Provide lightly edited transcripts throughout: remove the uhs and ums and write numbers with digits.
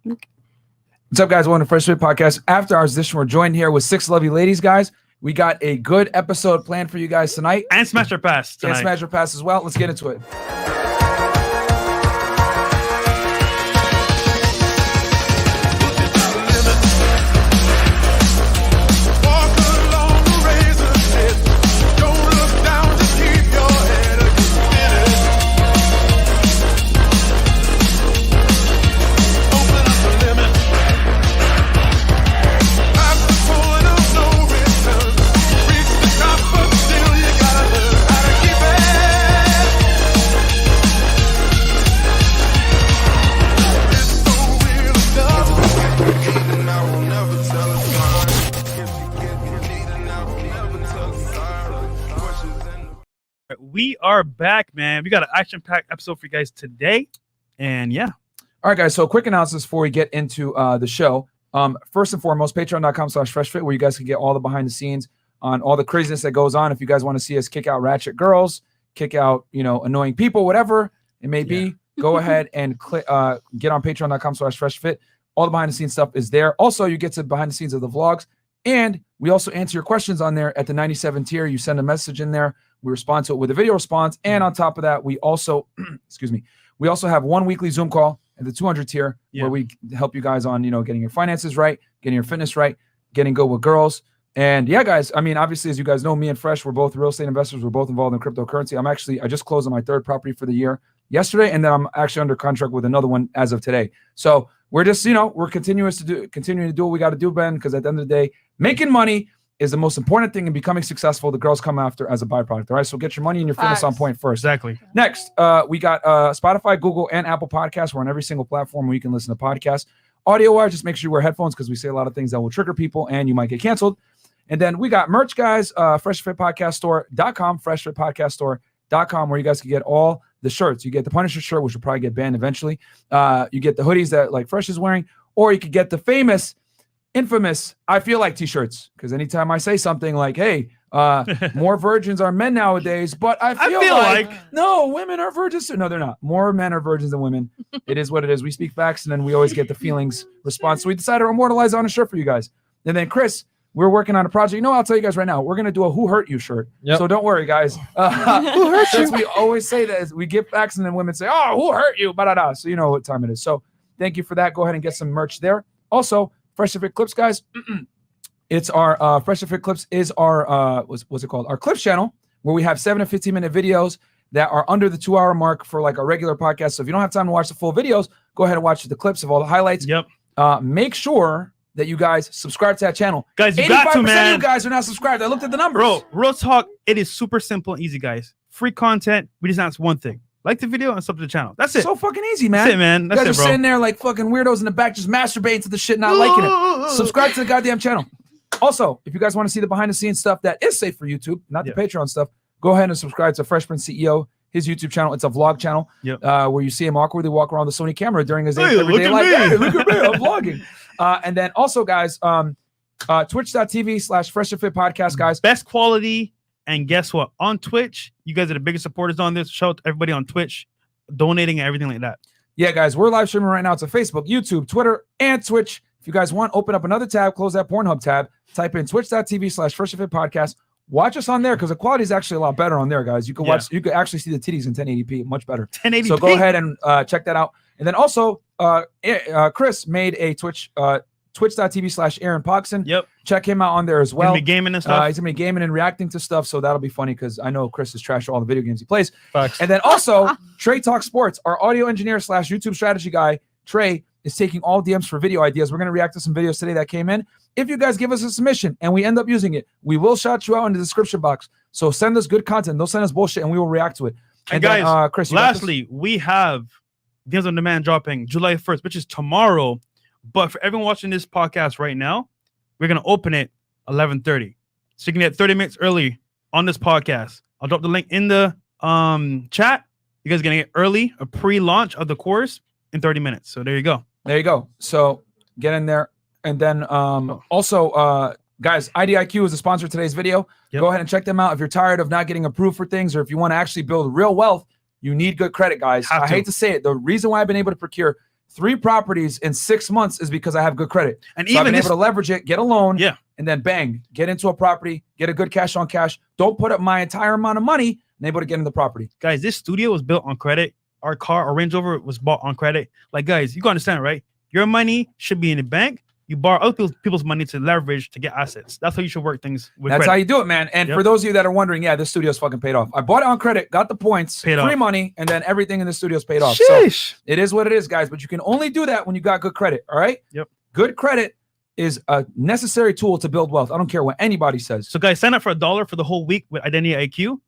What's up, guys? Welcome to Fresh Fit Podcast. After our edition, we're joined here with 6 lovely ladies, guys. We got a good episode planned for you guys tonight. And Smash or Pass tonight. And Smash or Pass as well. Let's get into it. We are back, man. We got an action-packed episode for you guys today. And yeah. All right, guys. So quick announcements before we get into the show. First and foremost, patreon.com/freshfit, where you guys can get all the behind the scenes on all the craziness that goes on. If you guys want to see us kick out ratchet girls, kick out, annoying people, whatever it may be, go ahead and click, get on patreon.com/freshfit. All the behind the scenes stuff is there. Also, you get to behind the scenes of the vlogs. And we also answer your questions on there at the 97 tier. You send a message in there. We respond to it with a video response. And on top of that, we also, we also have one weekly Zoom call at the 200 tier where we help you guys on, getting your finances right, getting your fitness right, getting good with girls. And yeah, guys, I mean, obviously, as you guys know, me and Fresh, we're both real estate investors. We're both involved in cryptocurrency. I just closed on my 3rd property for the year yesterday. And then I'm actually under contract with another one as of today. So we're just, we're continuing to do what we got to do, Ben, because at the end of the day, making money is the most important thing in becoming successful. The girls come after as a byproduct. All right. So get your money and your fitness on point first. Exactly. Next, we got Spotify, Google, and Apple Podcasts. We're on every single platform where you can listen to podcasts. Audio-wise, just make sure you wear headphones because we say a lot of things that will trigger people and you might get canceled. And then we got merch, guys, freshfitpodcaststore.com, freshfitpodcaststore.com, where you guys can get all the shirts. You get the Punisher shirt, which will probably get banned eventually. You get the hoodies that like Fresh is wearing, or you could get the famous, infamous I Feel Like t-shirts, because anytime I say something like, hey, more virgins are men nowadays, but I feel like no, women are virgins. No, they're not. More men are virgins than women. It is what it is. We speak facts, and then we always get the feelings response. So we decided to immortalize it on a shirt for you guys. And then Chris, we're working on a project. I'll tell you guys right now, we're going to do a Who Hurt You shirt. So don't worry, guys. Who hurt you? We always say that is we give facts, and then women say, oh, who hurt you? Ba-da-da. So you know what time it is. So thank you for that. Go ahead and get some merch there. Also, Fresh Fit Clips, guys. It's our Fresh Fit Clips is our what's it called? Our Clips channel, where we have 7 to 15-minute videos that are under the 2-hour mark for like a regular podcast. So if you don't have time to watch the full videos, go ahead and watch the clips of all the highlights. Yep. Make sure that you guys subscribe to that channel. Guys, you got to, man. 85% of you guys are not subscribed. I looked at the numbers. Bro, real talk, it is super simple and easy, guys. Free content. We just ask one thing. Like the video and sub to the channel. That's it. So fucking easy, man. That's it, man. That's you guys it, bro. are sitting there like fucking weirdos in the back just masturbating to the shit, not liking it. Subscribe to the goddamn channel. Also, if you guys want to see the behind-the-scenes stuff that is safe for YouTube, not the Patreon stuff, go ahead and subscribe to Fresh Prince CEO, his YouTube channel. It's a vlog channel where you see him awkwardly walk around the Sony camera during his everyday life. Hey, look at me, I'm vlogging. And then also, guys, twitch.tv/FreshFitPodcast, guys. Best quality. And guess what? On Twitch, you guys are the biggest supporters on this. Shout out to everybody on Twitch, donating and everything like that. Yeah, guys, we're live streaming right now to Facebook, YouTube, Twitter, and Twitch. If you guys want, open up another tab, close that Pornhub tab, type in twitch.tv/FreshFitPodcast. Watch us on there because the quality is actually a lot better on there, guys. You can watch, you can actually see the titties in 1080p, much better. 1080p. So go ahead and check that out. And then also, Chris made a twitch.tv/Aaron Pogson. Yep. Check him out on there as well. He's gonna be gaming and stuff. He's gonna be gaming and reacting to stuff, so that'll be funny because I know Chris is trash at all the video games he plays. Facts. And then also, Trey Talk Sports, our audio engineer / YouTube strategy guy, Trey, is taking all DMs for video ideas. We're gonna react to some videos today that came in. If you guys give us a submission and we end up using it, we will shout you out in the description box. So send us good content. Don't send us bullshit, and we will react to it. And guys, then, Chris, lastly, we have Deals on Demand dropping July 1st, which is tomorrow. But for everyone watching this podcast right now, we're going to open it 11:30. So you can get 30 minutes early on this podcast. I'll drop the link in the chat. You guys are going to get early, a pre-launch of the course in 30 minutes. So there you go. There you go. So get in there. And then also, guys, IDIQ is the sponsor of today's video. Go ahead and check them out. If you're tired of not getting approved for things, or if you want to actually build real wealth, you need good credit, guys. I hate to say it. The reason why I've been able to procure 3 properties in 6 months is because I have good credit. And so I've even been able to leverage it, get a loan, and then bang, get into a property, get a good cash on cash. Don't put up my entire amount of money and able to get in the property. Guys, this studio was built on credit. Our car, our Range Rover was bought on credit. Like, guys, you can understand, right? Your money should be in the bank. You borrow other people's money to leverage to get assets. That's how you should work things with That's credit. how you do it, man. And for those of you that are wondering, yeah, this studio's fucking paid off. I bought it on credit, got the points, paid free off. money, and then everything in the studio's paid off. Sheesh. So it is what it is, guys. But you can only do that when you got good credit, all right? Yep. Good credit is a necessary tool to build wealth. I don't care what anybody says. So, guys, sign up for $1 for the whole week with Identity IQ.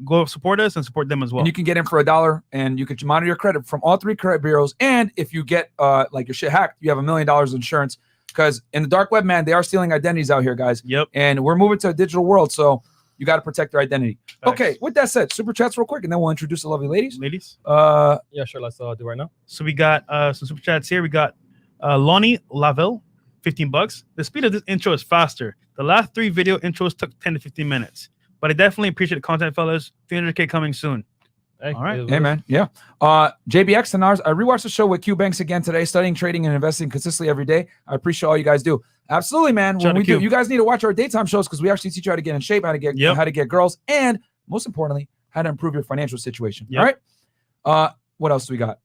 Go support us and support them as well. And you can get in for $1 and you can monitor your credit from all 3 credit bureaus. And if you get like your shit hacked, you have $1 million in insurance. Because in the dark web, man, they are stealing identities out here, guys. Yep. And we're moving to a digital world, so you got to protect their identity. Thanks. Okay, with that said, super chats real quick, and then we'll introduce the lovely ladies. Yeah, sure. Let's do right now. So we got some super chats here. We got Lonnie Lavelle, $15. The speed of this intro is faster. The last 3 video intros took 10 to 15 minutes. But I definitely appreciate the content, fellas. 300K coming soon. Hey, all right. Hey, man. Yeah. JBX and ours. I rewatched the show with Q Banks again today, studying, trading, and investing consistently every day. I appreciate all you guys do. Absolutely, man. When we do, you guys need to watch our daytime shows because we actually teach you how to get in shape, how to get girls, and most importantly, how to improve your financial situation. All right. What else do we got?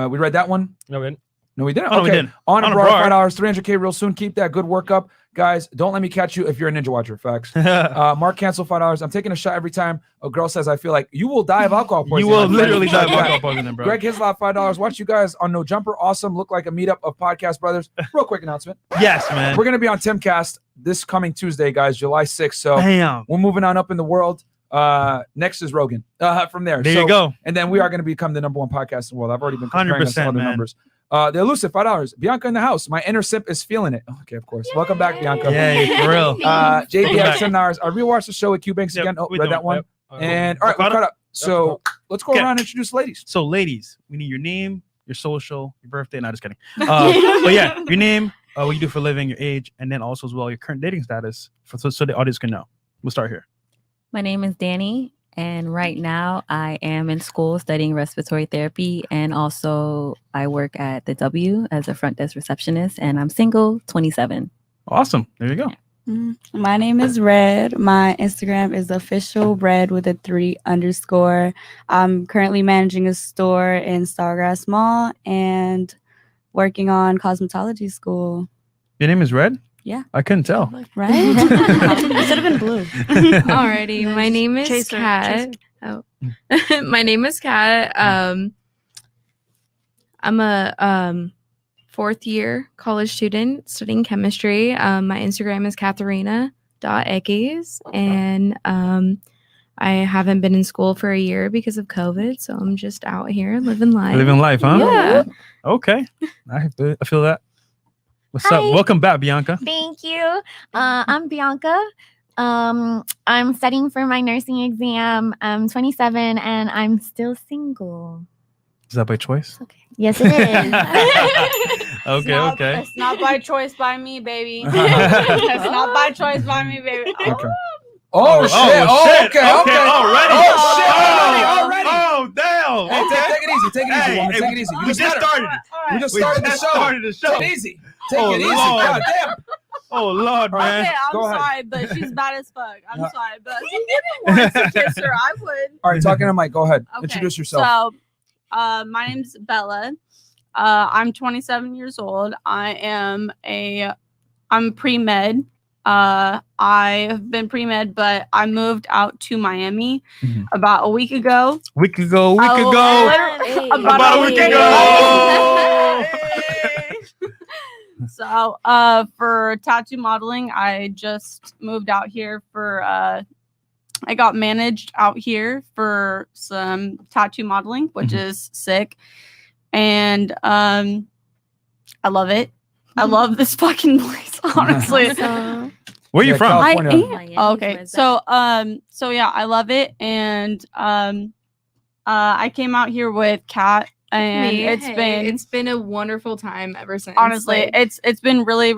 We read that one. No, we didn't. No, we didn't. Oh, okay. we didn't. On a broad, $5, 300K real soon. Keep that good work up. Guys, don't let me catch you if you're a ninja watcher. Facts. Mark cancel $5. I'm taking a shot every time a girl says I feel like you will die of alcohol poisoning. You will literally die of alcohol poisoning, bro. Greg Hislop, $5. Watch you guys on No Jumper. Awesome. Look like a meetup of podcast brothers. Real quick announcement. Yes, man. We're going to be on Timcast this coming Tuesday, guys, July 6th. So we're moving on up in the world. Next is Rogan. From there. There you go. And then we are going to become the #1 podcast in the world. I've already been comparing us to other man. numbers. The elusive $5. Bianca in the house. My inner simp is feeling it. Okay, of course. Yay. Welcome back, Bianca. Yeah, for real. JBX $10. I rewatched the show with Q Banks again. Oh, read that one. And all right, we're caught up. So let's go around and introduce the ladies. So, ladies, we need your name, your social, your birthday. Not just kidding. But yeah, your name, what you do for a living, your age, and then also as well your current dating status, so the audience can know. We'll start here. My name is Danny. And right now I am in school studying respiratory therapy. And also I work at the W as a front desk receptionist, and I'm single, 27. Awesome. There you go. My name is Red. My Instagram is official Red with a 3_. I'm currently managing a store in Stargrass Mall and working on cosmetology school. Your name is Red? Yeah. I couldn't tell. Right? It should have been blue. Alrighty. My name is Kat. Oh. My name is Kat. I'm a 4th year college student studying chemistry. My Instagram is Katharina.Eckes. And I haven't been in school for a year because of COVID. So I'm just out here living life. Living life, huh? Yeah. Okay. I feel that. What's Hi. up? Welcome back, Bianca. Thank you. I'm Bianca. I'm studying for my nursing exam. I'm 27 and I'm still single. Is that by choice? Okay. Yes, it is. Okay. It's not by choice by me, baby. It's not by choice by me, baby. Okay. Oh, shit. Okay. Already. Already. Oh, damn. Hey, take it easy. Take it easy, woman. Take it easy. We just started. We just started the show. Take it easy. Take it easy. God damn. Oh, Lord, man. Okay, I'm sorry, but she's bad as fuck. I'm sorry, but if you wanted to kiss her, I would. All right, talking to Mike. Go ahead. Okay, Introduce yourself. So, my name's Bella. I'm 27 years old. I'm pre-med. I've been pre-med, but I moved out to Miami about a week ago. About a week ago. So, for tattoo modeling, I just moved out here for, I got managed out here for some tattoo modeling, which is sick. And, I love it. I love this fucking place, honestly. Where are you from? Okay. So yeah, I love it. And, I came out here with Kat. And it's been a wonderful time ever since. Honestly, it's been really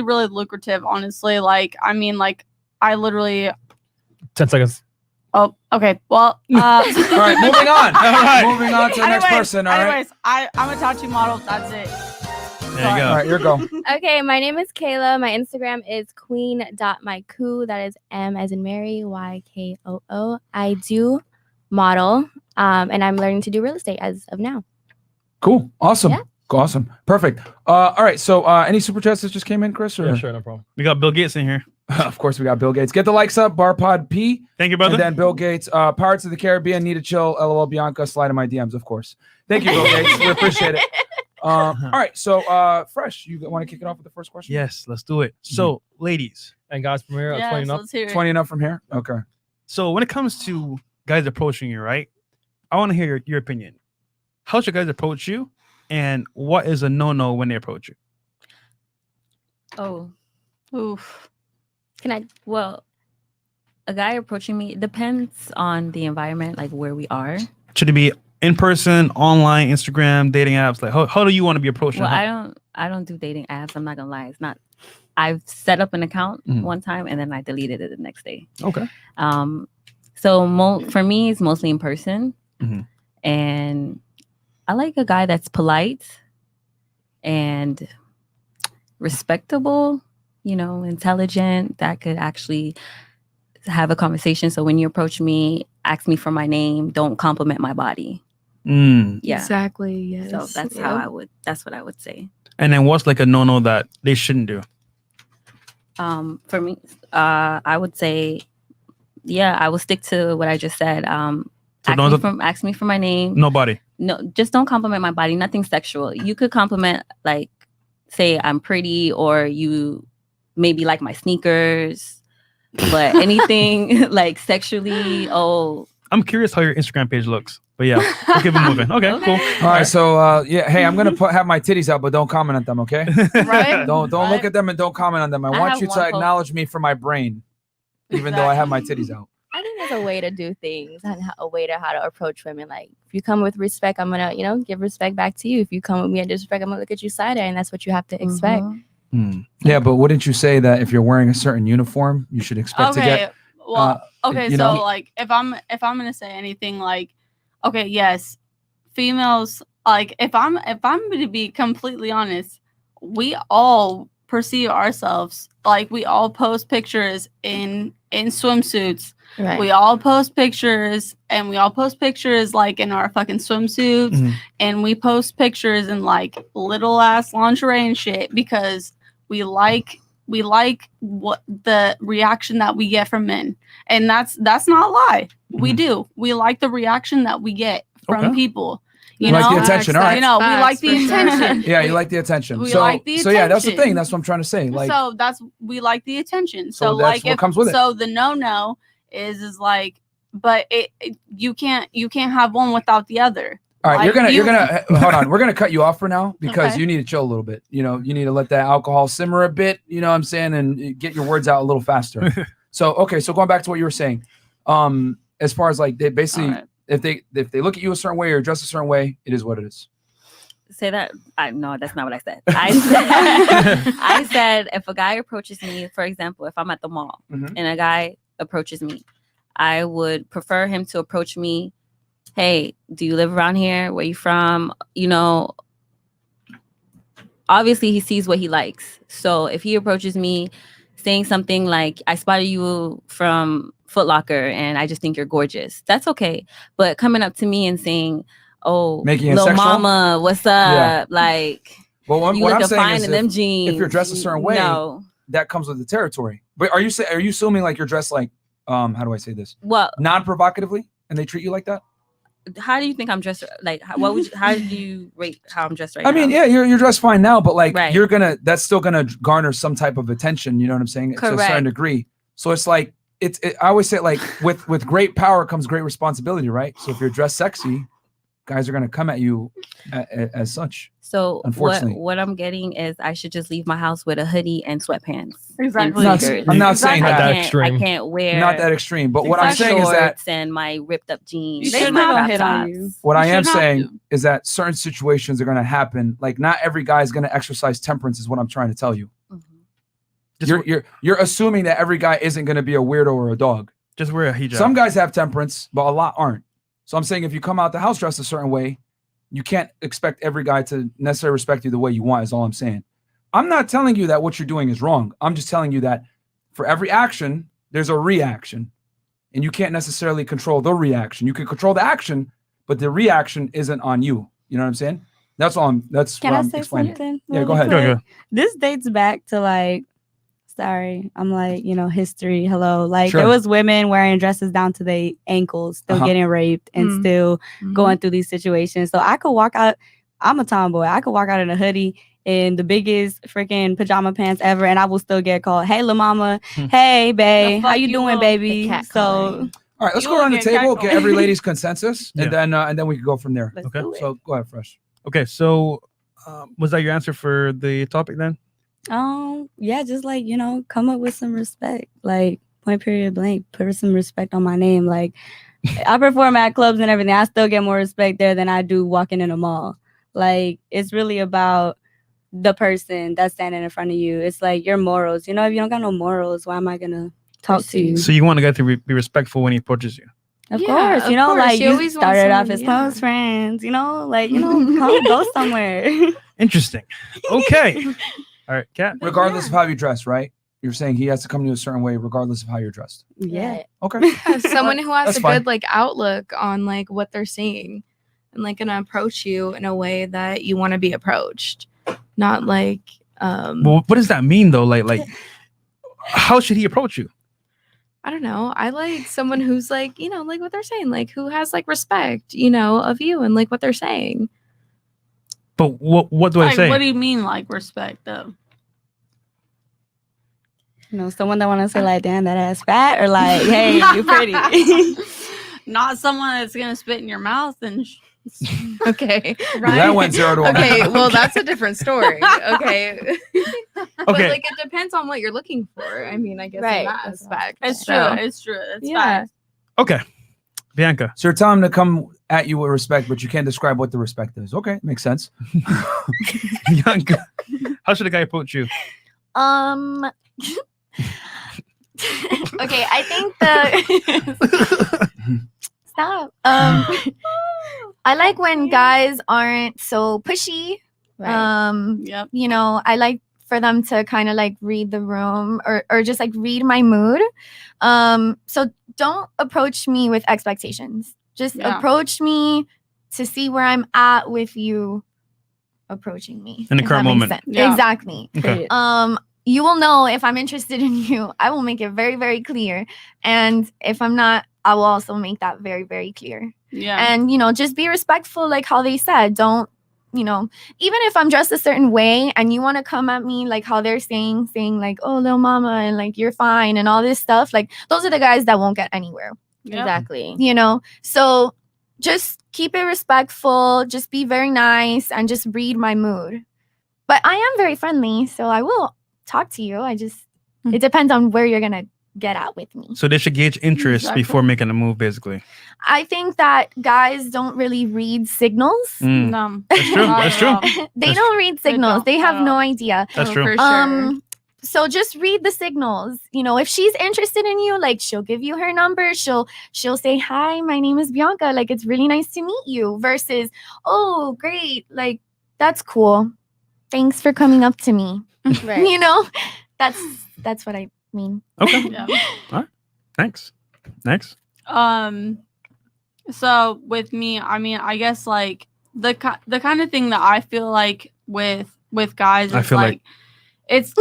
lucrative. Honestly, I literally 10 seconds. Oh, okay. Well, All right, moving on. All right. Moving on to the next person. All right. Anyways, I'm a tattoo model. That's it. There you go. All right, your go. Okay, my name is Kayla. My Instagram is queen.mykoo. That is M as in Mary, YKOO. I do model, and I'm learning to do real estate as of now. Cool. Awesome. Yeah. Awesome. Perfect. All right. So any super chats that just came in, Chris? Or? Yeah, sure, no problem. We got Bill Gates in here. Of course, we got Bill Gates. Get the likes up, Barpod P. Thank you, brother. And then Bill Gates, Pirates of the Caribbean, need to chill. LOL Bianca, slide in my DMs, of course. Thank you, Bill Gates. We appreciate it. All right. So, Fresh, you want to kick it off with the first question? Yes, let's do it. So, ladies. And guys from here, 20 enough. Let's hear it. 20 enough from here? Okay. So, when it comes to guys approaching you, right? I want to hear your opinion. How should guys approach you? And what is a no-no when they approach you? Oh, Oof. can I? Well, a guy approaching me depends on the environment, like where we are. Should it be in person, online, Instagram, dating apps? Like, how do you want to be approached? Well, I don't do dating apps. I'm not gonna lie. It's not. I've set up an account one time and then I deleted it the next day. Okay. So for me, it's mostly in person, and I like a guy that's polite and respectable, intelligent, that could actually have a conversation. So when you approach me, ask me for my name, don't compliment my body. Yeah. Exactly. Yes. So that's that's what I would say. And then what's like a no-no that they shouldn't do? For me, I would say, I will stick to what I just said. Ask me for my name. Nobody. No, just don't compliment my body. Nothing sexual. You could compliment, like, say I'm pretty, or you maybe like my sneakers, but anything like sexually. Oh, I'm curious how your Instagram page looks. But yeah, we'll keep it moving. Okay, cool. All right. So hey, I'm gonna have my titties out, but don't comment on them, okay? Right? Don't look at them and don't comment on them. I want you to acknowledge me for my brain, even though I have my titties out. I think there's a way to do things and a way to how to approach women. Like, if you come with respect, I'm gonna, give respect back to you. If you come with me in disrespect, I'm gonna look at you side eye, and that's what you have to expect. Yeah, but wouldn't you say that if you're wearing a certain uniform, you should expect to get? Well, okay. So like, if I'm gonna say anything, like, okay, yes, females. Like, if I'm gonna be completely honest, we all perceive ourselves like we all post pictures in swimsuits. Right. We all post pictures, and we all post pictures like in our fucking swimsuits, and we post pictures in like little ass lingerie and shit because we like what the reaction that we get from men, and that's not a lie. We do. We like the reaction that we get from people. You like the attention, all right? We like the attention. Yeah, you like the attention. We so, like the so yeah, that's the attention. thing. That's what I'm trying to say. Like, so we like the attention. So So that's like, what comes with it. So the no is like, but you can't have one without the other. all right, Like, you're gonna hold on. We're gonna cut you off for now because Okay. you need to chill a little bit. You need to let that alcohol simmer a bit. You know what I'm saying, and get your words out a little faster. So going back to what you were saying, as far as like they basically. All right. If they look at you a certain way or dress a certain way, it is what it is. Say that. No, that's not what I said. I said if a guy approaches me, for example, if I'm at the mall and a guy approaches me, I would prefer him to approach me. Hey, do you live around here? Where you from? Obviously he sees what he likes. So if he approaches me saying something like, I spotted you from Foot Locker and I just think you're gorgeous, that's okay. But coming up to me and saying, oh, Making it little sexual? mama, what's up? Yeah. Like, Well, you what I'm looking saying fine is in them jeans. if you're dressed a certain way, no. that comes with the territory. But are you assuming like you're dressed like how do I say this? Well, non-provocatively, and they treat you like that? how do you think I'm dressed? Like, how do you rate how I'm dressed right now? I mean, yeah, you're dressed fine now, but like Right. that's still gonna garner some type of attention. You know what I'm saying? To a certain Correct. degree. So it's like I always say like with great power comes great responsibility, right? So if you're dressed sexy, guys are gonna come at you as such. So Unfortunately. what I'm getting is I should just leave my house with a hoodie and sweatpants. Exactly. And sneakers. I'm not saying Not that. that extreme. I can't wear Not that extreme, but what I'm saying is that shorts and my ripped up jeans. You and should my not crop hit on tops. you. what I You am should not saying do. is that certain situations are gonna happen. Like not every guy is gonna exercise temperance, is what I'm trying to tell you. Mhm. You're assuming that every guy isn't gonna be a weirdo or a dog. Just wear a hijab. Some guys have temperance, but a lot aren't. So I'm saying if you come out the house dressed a certain way, you can't expect every guy to necessarily respect you the way you want, is all I'm saying. I'm not telling you that what you're doing is wrong. I'm just telling you that for every action, there's a reaction. And you can't necessarily control the reaction. You can control the action, but the reaction isn't on you. You know what I'm saying? That's all that's Can what I I'm say explaining. something? Yeah, really go ahead. quick? Go ahead. This dates back to like, sorry, I'm like, history. Hello. Like Sure. there was women wearing dresses down to their ankles, still getting raped and still going through these situations. So I could walk out. I'm a tomboy. I could walk out in a hoodie in the biggest freaking pajama pants ever, and I will still get called, "Hey, la mama. Hey, babe. How you doing, baby?" So. All right, let's You go around the will get table, catcalled. get every lady's consensus, Yeah. and then we can go from there. Let's Okay. do it. So go ahead, Fresh. Okay, so was that your answer for the topic then? Yeah, just like, come up with some respect. Like, point period blank, put some respect on my name. Like, I perform at clubs and everything. I still get more respect there than I do walking in a mall. Like, it's really about the person that's standing in front of you. It's like your morals. If you don't got no morals, why am I gonna talk to you? So you want a guy to be respectful when he approaches you. Of Yeah, course, of course. like You you always want started off someone- as yeah. close friends, come go somewhere. Interesting. Okay. All right, Kat. Regardless of how you dress, right? You're saying he has to come to you a certain way, regardless of how you're dressed. Yeah. Okay. Someone who has That's a fine. good like outlook on like what they're saying and like gonna approach you in a way that you want to be approached, not like Well, what does that mean though? Like how should he approach you? I don't know. I like someone who's like, like what they're saying, like who has like respect, of you and like what they're saying. But what do I Like, say? what do you mean, like respect though? Someone that want to say like, damn, that ass fat, or like, hey, you pretty. Not someone that's gonna spit in your mouth and. Okay. Right? That went 0 to 100. Okay, well that's a different story. Okay. But Okay. like it depends on what you're looking for. I mean, I guess Right. in that aspect. It's So, true. It's true. It's Yeah. facts. Okay. Bianca. So you're telling him to come at you with respect, but you can't describe what the respect is. Okay, makes sense. Bianca. How should a guy approach you? Okay, I think the stop. I like when guys aren't so pushy. Right. Yep. I like for them to kind of like read the room or just like read my mood. So don't approach me with expectations. Just Yeah. approach me to see where I'm at with you approaching me. In the if current that makes moment. sense. Yeah. Exactly. Okay. You will know if I'm interested in you. I will make it very, very clear. And if I'm not, I will also make that very, very clear. Yeah. And, just be respectful, like how they said. Don't, even if I'm dressed a certain way and you want to come at me like how they're saying like, oh, little mama, and like, you're fine and all this stuff. Like, those are the guys that won't get anywhere, Yep. Exactly. So just keep it respectful. Just be very nice and just read my mood. But I am very friendly, so I will talk to you. It depends on where you're going to get at with me. So they should gauge interest Exactly. before making a move, basically. I think that guys don't really read signals. Mm. No. That's true. Not That's at true. all. They That's- don't read signals. They have no idea. That's Oh, true. For sure. So just read the signals. If she's interested in you, like she'll give you her number. She'll say, "Hi, my name is Bianca. Like it's really nice to meet you." Versus, "Oh, great. Like that's cool. Thanks for coming up to me." Right. That's what I mean. Okay. Yeah. Thanks. Next. So with me, I mean, I guess like the kind of thing that I feel like with guys I is feel like it's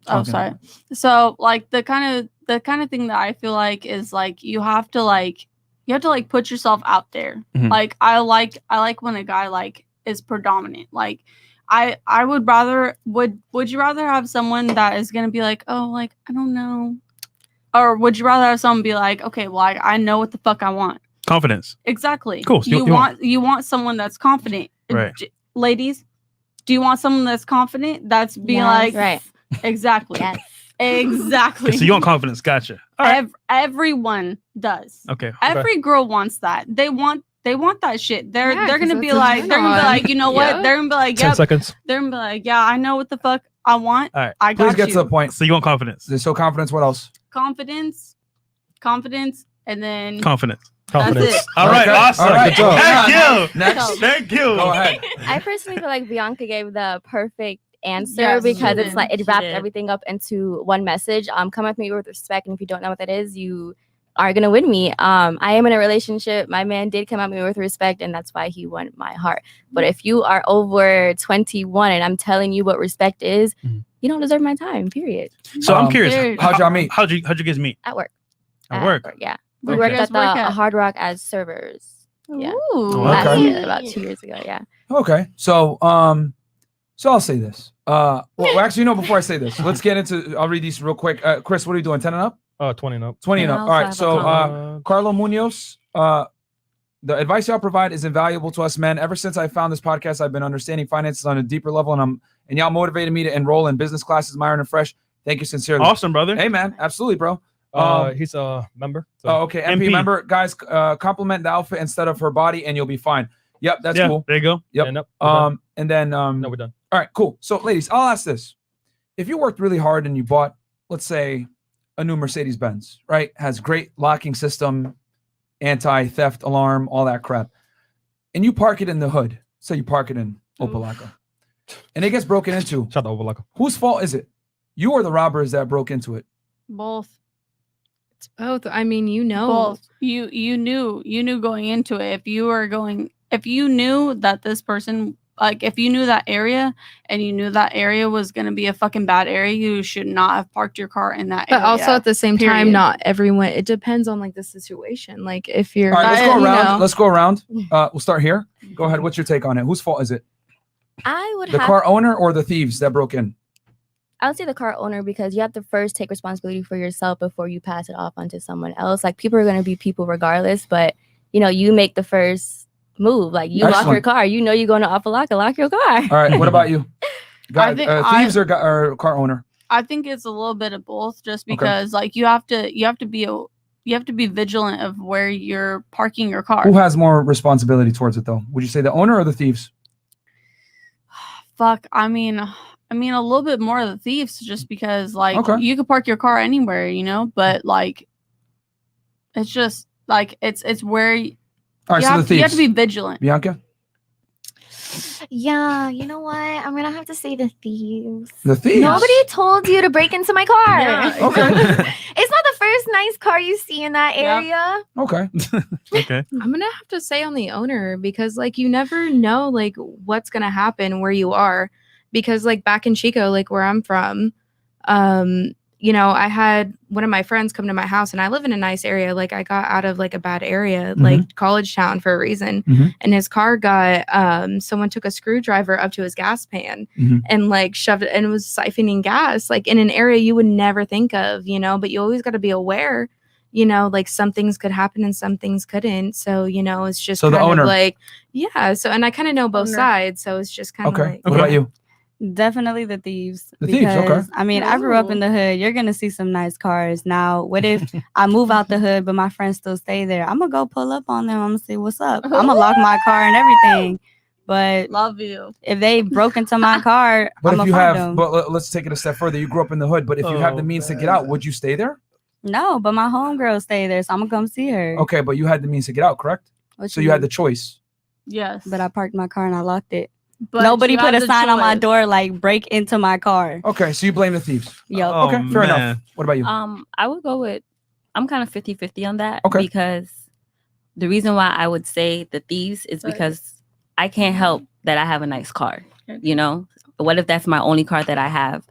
oh sorry. So like the kind of thing that I feel like is like you have to put yourself out there. Mhm. Like I like when a guy like is predominant. Like I would rather would you rather have someone that is gonna be like, oh, like I don't know, or would you rather have someone be like, okay, well I know what the fuck I want. Confidence. Exactly. Cool. So You want someone that's confident. Right. Ladies, do you want someone that's confident? That's being Yes. like Right. exactly. Yes. Exactly. Okay, so you want confidence. Gotcha. All right. Everyone does. Okay. Every girl wants that. They want that shit. They're Yeah, gonna 'cause be that's like, a they're gonna be turn-on. like, you know what? Yeah. They're gonna be like, 10 yep. seconds. They're gonna be like, yeah, I know what the fuck I want. All right. I got Please get you. to the point. So you want confidence. So confidence. What else? confidence, and then Confidence. That's it. All right, Okay. awesome. All right, Thank you. Next. Thank you. Go ahead. I personally feel like Bianca gave the perfect answer Yes, she because it's did. like it She wrapped did. everything up into one message. Come with me with respect, and if you don't know what that is, you are gonna win me. I am in a relationship. My man did come at me with respect, and that's why he won my heart. But if you are over 21 and I'm telling you what respect is, you don't deserve my time. Period. So I'm curious. Period. How'd y'all meet? How'd you guys meet? At work. At work. Yeah. We Where'd worked you guys at the work at? Hard Rock as servers. Yeah. Ooh. Last Okay. year, about 2 years ago. Yeah. Okay. So I'll say this. Well, actually, no, before I say this, let's get into, I'll read these real quick. Chris, what are you doing? 10 and up? 20 and up. 20 and And up. I All also right. have a So comment. Carlo Munoz, the advice y'all provide is invaluable to us men. Ever since I found this podcast, I've been understanding finances on a deeper level, and y'all motivated me to enroll in business classes, Myron and Fresh. Thank you sincerely. Awesome, brother. Hey, man. Absolutely, bro. He's a member. So. Oh, okay. MP, MP. member, guys, compliment the outfit instead of her body, and you'll be fine. Yep, that's Yeah, cool. there you go. Yep. And up, we're done. And then No, we're done. all right, cool. So, ladies, I'll ask this: if you worked really hard and you bought, let's say, a new Mercedes Benz, right? Has great locking system, anti-theft alarm, all that crap, and you park it in the hood. Say you park it in Opelika, and it gets broken into. Shout out to Overlocker. Whose fault is it? You or the robbers that broke into it? Both. It's both. I mean, you know. Both. You knew going into it. If you knew that this person, like, if you knew that area and you knew that area was gonna be a fucking bad area, you should not have parked your car in that But area. also at the same time, Period. not everyone. It depends on like the situation. Like if you're, All right, let's go you around. know. Let's go around. We'll start here. Go ahead. What's your take on it? Whose fault is it? I would The have. car owner or the thieves that broke in? I would say the car owner because you have to first take responsibility for yourself before you pass it off onto someone else. Like people are going to be people regardless, but you make the first move. Like you lock your Excellent. car, you're going to Opelika, lock your car. All right. What about you? Guy, think thieves or car owner? I think it's a little bit of both, just because like you have to be vigilant of where you're parking your car. Who has more responsibility towards it, though? Would you say the owner or the thieves? Fuck. I mean, a little bit more of the thieves, just because like Okay. you could park your car anywhere, but like it's just like it's where All right. you So the have, thieves. you have to be vigilant. Bianca. Yeah, you know what? I'm gonna have to say the thieves. The thieves. Nobody told you to break into my car. Yeah, Okay. It's not the first nice car you see in that Yeah. area. Okay. Okay. I'm gonna have to say on the owner because like you never know like what's gonna happen where you are, because like back in Chico, like where I'm from, I had one of my friends come to my house, and I live in a nice area. Like I got out of like a bad area, like college town for a reason. Mhm. And his car got someone took a screwdriver up to his gas pan Mhm. and like shoved it and was siphoning gas like in an area you would never think of, but you always got to be aware, like some things could happen and some things couldn't. So, it's just So the kind owner. of like, yeah. So, and I kind of know both Owner. sides. So it's just kind of Okay. like, What about you? Definitely the thieves. The thieves, okay. Because, I mean, I grew up in the hood. You're gonna see some nice cars. Now, what if I move out the hood, but my friends still stay there? I'm gonna go pull up on them. I'm gonna say, "What's up?" I'm gonna lock my car and everything. But Love you. if they broke into my car, But I'm if you gonna find have, them. but let's take it a step further. You grew up in the hood, but if you have the Oh, means to get man. out, would you stay there? No, but my homegirl stay there, so I'm gonna come see her. Okay, but you had the means to get out, correct? What So you had the mean? choice. Yes. But I parked my car and I locked it. But Nobody you put have a the sign on my choice. door like break into my car. Okay, so you blame the thieves. Yo, Oh, Okay, fair enough. man. What about you? I would go with, I'm kind of 50-50 on that. Okay. Because the reason why I would say the thieves is because I can't help that I have a nice car. What if that's my only car that I have?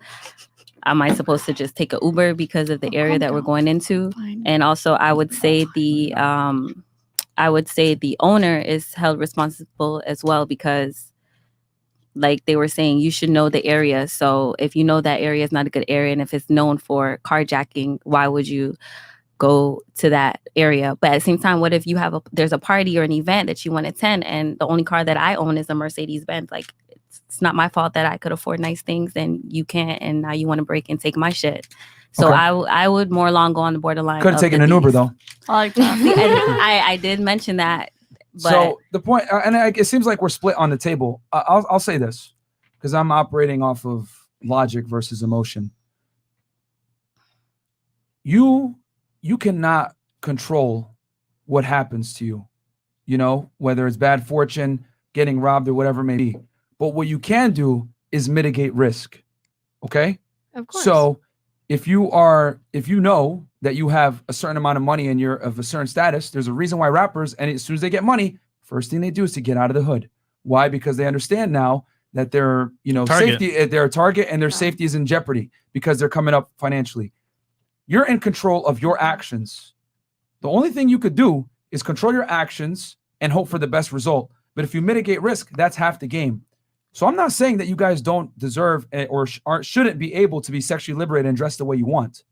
Am I supposed to just take an Uber because of the area that we're going into? And also, I would say the owner is held responsible as well, because like they were saying, you should know the area. So if you know that area is not a good area, and if it's known for carjacking, why would you go to that area? But at the same time, what if you have there's a party or an event that you want to attend, and the only car that I own is a Mercedes Benz? Like it's not my fault that I could afford nice things and you can't, and now you want to break and take my shit. So Okay. I would more along go on the borderline. Could have of taken the an Uber thieves. though. I like that. And I did mention that, but So the point, it seems like we're split on the table. I'll say this because I'm operating off of logic versus emotion. you cannot control what happens to you, you know, whether it's bad fortune, getting robbed, or whatever it may be. But what you can do is mitigate risk. Okay. Of course. So if you know that you have a certain amount of money and you're of a certain status, there's a reason why rappers, and as soon as they get money, first thing they do is to get out of the hood. Why? Because they understand now that their, you know, safety, they're a target, and their safety is in jeopardy because they're coming up financially. You're in control of your actions. The only thing you could do is control your actions and hope for the best result. But if you mitigate risk, that's half the game. So I'm not saying that you guys don't deserve or shouldn't be able to be sexually liberated and dress the way you want.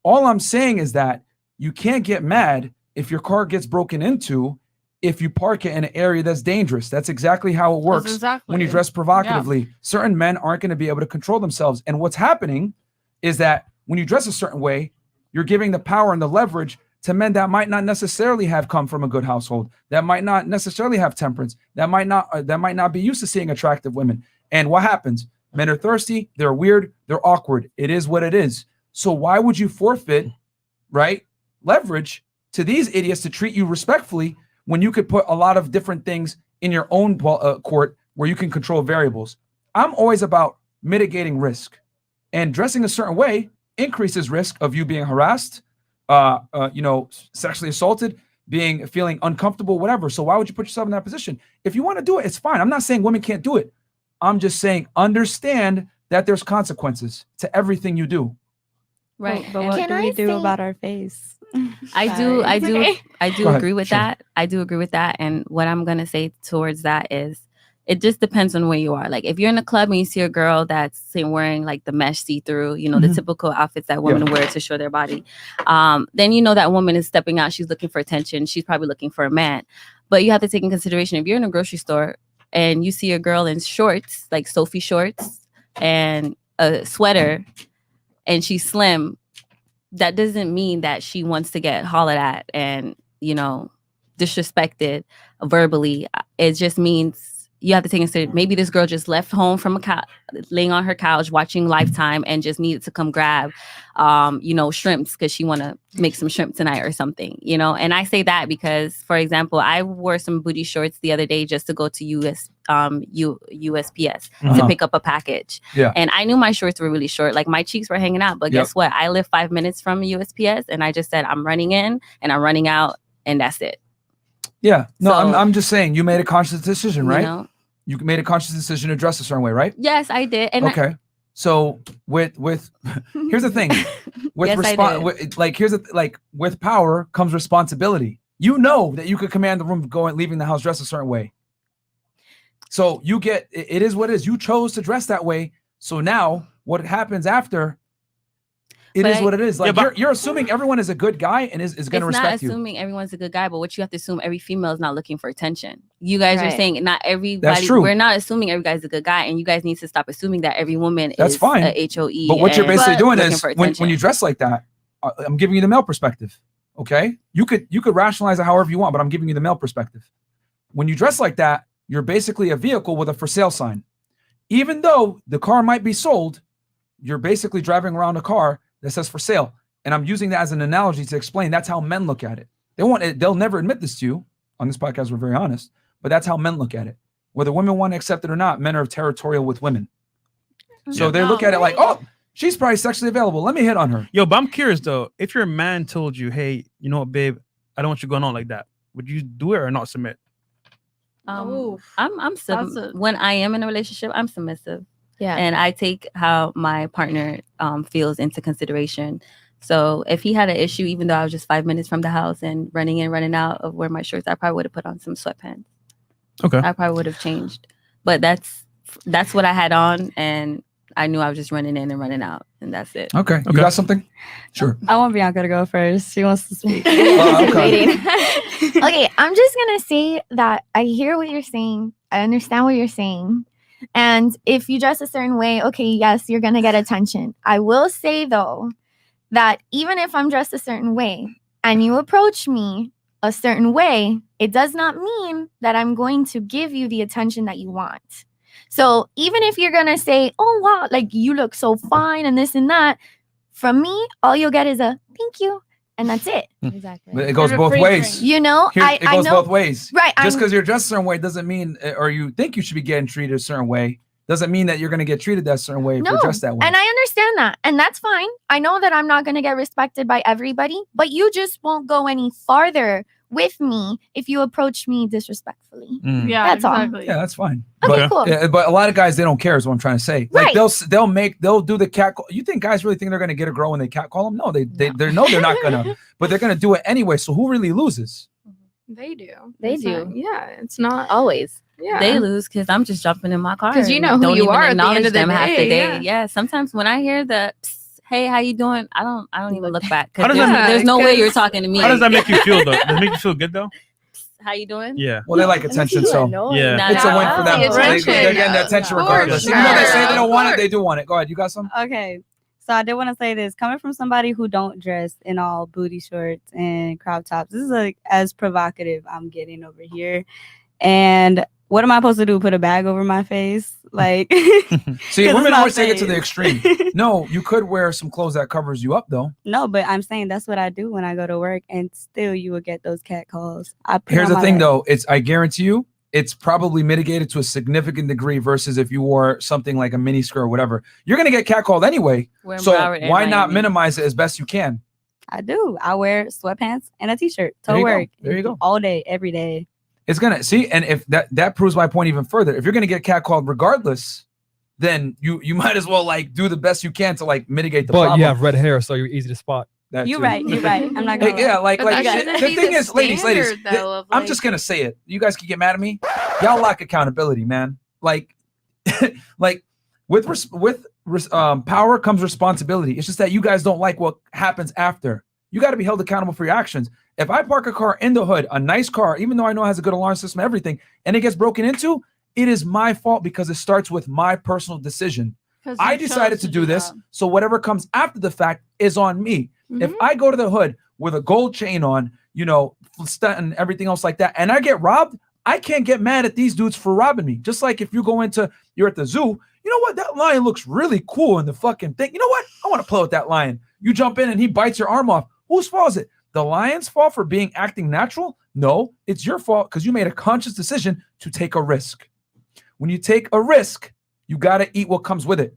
All I'm saying is that you can't get mad if your car gets broken into if you park it in an area that's dangerous. That's exactly how it works when you dress provocatively. Yeah. Certain men aren't going to be able to control themselves. And what's happening is that when you dress a certain way, you're giving the power and the leverage to men that might not necessarily have come from a good household, that might not necessarily have temperance, that might not be used to seeing attractive women. And what happens? Men are thirsty, they're weird, they're awkward. It is what it is. So why would you forfeit, right, leverage to these idiots to treat you respectfully when you could put a lot of different things in your own court where you can control variables? I'm always about mitigating risk, and dressing a certain way increases risk of you being harassed, you know, sexually assaulted, feeling uncomfortable, whatever. So why would you put yourself in that position? If you want to do it, it's fine. I'm not saying women can't do it. I'm just saying understand that there's consequences to everything you do. Right. But what do we do about our face? I do agree with that. I do agree with that. And what I'm going to say towards that is it just depends on where you are. Like if you're in a club and you see a girl that's wearing like the mesh see-through, you know, the typical outfits that women wear to show their body, then you know that woman is stepping out. She's looking for attention. She's probably looking for a man. But you have to take in consideration, if you're in a grocery store and you see a girl in shorts, like Sophie shorts and a sweater, and she's slim, that doesn't mean that she wants to get hollered at and, you know, disrespected verbally. It just means you have to take into maybe this girl just left home from laying on her couch watching Lifetime and just needed to come grab, you know, shrimps because she want to make some shrimp tonight or something, you know. And I say that because, for example, I wore some booty shorts the other day just to go to USPS to pick up a package. Yeah. And I knew my shorts were really short, like my cheeks were hanging out. But guess what? I live 5 minutes from USPS, and I just said I'm running in and I'm running out, and that's it. Yeah. No, so, I'm just saying you made a conscious decision, right? You know, you made a conscious decision to dress a certain way, right? Yes, I did. And okay. So with here's the thing. With yes, with power comes responsibility. You know that you could command the room leaving the house dressed a certain way. So you get it is what it is. You chose to dress that way. So now what happens after It is what it is. Like you're assuming everyone is a good guy and is going to respect you. It's not assuming everyone's a good guy, but what you have to assume, every female is not looking for attention. You guys are saying not everybody. That's true. We're not assuming every guy's a good guy, and you guys need to stop assuming that every woman is fine. A HOE. But what you're basically doing is when you dress like that, I'm giving you the male perspective. Okay, you could rationalize it however you want, but I'm giving you the male perspective. When you dress like that, you're basically a vehicle with a for sale sign. Even though the car might be sold, you're basically driving around a car that says for sale. And I'm using that as an analogy to explain that's how men look at it. They'll never admit this to you. On this podcast, we're very honest, but that's how men look at it. Whether women want to accept it or not, men are territorial with women. So they look at it like, oh, she's probably sexually available. Let me hit on her. Yo, but I'm curious though. If your man told you, hey, you know what, babe, I don't want you going on like that, would you do it or not submit? I'm when I am in a relationship, I'm submissive. Yeah. And I take how my partner feels into consideration. So if he had an issue, even though I was just 5 minutes from the house and running in, running out of wear my shirts, I probably would have put on some sweatpants. Okay. I probably would have changed. But that's what I had on, and I knew I was just running in and running out, and that's it. Okay. You got something? Sure. I want Bianca to go first. She wants to speak. Okay, I'm just going to say that I hear what you're saying. I understand what you're saying. And if you dress a certain way, okay, yes, you're going to get attention. I will say, though, that even if I'm dressed a certain way and you approach me a certain way, it does not mean that I'm going to give you the attention that you want. So even if you're going to say, oh, wow, like you look so fine and this and that, From me, all you'll get is a thank you, and that's it. Exactly. But it goes There's a both free ways. drink. You know, It I goes know, both ways. right? Just I'm- because you're dressed a certain way doesn't mean, or you think you should be getting treated a certain way, doesn't mean that you're going to get treated that certain way if No, you're dressed that way. and I understand that, and that's fine. I know that I'm not going to get respected by everybody, but you just won't go any farther with me if you approach me disrespectfully. Yeah, That's all. exactly. Yeah, that's fine. Okay, but, cool. but a lot of guys, they don't care is what I'm trying to say. Like Right. they'll do the cat call. You think guys really think they're going to get a girl when they cat call them? No, they know they're not going to, but they're going to do it anyway. So who really loses? They do. They It's not- do. yeah, it's not. Always. Yeah. They lose because I'm just jumping in my car. 'Cause you and know who don't you even are at the end acknowledge of the them half the day, day. yeah. Yeah. Sometimes when I hear the "Psst, hey, how you doing? I don't even look back How because does that there's make- no way 'cause- you're talking to me. How does that make you feel though? Does it make you feel good though? How you doing? Yeah. Well, they like attention, so Yeah. Not it's a at win all. for them. The They're attention. getting the attention Of regardless. course. Even though they say Yeah. they don't want it, Of they do want it. Go ahead. You got some? Okay. So I did want to say this. Coming from somebody who don't dress in all booty shorts and crop tops, this is like as provocative I'm getting over here. And what am I supposed to do? Put a bag over my face? Like, See, 'cause women it's always my take it to the face. extreme. No, you could wear some clothes that covers you up, though. No, but I'm saying that's what I do when I go to work, and still you will get those cat calls. I put Here's on the my thing, bag. though. I guarantee you, it's probably mitigated to a significant degree versus if you wore something like a mini skirt or whatever. You're gonna get catcalled anyway. Wearing So Broward and why not Miami. minimize it as best you can? I do. I wear sweatpants and a t-shirt There to you go. work. There you go. All day, every day. It's gonna see, and if that proves my point even further. If you're gonna get catcalled regardless, then you might as well like do the best you can to like mitigate the But problem. you have red hair, so you're easy to spot. That You're too. right. You're right. I'm not gonna. Hey, yeah, lie. like But like that the shouldn't thing be the is, ladies, standard, though, of, I'm like- just gonna say it. You guys can get mad at me. Y'all lack accountability, man. Like, like with power comes responsibility. It's just that you guys don't like what happens after. You got to be held accountable for your actions. If I park a car in the hood, a nice car, even though I know it has a good alarm system, everything, and it gets broken into, it is my fault because it starts with my personal decision. 'Cause I you decided chose to do this, that. so whatever comes after the fact is on me. If Mhm. I go to the hood with a gold chain on, you know, stunt and everything else like that, and I get robbed, I can't get mad at these dudes for robbing me. Just like if you go you're at the zoo, you know what? That lion looks really cool in the fucking thing. You know what? I want to play with that lion. You jump in and he bites your arm off. Whose fault is it? The lion's fault for acting natural? No, it's your fault because you made a conscious decision to take a risk. When you take a risk, you got to eat what comes with it.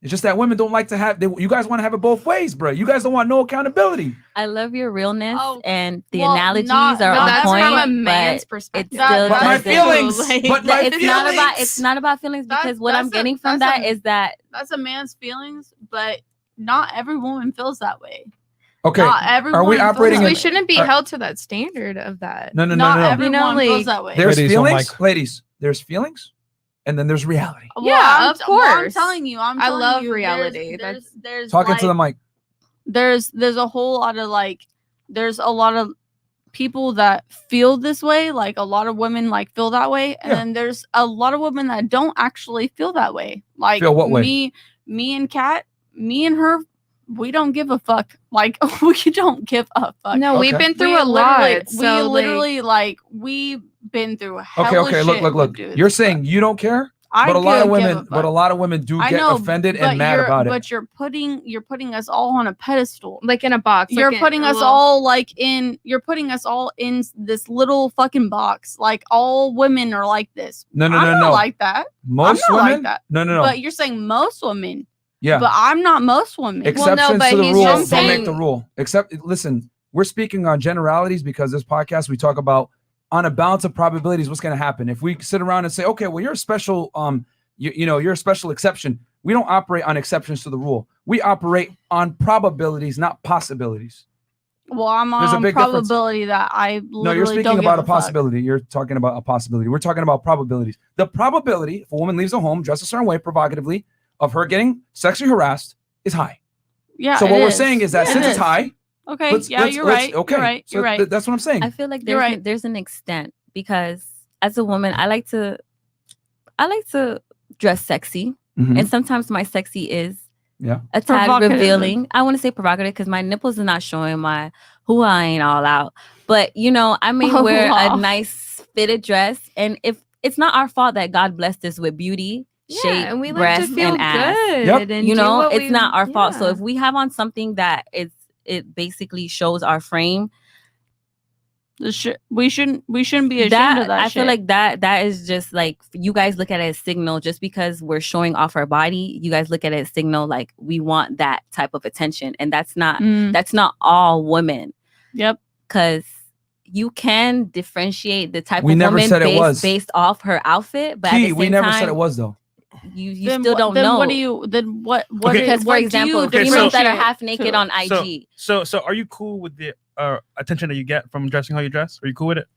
It's just that women don't like to have, you guys want to have it both ways, bro. You guys don't want no accountability. I love your realness Oh, and the well, analogies not- are but on that's point. from a man's but perspective. it That- still But my doesn't- feelings, like- but my it's feelings. not about feelings That- because what I'm that's a- getting from that's that a- is that That's a man's feelings, but not every woman feels that way. Okay. Not every Are we woman feels operating that in- we way. shouldn't be Are- held to that standard of that. No, no, no, Not no, no. everyone You know, feels like- that way. There's Ladies on feelings, mic. ladies. There's feelings, and then there's reality. Well, Yeah, of well, I'm course. telling you, I telling love you, reality. There's Talking like, to the mic. there's a whole lot of there's a lot of people that feel this way, like a lot of women like feel that way, and Yeah. then there's a lot of women that don't actually feel that way. Like Feel what way? me and Kat, me and her, we don't give a fuck. Like we don't give a fuck. No, we've Okay. been through We a lot. literally- So we've been through hella Okay, shit look. with dudes, You're saying you don't care, I but a lot of could give women, a but a fuck. lot of women do I get know, offended but and mad you're- about it. But you're putting us all on a pedestal. like in a box. You're like putting a us little- all you're putting us all in this little fucking box. Like all women are like this. No, no, I'm no, not no. like that. Most I'm not like women, that. no, no, no. But you're saying most women. Yeah. But I'm not most women. Exceptions but to the he's rule just don't make saying- the rule. Except, listen, we're speaking on generalities because this podcast we talk about on a balance of probabilities what's going to happen. If we sit around and say, okay, well, you're a special, you're a special exception. We don't operate on exceptions to the rule. We operate on probabilities, not possibilities. Well, I'm There's a on big difference. probability that I literally No, you're speaking don't about give a fuck. possibility. You're talking about a possibility. We're talking about probabilities. The probability, if a woman leaves a home dressed a certain way, provocatively, of her getting sexually harassed is high. Yeah. So it what we're is. saying is that It since it's is. high, Okay. let's- Yeah, let's- you're let's- right. okay. You're right. So You're right. that's what I'm saying. I feel like You're there's an extent because as a woman, I like to dress sexy, Mhm. and sometimes my sexy is Yeah. a tad Provocative. revealing. I want to say provocative because my nipples are not showing my who I ain't all out. But I may Oh, wear wow. a nice fitted dress, and if it's not our fault that God blessed us with beauty, shape, and we like breasts, to feel and ass. good. Yep. And You do know, what it's not our fault. So yeah. if we have on something that it basically shows our frame, we shouldn't be ashamed that of that. I feel like that is just like, you guys look at it as signal. Just because we're showing off our body, you guys look at it as signal like we want that type of attention, and that's not all women. Yep. Because you can differentiate the type We of never woman said it was. based off her outfit, but at the Key, same we never time, said it was though. you Then still what- don't then know. What do you? Then what? Okay. Because, for what do example, you Okay, females that are differentiate half naked to? on IG. So are you cool with the attention that you get from dressing how you dress? Are you cool with it?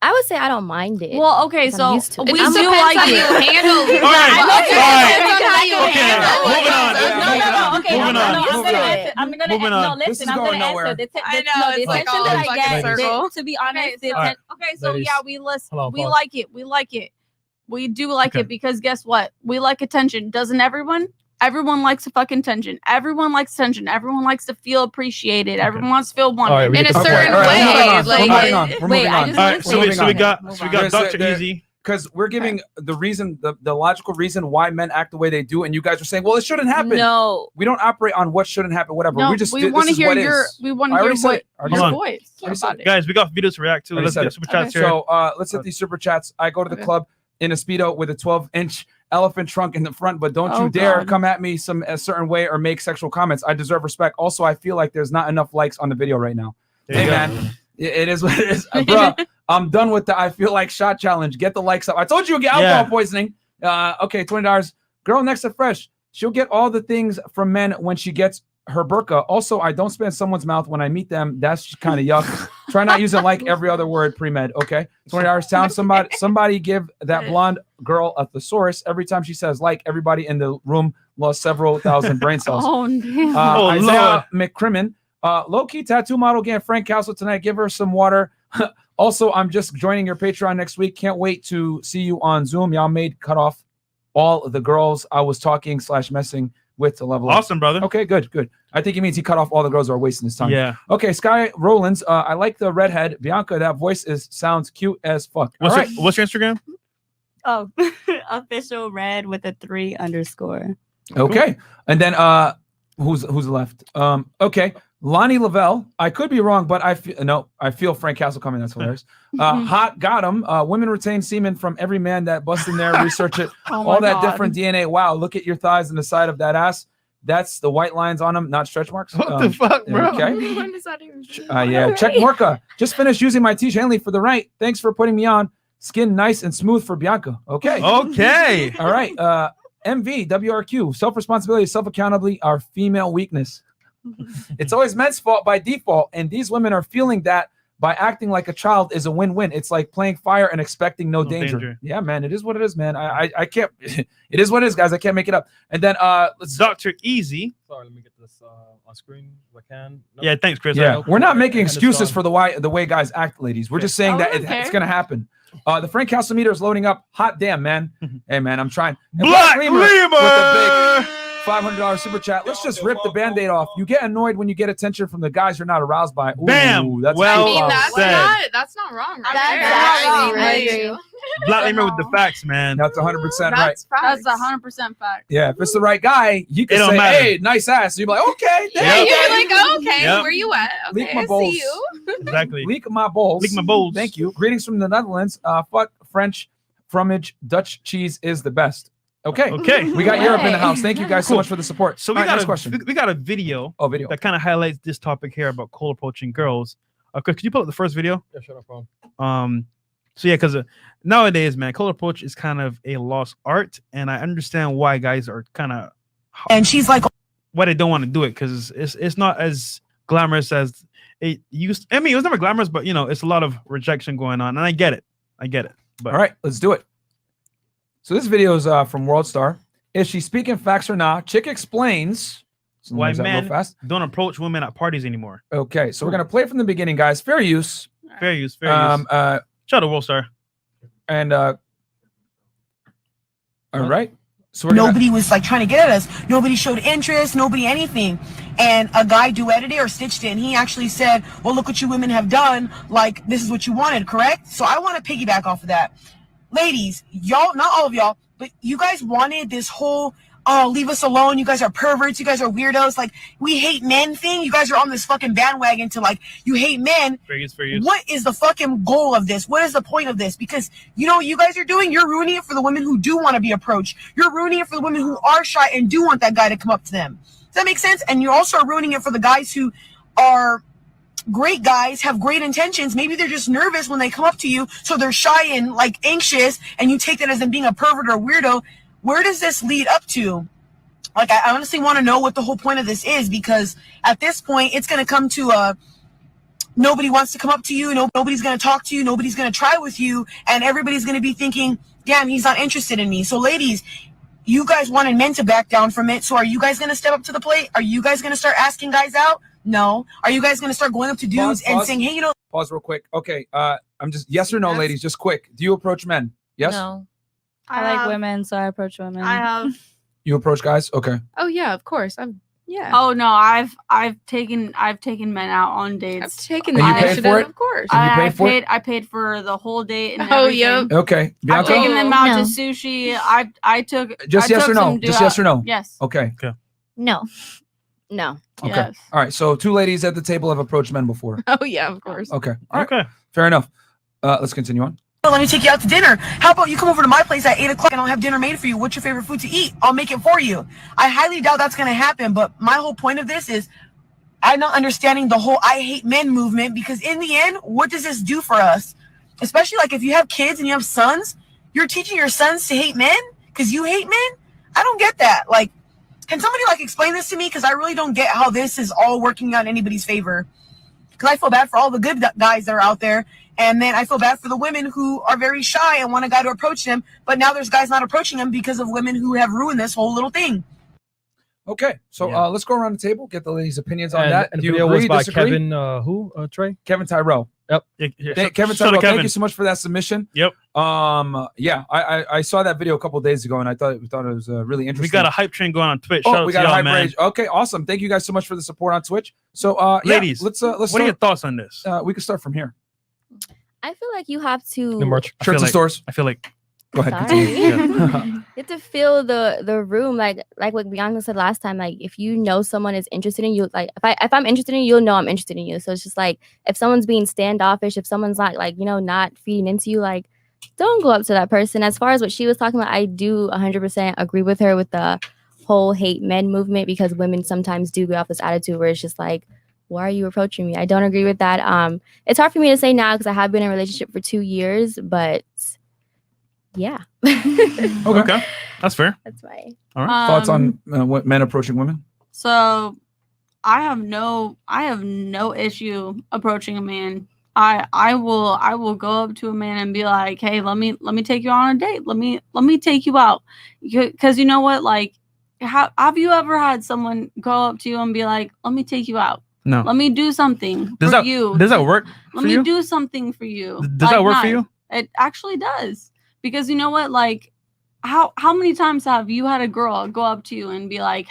I would say I don't mind it. Well, okay, 'Cause I'm so used to it. we It just do depends like how you it. handle it. All right, I all like it. right. Depends on how you Okay, handle it. moving on. Okay, Moving on. I'm gonna Moving on. This is I'm going gonna nowhere. answer. I know, it's like attention all that a I fucking get, circle. to be honest, the All right. Okay, so Ladies. yeah, we Hello, we pause. like it. We like it. We do like Okay. it because guess what? We like attention. Doesn't everyone? Everyone likes a fucking attention. Everyone likes attention. Everyone likes to feel appreciated. Everyone wants to feel wanted. All right, we In get a the certain point. way, We're like moving on. We're Wait, moving I on. just All wanna right, say so we something. got Move so we on. got There's Dr. there- Easy. Because we're giving the reason, the logical reason why men act the way they do, and you guys are saying, well, it shouldn't happen. No, We don't operate on what shouldn't happen, whatever. No, we just we this want to is hear what your. is. We want I to hear already said what it. I already your said it. voice Already said about it. it. Guys, we got videos to react to. Already Let's said get it. super chats here. So let's hit these super chats. I go to the Okay. club in a Speedo with a 12-inch elephant trunk in the front, but don't you Oh, dare God. come at me a certain way or make sexual comments. I deserve respect. Also, I feel like there's not enough likes on the video right now. There Hey you go. man, it is what it is. Bro, I'm done with the I feel like shot challenge. Get the likes up. I told you get alcohol Yeah. poisoning. Okay, $20. Girl next to Fresh. She'll get all the things from men when she gets her burqa. Also, I don't spit in someone's mouth when I meet them. That's kind of yuck. Try not using like every other word pre-med. Okay, $20. Town. Somebody give that blonde girl a thesaurus. Every time she says like, everybody in the room lost several thousand brain cells. Oh, damn. Oh, Isaiah McCrimmon. Low-key tattoo model again. Frank Castle tonight. Give her some water. Also, I'm just joining your Patreon next week. Can't wait to see you on Zoom. Y'all made cut off all the girls I was talking / messing with to level up. Awesome, brother. Okay, good. I think he means he cut off all the girls who are wasting his time. Yeah. Okay, Sky Rollins. I like the redhead. Bianca, that voice sounds cute as fuck. All right. What's your Instagram? Oh, official red with a 3_. Okay. And then who's left? Okay. Lonnie Lavelle. I could be wrong, but I feel Frank Castle coming. That's hilarious. Hot got him. Women retain semen from every man that bust in there. Research it. Oh All my that God. different DNA. Wow. Look at your thighs and the side of that ass. That's the white lines on them, not stretch marks. What the fuck, bro? Okay. When does that even Yeah. Check Morka. Just finished using my T. Hanley for the right. Thanks for putting me on. Skin nice and smooth for Bianca. Okay. Okay. All right. MV, WRQ. Self-responsibility, self-accountability are female weakness. It's always men's fault by default. And these women are feeling that by acting like a child is a win-win. It's like playing fire and expecting no danger. Yeah, man. It is what it is, man. I can't. It is what it is, guys. I can't make it up. And then let's Dr. Easy. Sorry, let me get this on screen if I can. No? Yeah, thanks, Chris. Yeah, Okay. we're not making And it's excuses on. for the way guys act, ladies. We're just saying Oh, that okay. it's gonna happen. The Frank Castle meter is loading up. Hot damn, man. Hey, man, I'm trying. And Black Lemur with a Lemur. big $500 super chat. Let's just rip the Band-Aid off. You get annoyed when you get attention from the guys you're not aroused by. Ooh, Bam. That's Well I mean, said. that's not wrong. Right That's there. not wrong. I Like, agree. Black Lemur with the facts, man. That's 100% right. That's That's facts. 100% fact. Yeah, if it's the right guy, you It can don't say, matter. "Hey, nice ass." You're like, "Okay, Yeah, there you you're go." like, oh, okay, Yep. where you at? Leak Okay, my I balls. see you. Exactly. Leak my balls. Leak my balls. Thank you. Greetings from the Netherlands. Fuck French fromage. Dutch cheese is the best. Okay. Okay. We got Europe in the Right. house. Thank you guys so Cool. much for the support. So All right, next question. we got a video Oh, video. that kind of highlights this topic here about cold approaching girls. Chris, could you pull up the first video? Yeah, sure, no problem. So yeah, because nowadays, man, cold approach is kind of a lost art, and I understand why guys are kind of And she's like, why they don't want to do it, because it's not as glamorous as it used. I mean, it was never glamorous, but it's a lot of rejection going on, and I get it. But All right, let's do it. So this video is from World Star. Is she speaking facts or not? Chick explains. So why there's that real men fast. don't approach women at parties anymore? Okay, so we're gonna play from the beginning, guys. Fair use. Fair use. Fair use. Shout out to World Star. And all right. So we're gonna, nobody was like trying to get at us. Nobody showed interest, nobody anything. And a guy duetted it or stitched it, and he actually said, well, look what you women have done. Like, this is what you wanted, correct? So I want to piggyback off of that. Ladies, y'all, not all of y'all, But you guys wanted this whole, oh, leave us alone. You guys are perverts. You guys are weirdos. Like, we hate men thing. You guys are on this fucking bandwagon to, like, you hate men. What is the fucking goal of this? What is the point of this? Because you know what you guys are doing? You're ruining it for the women who do want to be approached. You're ruining it for the women who are shy and do want that guy to come up to them. Does that make sense? And you're also ruining it for the guys who are great guys, have great intentions. Maybe they're just nervous when they come up to you, so they're shy and like anxious, and you take that as them being a pervert or weirdo. Where does this lead up to? Like, I honestly want to know what the whole point of this is, because at this point, it's going to come to nobody wants to come up to you, nobody's going to talk to you, nobody's going to try with you, and everybody's going to be thinking, damn, he's not interested in me. So ladies, you guys wanted men to back down from it, so are you guys going to step up to the plate? Are you guys going to start asking guys out? No. Are you guys going to start going up to dudes and saying, hey, Pause real quick. Okay, I'm just, yes or no, ladies, just quick. Do you approach men? Yes? No. I like women, so I approach women. I have. You approach guys? Okay. Oh yeah, of course. Yeah. Oh no, I've taken men out on dates. I've taken And the you paid initiative, for it? of course. I paid for the whole date and Oh, everything. yep. Okay. I've Bianca? taken them out No. to sushi. I took Just I yes took or no? some Just yes or no? Yes. Okay. No. No. Okay. Yes. All right. So 2 ladies at the table have approached men before. Oh yeah, of course. Okay. All right. Okay. Fair enough. Let's continue on. let me take you out to dinner. How about you come over to my place at 8 o'clock and I'll have dinner made for you. What's your favorite food to eat? I'll make it for you. I highly doubt that's going to happen. But my whole point of this is I'm not understanding the whole I hate men movement, because in the end, what does this do for us? Especially like if you have kids and you have sons, you're teaching your sons to hate men because you hate men? I don't get that. Like, can somebody like explain this to me? Because I really don't get how this is all working out in anybody's favor. Because I feel bad for all the good guys that are out there. And then I feel bad for the women who are very shy and want a guy to approach them. But now there's guys not approaching them because of women who have ruined this whole little thing. Okay, so let's go around the table, get the ladies' opinions on And that. the Do you video agree, was by disagree? Kevin, Trey? Kevin Tyrell. Yep. Kevin Tyrell, thank you so much for that submission. Yep. Yeah, I saw that video a couple of days ago, and I thought it was really interesting. We got a hype train going on Twitch. Oh, Shout we out got to a y'all, hype man. rage. Okay, awesome. Thank you guys so much for the support on Twitch. So, ladies, let's what are your thoughts on this? We can start from here. I feel like you have to. The merch. I feel Shirts and like- stores. I feel like Go ahead. Sorry. continue. You have to feel the room, like what Bianca said last time. Like if you know someone is interested in you, like if I'm interested in you, you'll know I'm interested in you. So it's just like if someone's being standoffish, if someone's not like not feeding into you, like don't go up to that person. As far as what she was talking about, I do 100% agree with her with the whole hate men movement, because women sometimes do get off this attitude where it's just like, why are you approaching me? I don't agree with that. It's hard for me to say now because I have been in a relationship for 2 years, but yeah. Okay, that's fair. That's why. All right. Thoughts on what men approaching women? So I have no issue approaching a man. I will go up to a man and be like, hey, let me take you on a date. Let me take you out. Because you know what? Like, have you ever had someone go up to you and be like, let me take you out? No. Let me do something Does for that you. does that work? Let for me you? do something for you. Does that work for you? It actually does. Because you know what? Like, how many times have you had a girl go up to you and be like,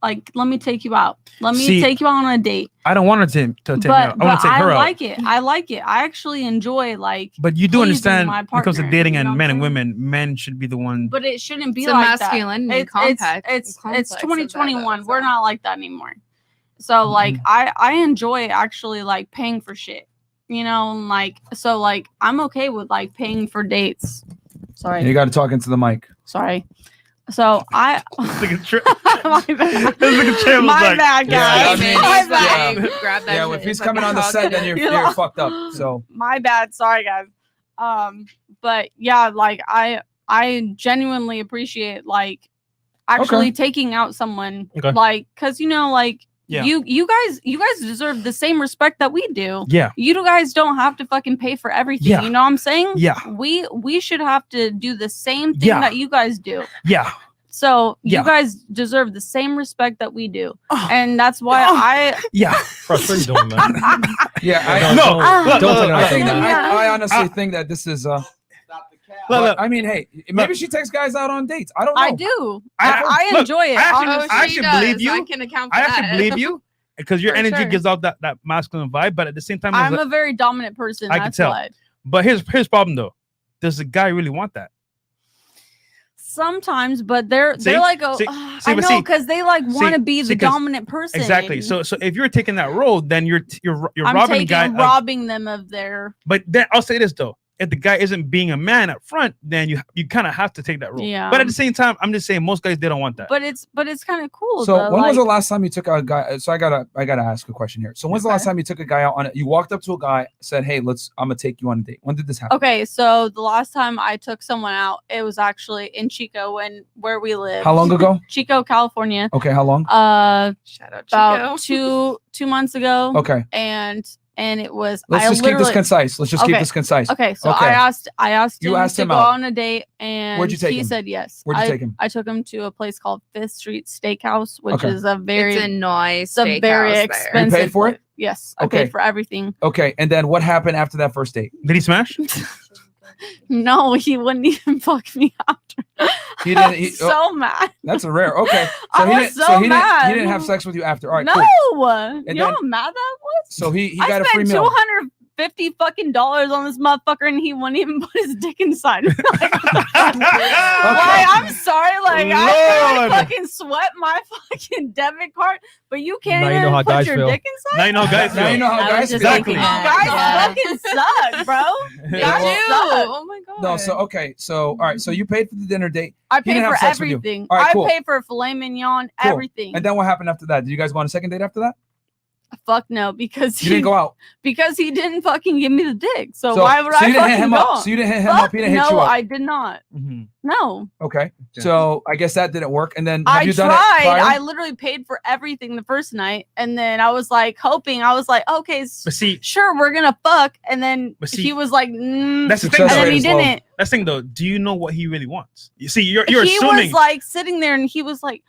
let me take you out. Let me take you out on a date. I don't want her to take me out. I want to take her out. I like it. I actually enjoy like. But you do pleasing understand my when it comes to partner, dating you know and what men I'm and saying? women, men should be the one. But it shouldn't be It's a like masculinity that. It's complex of that, 2021. though, We're not like that anymore. So like I enjoy actually like paying for shit. You know, like so like I'm okay with like paying for dates. Sorry. You got to talk into the mic. Sorry. So I my bad. My My bad, guys. My bad. Grab that Yeah, shit if he's and coming on the fucking set, talk then it. you're fucked up. So My bad. Sorry, guys. But yeah, like I genuinely appreciate like actually taking out someone like because like you guys deserve the same respect that we do. Yeah. You guys don't have to fucking pay for everything. Yeah. You know what I'm saying? Yeah. We should have to do the same thing that you guys do. Yeah. So Yeah. you guys deserve the same respect that we do. And that's why What are you doing, man? yeah, I honestly think that this is but, I mean, hey, maybe she takes guys out on dates. I don't know. I do. I enjoy it. I actually believe you. I can account for I that. actually believe you because your For energy sure. gives out that masculine vibe, but at the same time, I'm a very dominant person. I can That's tell. why. But here's the problem though. Does the guy really want that? Sometimes, but they're like, I know, because they like want to be the dominant person. Exactly. So if you're taking that role, then you're I'm robbing the guy. robbing them of their. But then I'll say this though. If the guy isn't being a man up front, then you kind of have to take that role. Yeah. But at the same time, I'm just saying most guys, they don't want that. But it's kind of cool. So though, when was the last time you took a guy? So I gotta ask a question here. So when's the last time you took a guy out on it? You walked up to a guy, said, "Hey, I'm gonna take you on a date." When did this happen? Okay, so the last time I took someone out, it was actually in Chico, where we live. How long ago? Chico, California. Okay, how long? Shout out About Chico. two months ago. Okay. And it was. Let's just keep this concise. Let's just keep this concise. Okay, so I asked You asked to him go out. on a date, and Where'd you take he him? said yes. Where'd you take him? I took him to a place called Fifth Street Steakhouse, which is a It's a nice very steakhouse expensive. You paid for it? Yes, I Okay. paid for everything. Okay, and then what happened after that first date? Did he smash? No, he wouldn't even fuck me after. He I didn't. was so mad. That's a rare. Okay, I was so mad. He didn't have sex with you after. All right, No, cool. you know how mad that was. So he I got a free spent meal. $250 fucking on this motherfucker, and he wouldn't even put his dick inside. Like, I'm sorry, like I Lord. fucking sweat my fucking debit card, but you can't Now you even know how put guys your feel. dick inside. Now you know how guys Now you know how I was guys just feel. Exactly. thinking that. Guys Yeah. fucking suck, bro. Guys Ew. suck. Oh my god. No, so okay, so all right, so you paid for the dinner date. I He paid didn't for have sex with you. everything. All right, cool. I paid for filet mignon, Cool. everything. And then what happened after that? Did you guys go on a second date after that? Fuck no, because You didn't go out. because he didn't fucking give me the dick. So why would I you didn't hit fucking him go? up. So you didn't hit him up. He didn't hit you No, up. I did not. Mhm. No. Okay. So I guess that didn't work. And then have I you tried. done it prior? I literally paid for everything the first night, and then I was like hoping. I was like, okay, But see, sure, we're gonna fuck, and then But see, he was like, that's the thing. Success and then rate he is low. didn't. That's the thing though. Do you know what he really wants? You see, you're He assuming. was like sitting there, and he was like,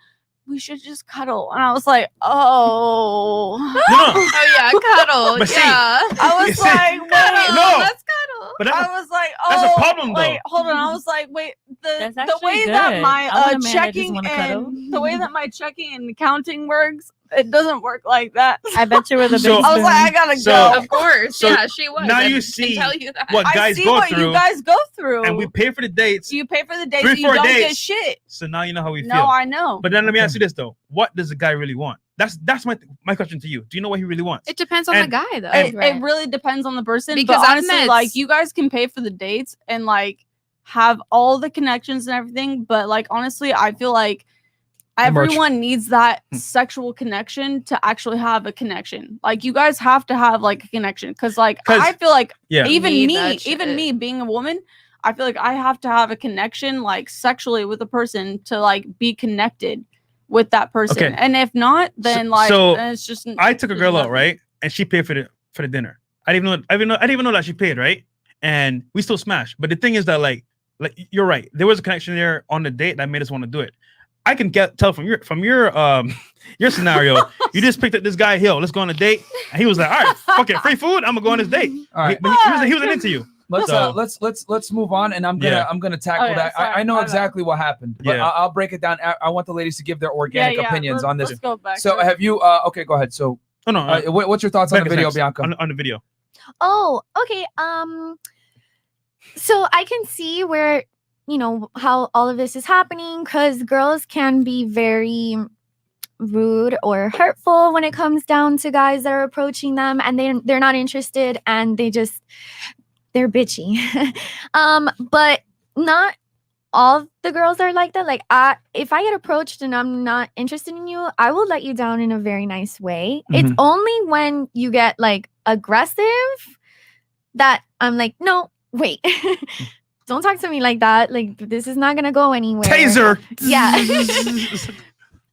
we should just cuddle, and I was like, oh. No. Oh yeah, cuddle. But see, yeah. I was see, like, wait. No. Let's cuddle. But I was like, oh, that's a problem, though. Wait, hold on. I was like, wait, That's the actually way good. that my I want a man that just checking wanna cuddle. and the way that my checking and accounting works, it doesn't work like that. I bet you were the So- big I was like, I gotta So- go. Of course. So yeah, she was. now I you can see tell you that. what I guys see go what through, you guys go through. and we pay for the dates. You pay for the dates, 3-4 and you don't get dates. shit. So now you know how we No, feel. I know. But then let me ask you this though: what does the guy really want? That's my question to you. Do you know what he really wants? It depends on And- the guy though. It really depends on the person. Because but I've honestly, met- like you guys can pay for the dates and like have all the connections and everything. But like honestly, I feel like everyone needs that sexual connection to actually have a connection. Like you guys have to have like a connection because like I feel like Yeah. even Need me, that even shit. me being a woman, I feel like I have to have a connection like sexually with a person to like be connected with that person. Okay. And if not, then then it's just I took a there's girl out, nothing. right? And she paid for the dinner. I didn't even know that she paid, right? And we still smashed. But the thing is that like you're right. There was a connection there on the date that made us want to do it. I can tell from your your scenario, you just picked up this guy, Hill, let's go on a date. And he was like, all right, fuck it, free food, I'm gonna go on this date. All right. He wasn't into you. Let's move on, and I'm gonna tackle that. sorry, I know my exactly what happened, but Yeah. I'll break it down. I want the ladies to give their organic opinions on this. Let's go back. So have you? Okay, go ahead. So Oh no. what's your thoughts on the Becca's video, next. Bianca? On the video. Oh, okay. So I can see where, how all of this is happening because girls can be very rude or hurtful when it comes down to guys that are approaching them and they're not interested and they're bitchy. But not all the girls are like that. Like if I get approached and I'm not interested in you, I will let you down in a very nice way. It's only when you get like aggressive that I'm like, no, wait. Don't talk to me like that. Like this is not gonna go anywhere. Taser. Yeah.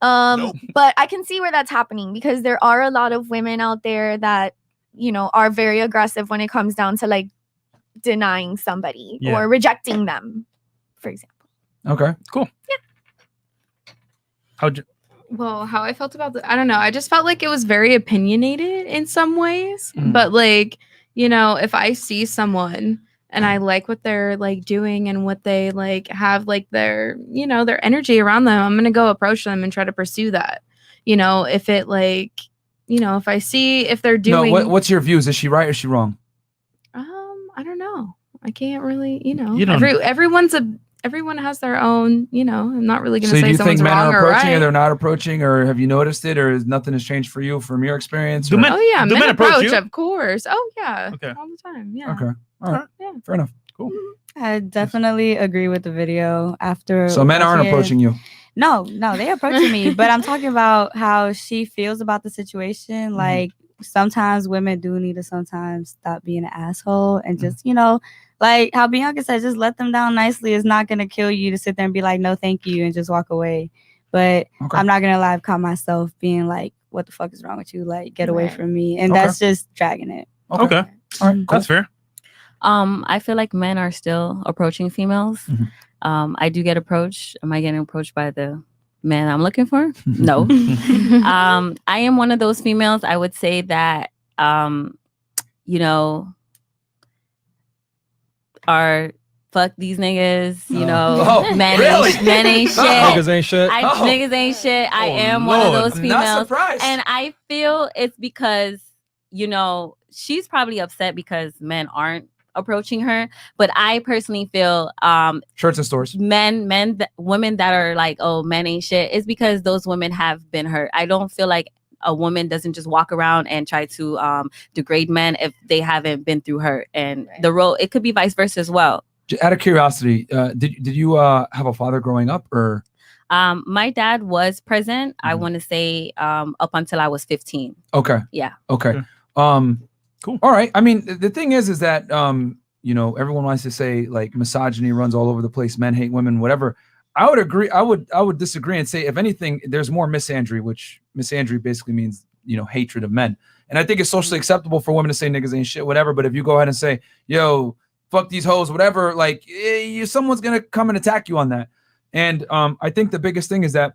But I can see where that's happening because there are a lot of women out there that, are very aggressive when it comes down to like denying somebody or rejecting them, for example. Okay, cool. Yeah. Well, how I felt about I don't know. I just felt like it was very opinionated in some ways. But like, if I see someone and I like what they're like doing and what they like have like their, their energy around them, I'm going to go approach them and try to pursue that. If it like, if I see if they're doing. No, what's your views? Is she right or is she wrong? I don't know. I can't really, You don't- everyone's everyone has their own, I'm not really going So to do say you think someone's men wrong are or approaching right. or they're not approaching, or have you noticed it, or nothing has changed for you from your experience? Do or- men- Oh yeah, Do men men approach approach, you? of course. Oh yeah, Okay. all the time. Yeah. Okay. All right. Yeah. Fair enough. Cool. I definitely agree with the video after. So men aren't watching it. approaching you. No, they're approaching me, but I'm talking about how she feels about the situation. Like sometimes women do need to sometimes stop being an asshole and just, like how Bianca said, just let them down nicely. It's not gonna kill you to sit there and be like, no, thank you, and just walk away. But I'm not gonna lie, I've caught myself being like, what the fuck is wrong with you? Like, get away from me. And that's just dragging it. Okay. All right. That's fair. I feel like men are still approaching females. I do get approached. Am I getting approached by the man I'm looking for? No. I am one of those females. I would say that, are fuck these niggas, men ain't shit. Niggas ain't shit. Niggas ain't shit. I am one of those females. Not surprised. And I feel it's because, she's probably upset because men aren't approaching her. But I personally feel shirts and stores. Women that are like, oh, men ain't shit, is because those women have been hurt. I don't feel like a woman doesn't just walk around and try to degrade men if they haven't been through hurt. And the role, it could be vice versa as well. Out of curiosity, did you have a father growing up, or? My dad was present. I want to say up until I was 15. Okay. Yeah. Okay. Cool. All right. I mean, the thing is that everyone wants to say like misogyny runs all over the place. Men hate women, whatever. I would agree. I would disagree and say, if anything, there's more misandry, which misandry basically means, hatred of men. And I think it's socially acceptable for women to say niggas ain't shit, whatever. But if you go ahead and say, yo, fuck these hoes, whatever, like someone's going to come and attack you on that. And I think the biggest thing is that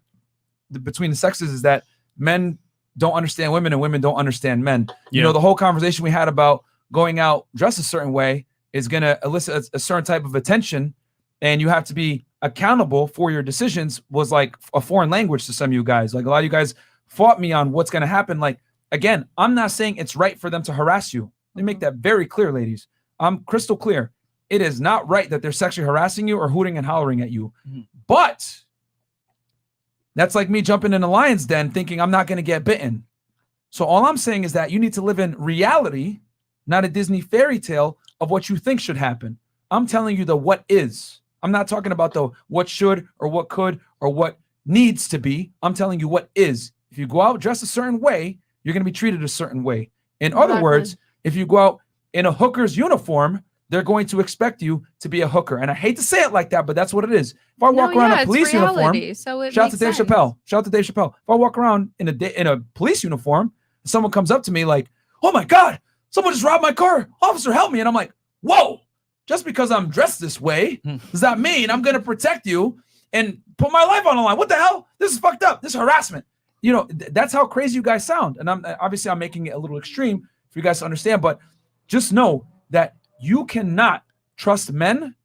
between the sexes is that men don't understand women and women don't understand men. Yeah. The whole conversation we had about going out dressed a certain way is going to elicit a certain type of attention, and you have to be accountable for your decisions was like a foreign language to some of you guys. Like a lot of you guys fought me on what's going to happen. Like, again, I'm not saying it's right for them to harass you. Let me make that very clear, ladies. I'm crystal clear. It is not right that they're sexually harassing you or hooting and hollering at you. But that's like me jumping in a lion's den thinking I'm not going to get bitten. So all I'm saying is that you need to live in reality, not a Disney fairy tale of what you think should happen. I'm telling you the what is. I'm not talking about the what should or what could or what needs to be. I'm telling you what is. If you go out dressed a certain way, you're going to be treated a certain way. In other words, if you go out in a hooker's uniform, they're going to expect you to be a hooker. And I hate to say it like that, but that's what it is. If I walk around in a police uniform, shout out to Dave Chappelle. Shout out to Dave Chappelle. If I walk around in a police uniform, someone comes up to me like, oh my God, someone just robbed my car. Officer, help me. And I'm like, whoa, just because I'm dressed this way, does that mean I'm going to protect you and put my life on the line? What the hell? This is fucked up. This is harassment. That's how crazy you guys sound. And I'm making it a little extreme for you guys to understand, but just know that you cannot trust men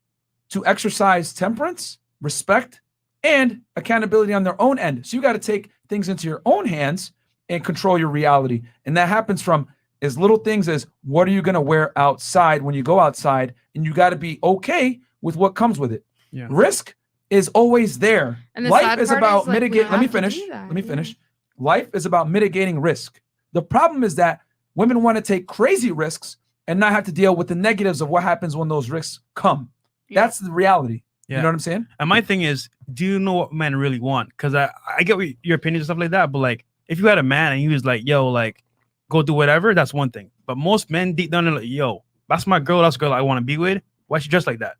to exercise temperance, respect, and accountability on their own end. So you got to take things into your own hands and control your reality. And that happens from as little things as what are you going to wear outside when you go outside? And you got to be okay with what comes with it. Yeah. Risk is always there. And the Life sad is part about is, like, mitigating. we Let me have to finish. do that, Let me finish. Life is about mitigating risk. The problem is that women want to take crazy risks and not have to deal with the negatives of what happens when those risks come. That's the reality. Yeah. You know what I'm saying? And my thing is, do you know what men really want? Because I get your opinions and stuff like that, but like if you had a man and he was like, yo, like go do whatever, that's one thing. But most men deep down are like, yo, that's my girl, that's the girl I want to be with. Why she dressed like that?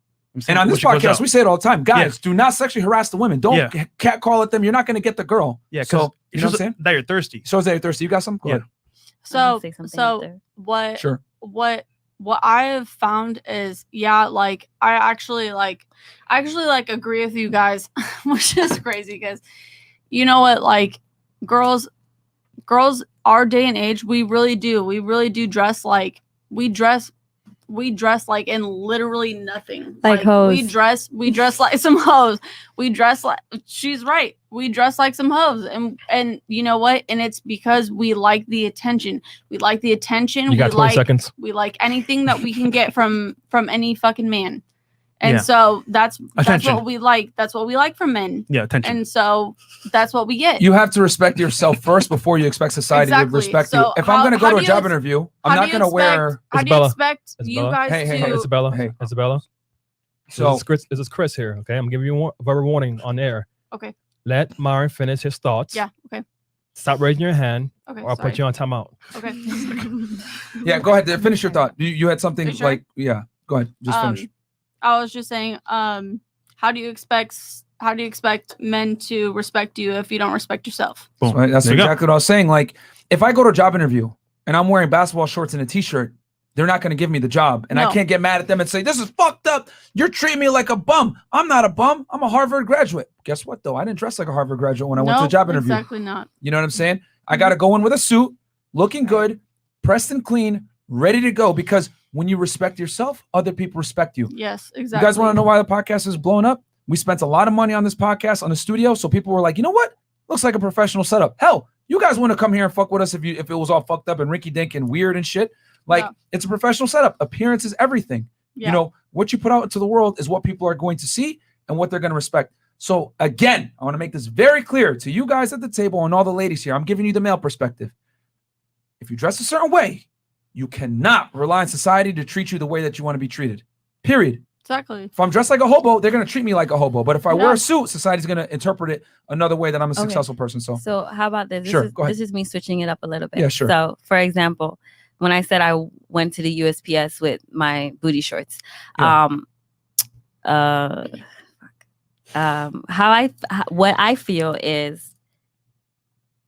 And on this podcast, we say it all the time. Guys, do not sexually harass the women. Don't catcall at them. You're not going to get the girl. Yeah, so you know what I'm saying? That you're thirsty. So that you're thirsty. You got something? Go ahead. What I have found is, like I actually agree with you guys, which is crazy because you know what, like girls our day and age, we really do dress like we dress like in literally nothing. Like hoes. We dress like some hoes. We dress like, she's right. We dress like some hoes. And you know what? And it's because we like the attention. We like the attention. You got 20 seconds. We like anything that we can get from any fucking man. And so that's Attention. what we like. That's what we like from men. Yeah, attention. And so that's what we get. You have to respect yourself first before you expect society to respect you. If I'm going to go to a job interview, I'm not going to wear. How do you expect you guys Hey, to? Isabella. Hey. Isabella. So this is Chris here. Okay, I'm giving you a verbal warning on air. Okay. Let Myron finish his thoughts. Yeah. Okay. Stop raising your hand, Okay. or I'll put you on timeout. Okay. yeah, go ahead. Finish your thought. You had something You sure? like go ahead. Just finish. I was just saying, how do you expect men to respect you if you don't respect yourself? So that's exactly what I was saying. Like, if I go to a job interview and I'm wearing basketball shorts and a t-shirt, they're not going to give me the job. And I can't get mad at them and say, this is fucked up. You're treating me like a bum. I'm not a bum. I'm a Harvard graduate. Guess what, though? I didn't dress like a Harvard graduate when I went to a job interview. Exactly not. You know what I'm saying? I got to go in with a suit, looking good, pressed and clean, ready to go. Because when you respect yourself, other people respect you. Yes, exactly. You guys want to know why the podcast is blown up? We spent a lot of money on this podcast, on the studio. So people were like, you know what? Looks like a professional setup. Hell, you guys want to come here and fuck with us if it was all fucked up and rinky dink and weird and shit. Like, it's a professional setup. Appearance is everything. Yeah. You know, what you put out into the world is what people are going to see and what they're going to respect. So again, I want to make this very clear to you guys at the table and all the ladies here. I'm giving you the male perspective. If you dress a certain way, you cannot rely on society to treat you the way that you want to be treated. Period. Exactly. If I'm dressed like a hobo, they're going to treat me like a hobo. But if I wear a suit, society's going to interpret it another way that I'm a successful person. So how about this? Sure, go ahead. This is me switching it up a little bit. Yeah, sure. So, for example, when I said I went to the USPS with my booty shorts, what I feel is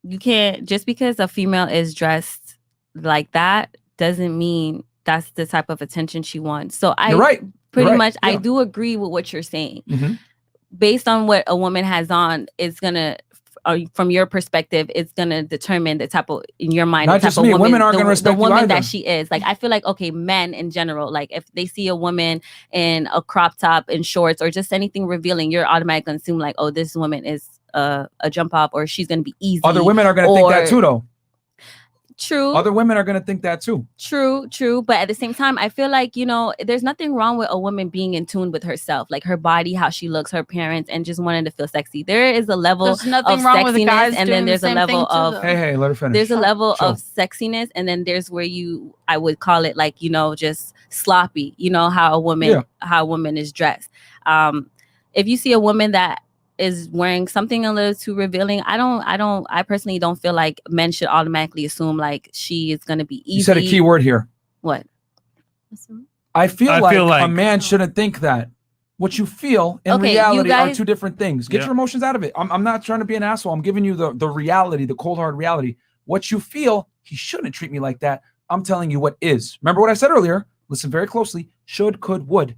you can't, just because a female is dressed like that doesn't mean that's the type of attention she wants. So You're right. Pretty much, I do agree with what you're saying. Mm-hmm. Based on what a woman has on, it's gonna, from your perspective, it's gonna determine the type of, in your mind, Not the type just of me. woman, Women aren't gonna respect the woman you either. that she is. Like, I feel like, okay, men in general, like if they see a woman in a crop top and shorts or just anything revealing, you're automatically gonna assume like, oh, this woman is a jump off, or she's gonna be easy. Other women are going to think that too, though. True. Other women are going to think that too. True. But at the same time, I feel like, you know, there's nothing wrong with a woman being in tune with herself, like her body, how she looks, her appearance, and just wanting to feel sexy. There is a level of sexiness, and then there's a level of hey, let her finish. There's a level of sexiness, and then there's where I would call it like, you know, just sloppy. You know how a woman is dressed. If you see a woman that is wearing something a little too revealing, I personally don't feel like men should automatically assume like she is going to be easy. You said a key word here. What? I feel like a man shouldn't think that. What you feel in reality are two different things. Get your emotions out of it. I'm not trying to be an asshole. I'm giving you the reality, the cold hard reality. What you feel, he shouldn't treat me like that. I'm telling you what is. Remember what I said earlier? Listen very closely. Should, could, would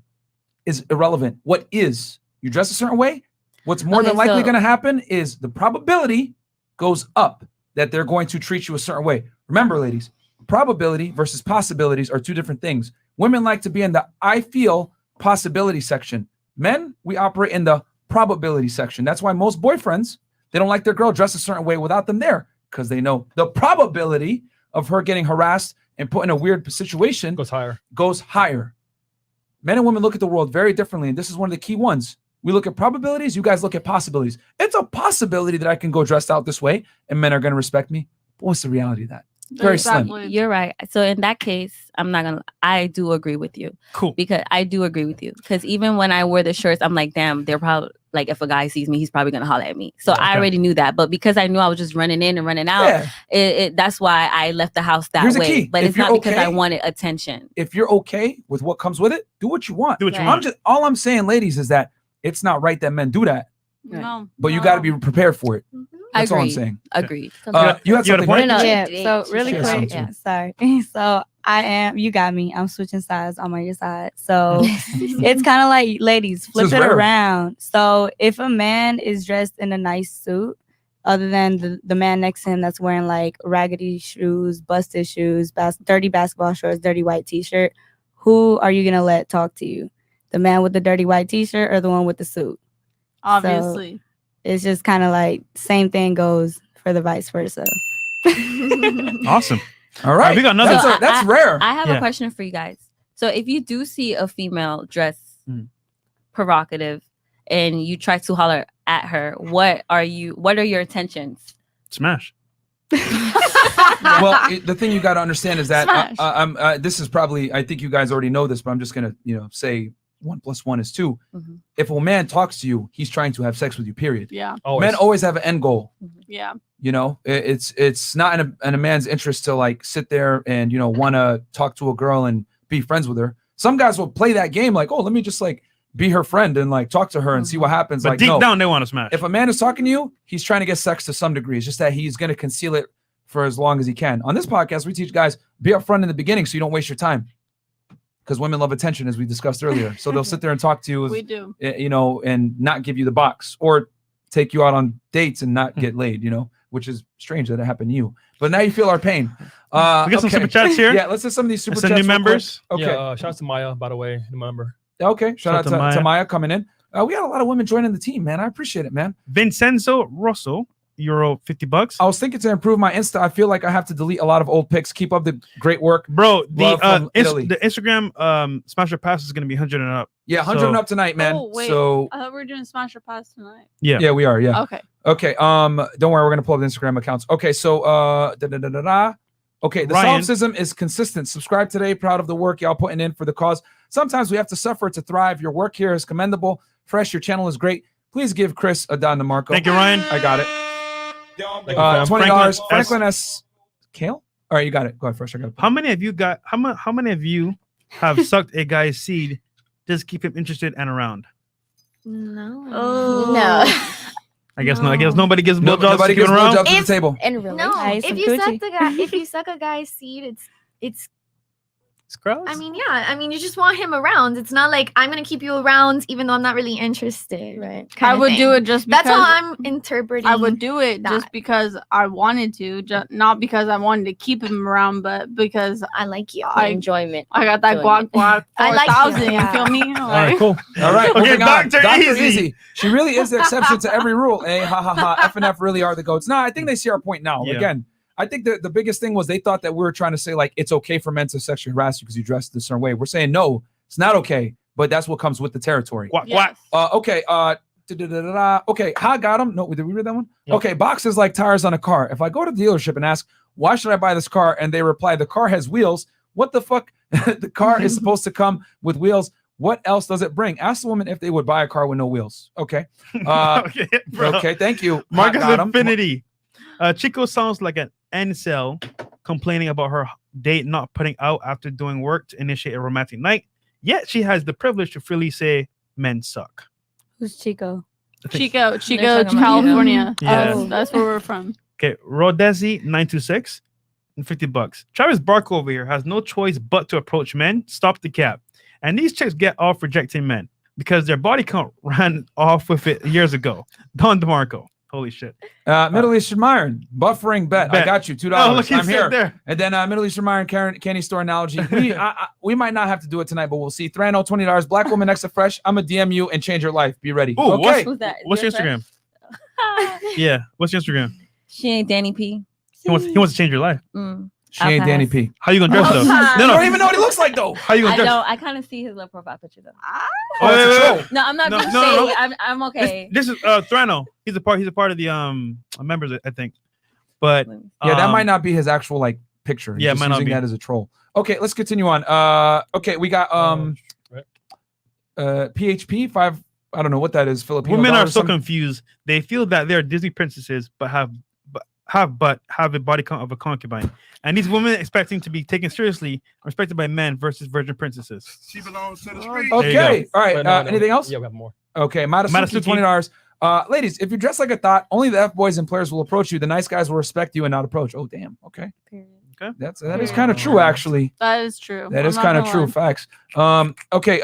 is irrelevant. What is? You dress a certain way. What's more than likely going to happen is the probability goes up that they're going to treat you a certain way. Remember, ladies, probability versus possibilities are two different things. Women like to be in the I feel possibility section. Men, we operate in the probability section. That's why most boyfriends, they don't like their girl dressed a certain way without them there, because they know the probability of her getting harassed and put in a weird situation goes higher. Men and women look at the world very differently, and this is one of the key ones. We look at probabilities. You guys look at possibilities. It's a possibility that I can go dressed out this way and men are going to respect me. But what's the reality of that? Very slim. You're right. So in that case, I do agree with you. Cool. Because I do agree with you. Because even when I wear the shirts, I'm like, damn, they're probably like, if a guy sees me, he's probably going to holler at me. So I already knew that. But because I knew I was just running in and running out, that's why I left the house that Here's way. the key. But If it's not you're because okay- I wanted attention. If you're okay with what comes with it, do what you want. Do what you want. All I'm saying, ladies, is that it's not right that men do that, No. but you got to be prepared for it. That's all I'm saying. Agreed. You had something, right? Yeah, so really Share quick, something. sorry. So you got me. I'm switching sides. I'm on your side. So it's kind of like, ladies, flip is it rare. around. So if a man is dressed in a nice suit, other than the man next to him that's wearing like raggedy shoes, busted shoes, dirty basketball shorts, dirty white t-shirt, who are you going to let talk to you? The man with the dirty white t-shirt or the one with the suit? Obviously. So it's just kind of like same thing goes for the vice versa. Awesome. All right. We got another. That's rare. I have a question for you guys. So if you do see a female dress provocative and you try to holler at her, what are your intentions? Smash. Well, the thing you got to understand is that this is probably, I think you guys already know this, but I'm just gonna say 1 + 1 is 2. Mm-hmm. If a man talks to you, he's trying to have sex with you, period. Yeah. Men always have an end goal. Yeah. You know, it's not in a man's interest to like sit there and want to talk to a girl and be friends with her. Some guys will play that game like, oh, let me just like be her friend and like talk to her and see what happens. But like deep down, they want to smash. If a man is talking to you, he's trying to get sex to some degree. It's just that he's going to conceal it for as long as he can. On this podcast, we teach guys, be upfront in the beginning so you don't waste your time. Because women love attention, as we discussed earlier. So they'll sit there and talk to you, We do. and not give you the box or take you out on dates and not get laid, which is strange that it happened to you. But now you feel our pain. We got some super chats here. Yeah, let's do some of these super Some chats. new members. Okay. Yeah, shout out to Maya, by the way, new member. Okay. Shout out to Maya coming in. We got a lot of women joining the team, man. I appreciate it, man. Vincenzo Rosso, euro $50. I was thinking to improve my Insta. I feel like I have to delete a lot of old pics. Keep up the great work, bro. Love from Italy. The Instagram Smasher Pass is going to be 100 and up. Yeah, 100 and up tonight, man. Oh, wait. So I thought we were doing Smash or Pass tonight. yeah, we are. Yeah. Okay. Don't worry, we're gonna pull up the Instagram accounts. Okay, so okay, the Ryan. solipsism is consistent. Subscribe today. Proud of the work y'all putting in for the cause. Sometimes we have to suffer to thrive. Your work here is commendable. Fresh, your channel is great. Please give Chris a Don DeMarco. Thank you, Ryan. I got it. $20. Franklin S. Kale. All right, you got it. Go ahead, Fresh. I got it. How many of you got? How many of you have sucked a guy's seed just to keep him interested and around? No. Oh. No. I guess no. I guess nobody gives blowjobs. Nobody gives around. blowjobs to the table. In real No, life. if you suck a guy's seed, it's It's gross. I mean, yeah. I mean, you just want him around. It's not like I'm gonna keep you around even though I'm not really interested. Right. I would do it just because. That's how I'm interpreting. I would do it just that. because I wanted to, not because I wanted to keep him around, but because I like you. Enjoyment. I got that Enjoyment. guac I like 4,000. you, You yeah. feel me? All right, cool. All right, Okay, moving on. Dr. Dr. Easy. She really is the exception to every rule. Hey, ha ha ha. F and F really are the goats. No, I think they see our point now. Yeah. Again, I think the biggest thing was they thought that we were trying to say like it's okay for men to sexually harass you because you dressed a certain way. We're saying no, it's not okay, but that's what comes with the territory. Quack, Yes. quack. Okay. Okay. Ha got him. No, did we read that one? Yep. Okay. Boxes like tires on a car. If I go to the dealership and ask, why should I buy this car? And they reply, the car has wheels. What the fuck? The car is supposed to come with wheels. What else does it bring? Ask the woman if they would buy a car with no wheels. Okay. Okay, bro. Okay. Thank you. Marcus Got him. Infinity. Chico sounds like an incel complaining about her date not putting out after doing work to initiate a romantic night. Yet she has the privilege to freely say men suck. Who's Chico? Chico, talking about California. Yeah. That's where we're from. Okay, Rodezi 926 and $50. Travis Barker over here has no choice but to approach men. Stop the cap. And these chicks get off rejecting men because their body count ran off with it years ago. Don DeMarco. Holy shit. Middle Eastern Myron, buffering bet. I got you $2. Oh, look, he I'm said here. there. And then Middle Eastern Myron candy store analogy. We might not have to do it tonight, but we'll see. Thrano, $20. Black woman next to fresh. I'm a DM you and change your life. Be ready. Ooh, okay. Who's that? What's your Instagram? Yeah. What's your Instagram? She ain't Danny P. He wants to change your life. She ain't I'll Danny pass. P. How you gonna dress though? I don't even know what he looks like though. How you gonna I dress? know. I kind of see his little profile picture though. Oh, it's a troll. No, I'm not No, gonna no, say. no. I'm okay. This is Thrano. He's a part of the members, I think. But Yeah, that might not be his actual like picture. He's Yeah, it just might not using be. that as a troll. Okay, let's continue on. Okay, we got PHP 5. I don't know what that is. Filipino. women are dollars so or something. confused. They feel that they're Disney princesses, but have a body count of a concubine. And these women expecting to be taken seriously are respected by men versus virgin princesses. She belongs to the street. Okay, all right. Wait, no. Anything else? Yeah, we have more. Okay, Madasuki, $20. Ladies, if you dress like a thought, only the F boys and players will approach you. The nice guys will respect you and not approach. Oh, damn. Okay. Okay. That is kind of true, actually. That is true. That I'm is not kind of gonna true. lie. Facts. Okay.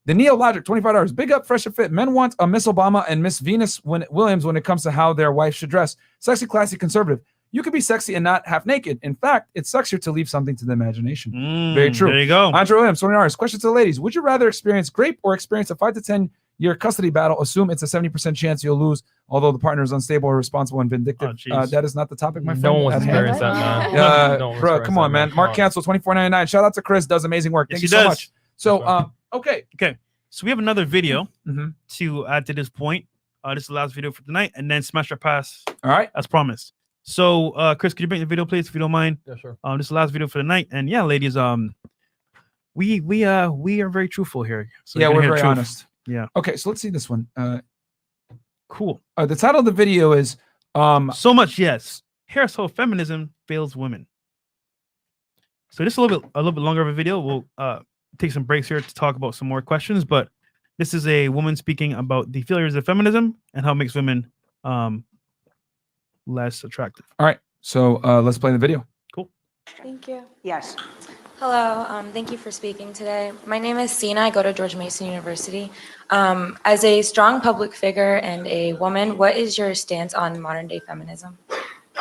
The Neo Logic, $25. Big up, fresh and fit. Men want a Miss Obama and Miss Venus Williams when it comes to how their wife should dress. Sexy, classy, conservative. You could be sexy and not half naked. In fact, it's sexier to leave something to the imagination. Very true. There you go. Andre Williams, $20. Question to the ladies. Would you rather experience grape or experience a 5 to 10 year custody battle? Assume it's a 70% chance you'll lose, although the partner is unstable, irresponsible, and vindictive. That is not the topic, my friend. No one wants to At hand. experience that, man. No one Bro, wants come to on, man. experience Mark that, Cancel, $24.99. Shout out to Chris. Does amazing work. Yes, Thank he you so does. much. So, okay. Okay. So we have another video Mm-hmm. to add to this point. This is the last video for tonight, and then smash our pass. All right, as promised. So, Chris, could you bring the video, please, if you don't mind? Yeah, sure. This is the last video for the night, and yeah, ladies, we are very truthful here. So yeah, you're we're gonna hear very truth. honest. Yeah. Okay, so let's see this one. Cool. The title of the video is So much yes. Here's how feminism fails women. So this is a little bit longer of a video. We'll take some breaks here to talk about some more questions, but this is a woman speaking about the failures of feminism and how it makes women less attractive. All right, so let's play the video. Cool. Thank you. Yes. Hello. Thank you for speaking today. My name is Sina. I go to George Mason University. As a strong public figure and a woman, what is your stance on modern day feminism?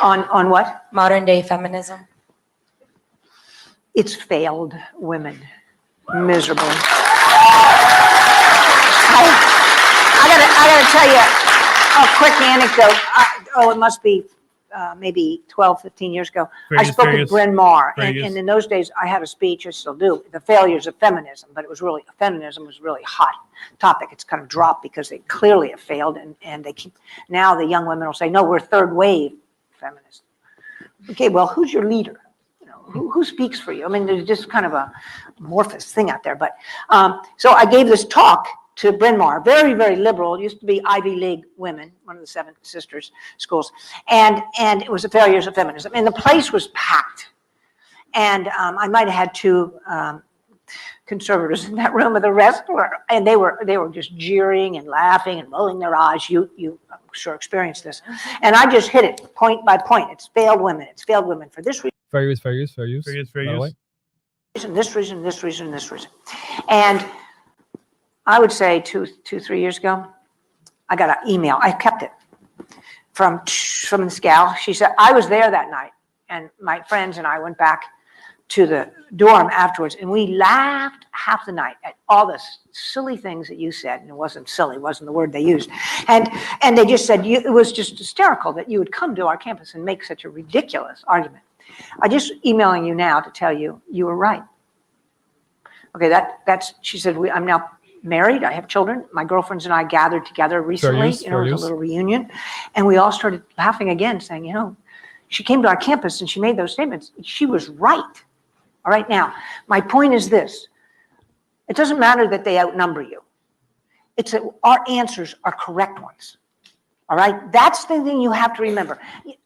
On what? Modern day feminism. It's failed women. Miserable. I gotta tell you a quick anecdote. It must be maybe 12, 15 years ago. I spoke at Bryn Mawr, and in those days I had a speech, I still do, the failures of feminism, but it was really, feminism was really hot topic. It's kind of dropped because they clearly have failed, and they keep, now the young women will say, no, we're third wave feminists. Okay, well, who's your leader? You know, who speaks for you? I mean, there's just kind of a amorphous thing out there, but so I gave this talk to Bryn Mawr, very, very liberal. It used to be Ivy League women, one of the 7 sisters schools. And it was the failures of feminism. And the place was packed. And I might have had 2 conservatives in that room, but the rest were, and they were just jeering and laughing and rolling their eyes. You I'm sure experienced this. And I just hit it point by point. It's failed women. It's failed women for this reason. Fair use. Fair use. This reason. And I would say 2-3 years ago, I got an email. I kept it from this gal. She said, I was there that night, and my friends and I went back to the dorm afterwards, and we laughed half the night at all the silly things that you said, and it wasn't silly, wasn't the word they used. And they just said, it was just hysterical that you would come to our campus and make such a ridiculous argument. I just emailing you now to tell you, you were right. Okay, that's, she said, I'm now married, I have children. My girlfriends and I gathered together recently, it was a little reunion, and we all started laughing again, saying, she came to our campus and she made those statements. She was right. All right, now, my point is this. It doesn't matter that they outnumber you. It's that our answers are correct ones. All right, that's the thing you have to remember.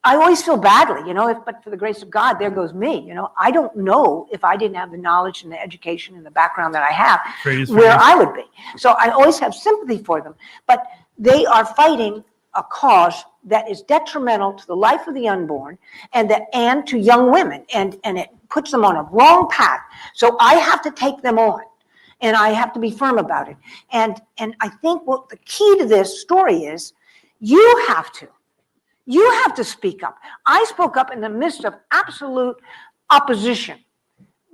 I always feel badly, but for the grace of God, there goes me. I don't know if I didn't have the knowledge and the education and the background that I have, where I would be. So I always have sympathy for them, but they are fighting a cause that is detrimental to the life of the unborn and to young women, and it puts them on a wrong path. So I have to take them on, and I have to be firm about it. And I think what the key to this story is, you have to speak up. I spoke up in the midst of absolute opposition,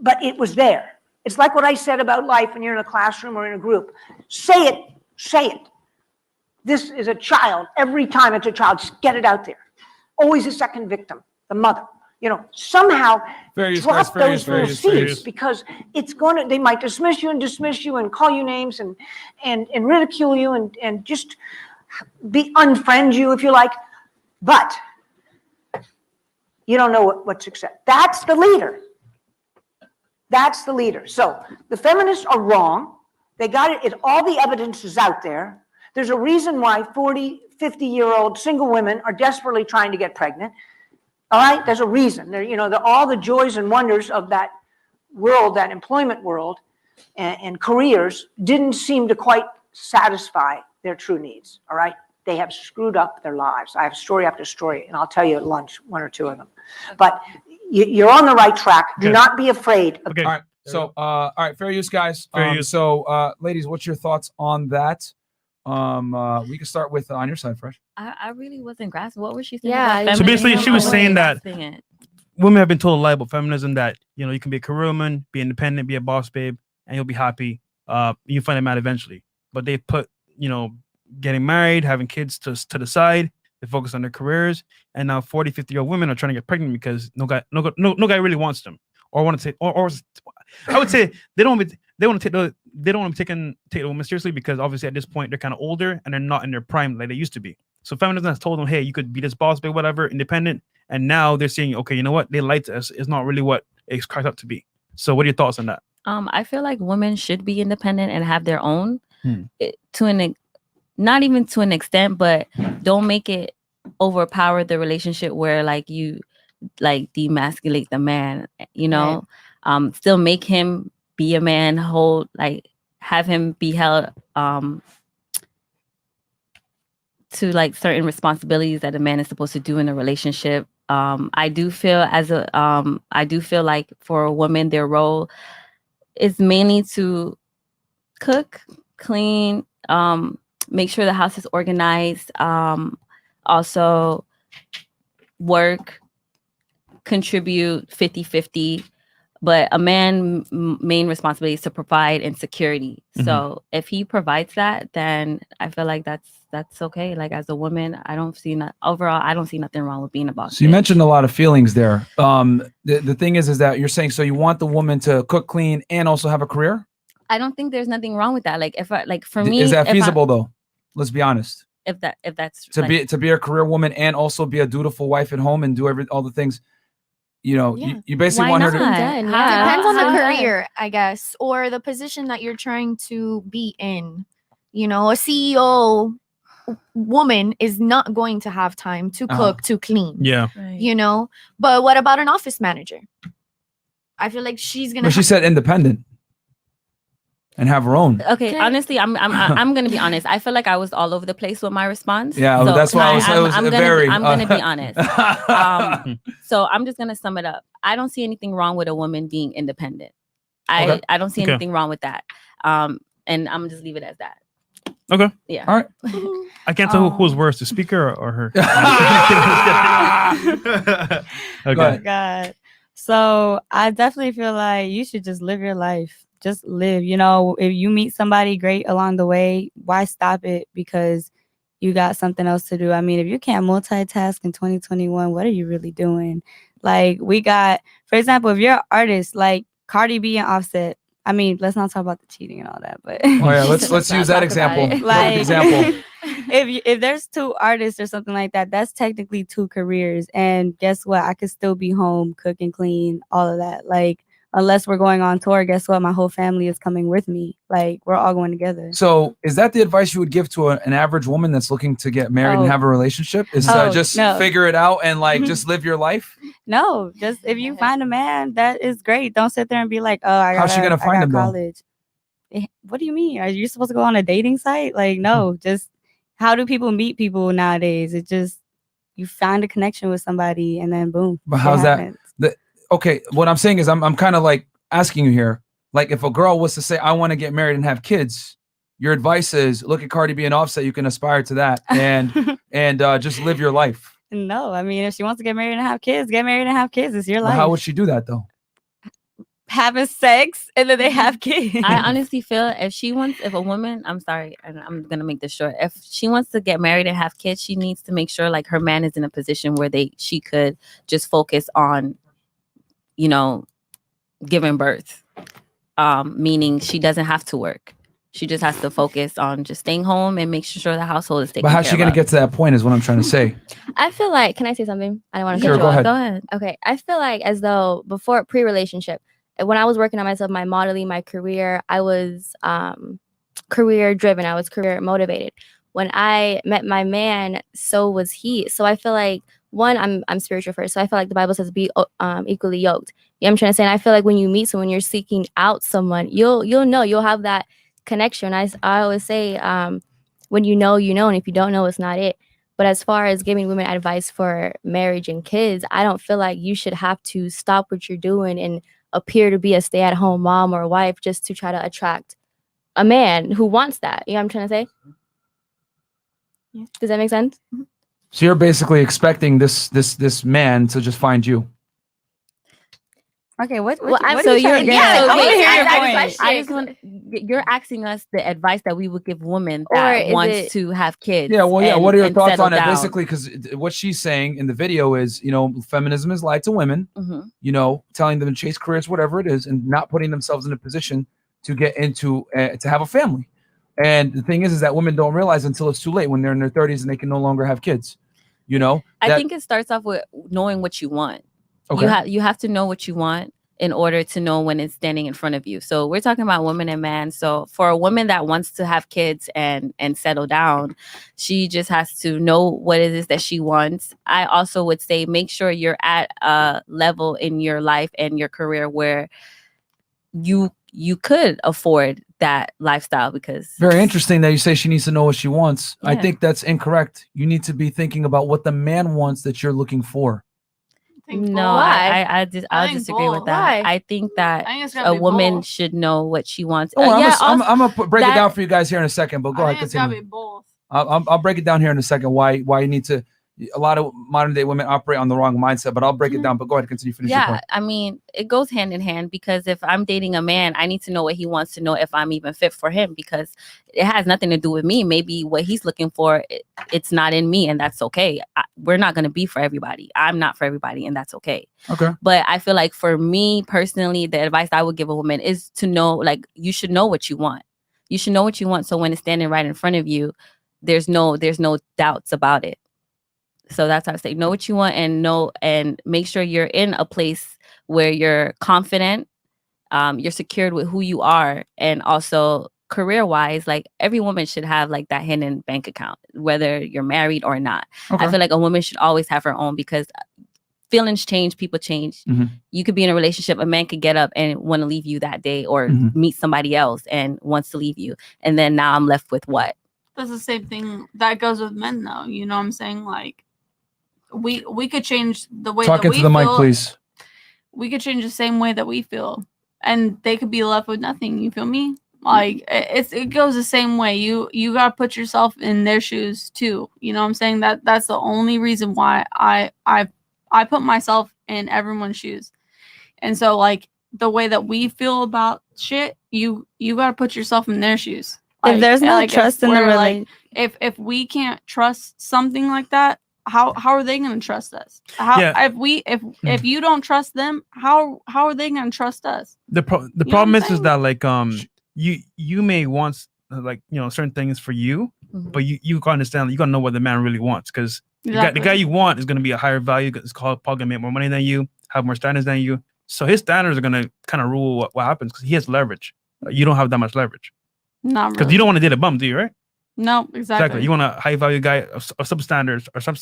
but it was there. It's like what I said about life when you're in a classroom or in a group. Say it. This is a child. Every time it's a child, just get it out there. Always a second victim, the mother. Somehow drop those little seeds, because it's they might dismiss you and call you names and ridicule you and just unfriend you if you like, but you don't know what to accept. That's the leader. So the feminists are wrong. They got it. All the evidence is out there. There's a reason why 40, 50-year-old single women are desperately trying to get pregnant. All right, there's a reason. All the joys and wonders of that world, that employment world, and careers didn't seem to quite satisfy their true needs. All right, they have screwed up their lives. I have story after story, and I'll tell you at lunch 1 or 2 of them. But you're on the right track. Do not be afraid. All right. So, all right, fair use, guys. So, ladies, what's your thoughts on that? We can start with on your side, Fresh. I really wasn't grasping. What was she saying? Yeah. So basically, she was saying that women have been told a lie about feminism, that you can be a career woman, be independent, be a boss babe, and you'll be happy. You find a man eventually. But they put getting married, having kids to the side. They focus on their careers, and now 40, 50-year-old women are trying to get pregnant because no guy really wants them. or want to take, or I would say they don't want to take the woman seriously because obviously at this point they're kind of older and they're not in their prime like they used to be. So feminism has told them, hey, you could be this boss, babe, whatever, independent. And now they're saying, okay, you know what? They lied to us. It's not really what it's cracked up to be. So what are your thoughts on that? I feel like women should be independent and have their own not even to an extent, but don't make it overpower the relationship where like you like demasculate the man, you know, still make him be a man, have him be held to like certain responsibilities that a man is supposed to do in a relationship. I do feel like for a woman, their role is mainly to cook, clean, make sure the house is organized, also work, contribute 50-50. But a man's main responsibility is to provide and security. So if he provides that, then I feel like that's okay. Like as a woman, I don't see nothing wrong with being a boss. So you mentioned a lot of feelings there. The thing is that you're saying, so you want the woman to cook, clean, and also have a career? I don't think there's nothing wrong with that. Like for me, is that feasible though? Let's be honest. If that's to be a career woman and also be a dutiful wife at home and do all the things. You know, you basically want her to. Depends on the career, I guess, or the position that you're trying to be in. You know, a CEO woman is not going to have time to cook, to clean. Yeah. Right. You know, but what about an office manager? I feel like she's gonna. But she said independent. And have her own. Okay, honestly, I'm gonna be honest. I feel like I was all over the place with my response. Yeah, so that's why I'm gonna be honest. So I'm just gonna sum it up. I don't see anything wrong with a woman being independent. I don't see anything wrong with that. And I'm gonna just leave it as that. Okay. Yeah. All right. I can't tell who's worse, the speaker or her. Okay. God. So I definitely feel like you should just live your life. Just live, you know, if you meet somebody great along the way, why stop it because you got something else to do? I mean, if you can't multitask in 2021, what are you really doing? Like we got, for example, if you're an artist like Cardi B and Offset, I mean, let's not talk about the cheating and all that, but let's use that example. Like, if there's two artists or something like that, that's technically two careers. And guess what? I could still be home, cook and clean, all of that. Like, unless we're going on tour, guess what? My whole family is coming with me. Like, we're all going together. So is that the advice you would give to an average woman that's looking to get married and have a relationship? Is figure it out and like just live your life? No, just if you find a man, that is great. Don't sit there and be like, oh, how's she gonna find him college? What do you mean? Are you supposed to go on a dating site? Like, no, just how do people meet people nowadays? It just, you find a connection with somebody and then boom. But how's that? Okay, what I'm saying is I'm kind of like asking you here, like if a girl was to say, I want to get married and have kids, your advice is look at Cardi B and Offset, you can aspire to that and just live your life. No, I mean, if she wants to get married and have kids, get married and have kids. It's your life. How would she do that though? Having sex and then they have kids. I honestly feel if a woman, I'm sorry, and I'm gonna make this short. If she wants to get married and have kids, she needs to make sure like her man is in a position where she could just focus on, you know, giving birth, meaning she doesn't have to work. She just has to focus on just staying home and making sure the household is taken care of. But how's she going to get to that point is what I'm trying to say. I feel like, can I say something? I don't want to cut you off. Go ahead. Okay. I feel like as though before pre-relationship, when I was working on myself, my modeling, my career, I was career driven. I was career motivated. When I met my man, so was he. So I feel like one, I'm spiritual first. So I feel like the Bible says be equally yoked. You know what I'm trying to say? And I feel like when you meet someone, you're seeking out someone, you'll know, you'll have that connection. I always say, when you know, and if you don't know, it's not it. But as far as giving women advice for marriage and kids, I don't feel like you should have to stop what you're doing and appear to be a stay-at-home mom or wife just to try to attract a man who wants that. You know what I'm trying to say? Yeah. Does that make sense? So you're basically expecting this man to just find you. Okay, what Well, what so are you you're trying to yeah. get at? So I wanna wait, hear I your got a point. question. I just want you're asking us the advice that we would give women that is wants it- to have kids. Yeah, well, yeah. and- What are your and thoughts settle on it? down. Basically, because what she's saying in the video is, feminism is lied to women. Mhm. Telling them to chase careers, whatever it is, and not putting themselves in a position to get into to have a family. And the thing is that women don't realize until it's too late when they're in their 30s and they can no longer have kids. I think it starts off with knowing what you want. Okay. You have to know what you want in order to know when it's standing in front of you. So we're talking about women and man. So for a woman that wants to have kids and settle down, she just has to know what it is that she wants. I also would say make sure you're at a level in your life and your career where you could afford that lifestyle, because Very interesting that you say she needs to know what she wants. I Yeah. think that's incorrect. You need to be thinking about what the man wants that you're looking for. No, Why? I'll think disagree with both. that. Why? I think that I think it's gotta a be woman both. should know what she wants. Oh, I'm also, gonna break it that- down for you guys here in a second. But go I ahead, think it's gotta continue. be both. I'll break it down here in a second. Why you need to? A lot of modern day women operate on the wrong mindset, but I'll break it down. But go ahead, continue. Finish your Yeah, point. I mean, it goes hand in hand, because if I'm dating a man, I need to know what he wants to know if I'm even fit for him, because it has nothing to do with me. Maybe what he's looking for, it's not in me, and that's okay. We're not going to be for everybody. I'm not for everybody, and that's okay. Okay. But I feel like for me personally, the advice I would give a woman is to know, like, you should know what you want. You should know what you want, so when it's standing right in front of you, there's no doubts about it. So that's how I say, know what you want, and make sure you're in a place where you're confident, you're secured with who you are, and also career-wise, like every woman should have like that hidden bank account, whether you're married or not. Okay. I feel like a woman should always have her own, because feelings change, people change. Mhm. You could be in a relationship, a man could get up and want to leave you that day, or meet somebody else and wants to leave you, and then now I'm left with what? That's the same thing that goes with men, though. You know what I'm saying? Like, we could change the way Talk that into we the mic, feel. please. We could change the same way that we feel, and they could be left with nothing. You feel me? Like, it goes the same way. You gotta put yourself in their shoes too. You know what I'm saying? That's the only reason why I put myself in everyone's shoes. And so, like, the way that we feel about shit, you gotta put yourself in their shoes. If there's no trust in the like, if we can't trust something like that, how are they gonna trust us? If you don't trust them, how are they gonna trust us? The problem is that, like, you may want, like, certain things for you, but you gotta understand, you gotta know what the man really wants, because the guy you want is gonna be a higher value. It's called polygamy, make more money than you, have more standards than you. So his standards are gonna kind of rule what happens, because he has leverage. You don't have that much leverage. Not Because really. you don't want to date a bum, do you? Right? No, exactly. You want a high value guy of substandards, or some.